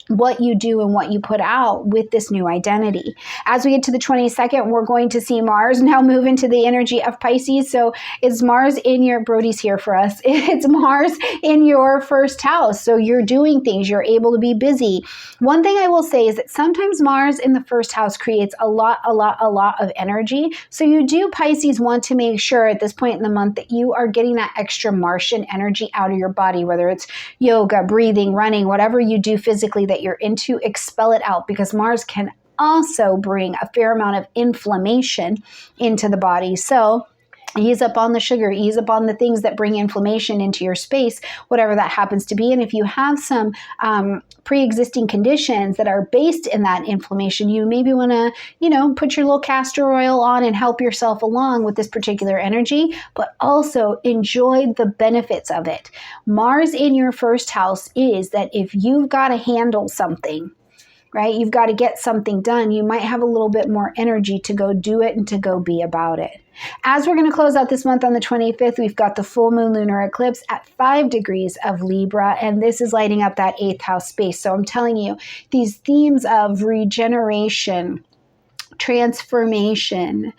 what you do and what you put out with this new identity. As we get to the 22nd, we're going to see Mars now move into the energy of Pisces. So it's Mars in your, Brody's here for us. It's Mars in your first house. So you're doing things, you're able to be busy. One thing I will say is that sometimes Mars in the first house creates a lot of energy. So you do, Pisces, want to make sure at this point in the month that you are getting that extra Martian energy out of your body, whether it's yoga, breathing, running, whatever you do physically that you're into, expel it out, because Mars can also bring a fair amount of inflammation into the body. So ease up on the sugar, ease up on the things that bring inflammation into your space, whatever that happens to be. And if you have some pre-existing conditions that are based in that inflammation, you maybe want to, put your little castor oil on and help yourself along with this particular energy, but also enjoy the benefits of it. Mars in your first house is that if you've got to handle something, right, you've got to get something done, you might have a little bit more energy to go do it and to go be about it. As we're going to close out this month on the 25th, we've got the full moon lunar eclipse at 5 degrees of Libra, and this is lighting up that 8th house space. So I'm telling you, these themes of regeneration, transformation,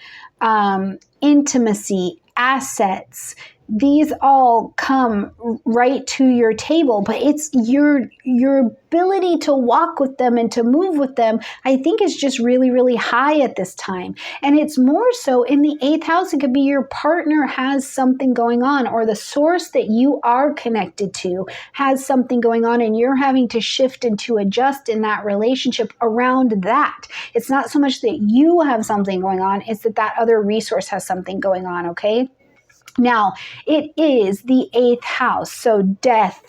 intimacy, assets, these all come right to your table, but it's your ability to walk with them and to move with them, I think, is just really high at this time. And it's more so in the 8th house. It could be your partner has something going on, or the source that you are connected to has something going on, and you're having to shift and to adjust in that relationship around that. It's not so much that you have something going on, it's that that other resource has something going on, okay? Now, it is the 8th house, so death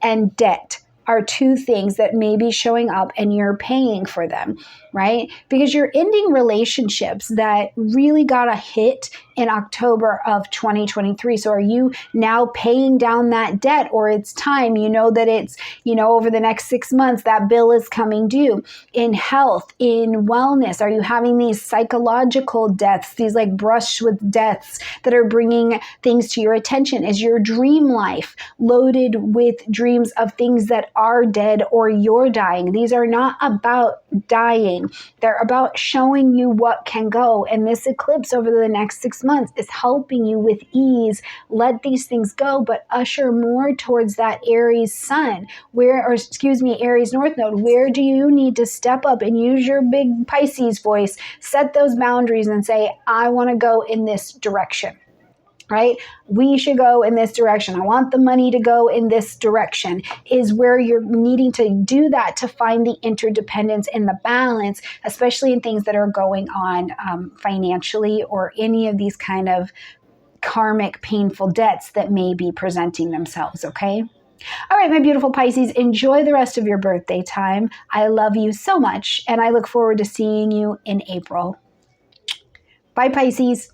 and debt are two things that may be showing up and you're paying for them, right? Because you're ending relationships that really got a hit in October of 2023. So are you now paying down that debt, or it's time? You know that it's, over the next 6 months, that bill is coming due. In health, in wellness, are you having these psychological deaths, these like brush with deaths that are bringing things to your attention? Is your dream life loaded with dreams of things that are dead or you're dying? These are not about dying. They're about showing you what can go. And this eclipse over the next 6 months is helping you with ease let these things go, but usher more towards that Aries sun, Aries North Node. Where do you need to step up and use your big Pisces voice, set those boundaries and say, I want to go in this direction? Right? We should go in this direction. I want the money to go in this direction, is where you're needing to do that to find the interdependence and the balance, especially in things that are going on financially, or any of these kind of karmic, painful debts that may be presenting themselves. Okay. All right, my beautiful Pisces, enjoy the rest of your birthday time. I love you so much, and I look forward to seeing you in April. Bye, Pisces.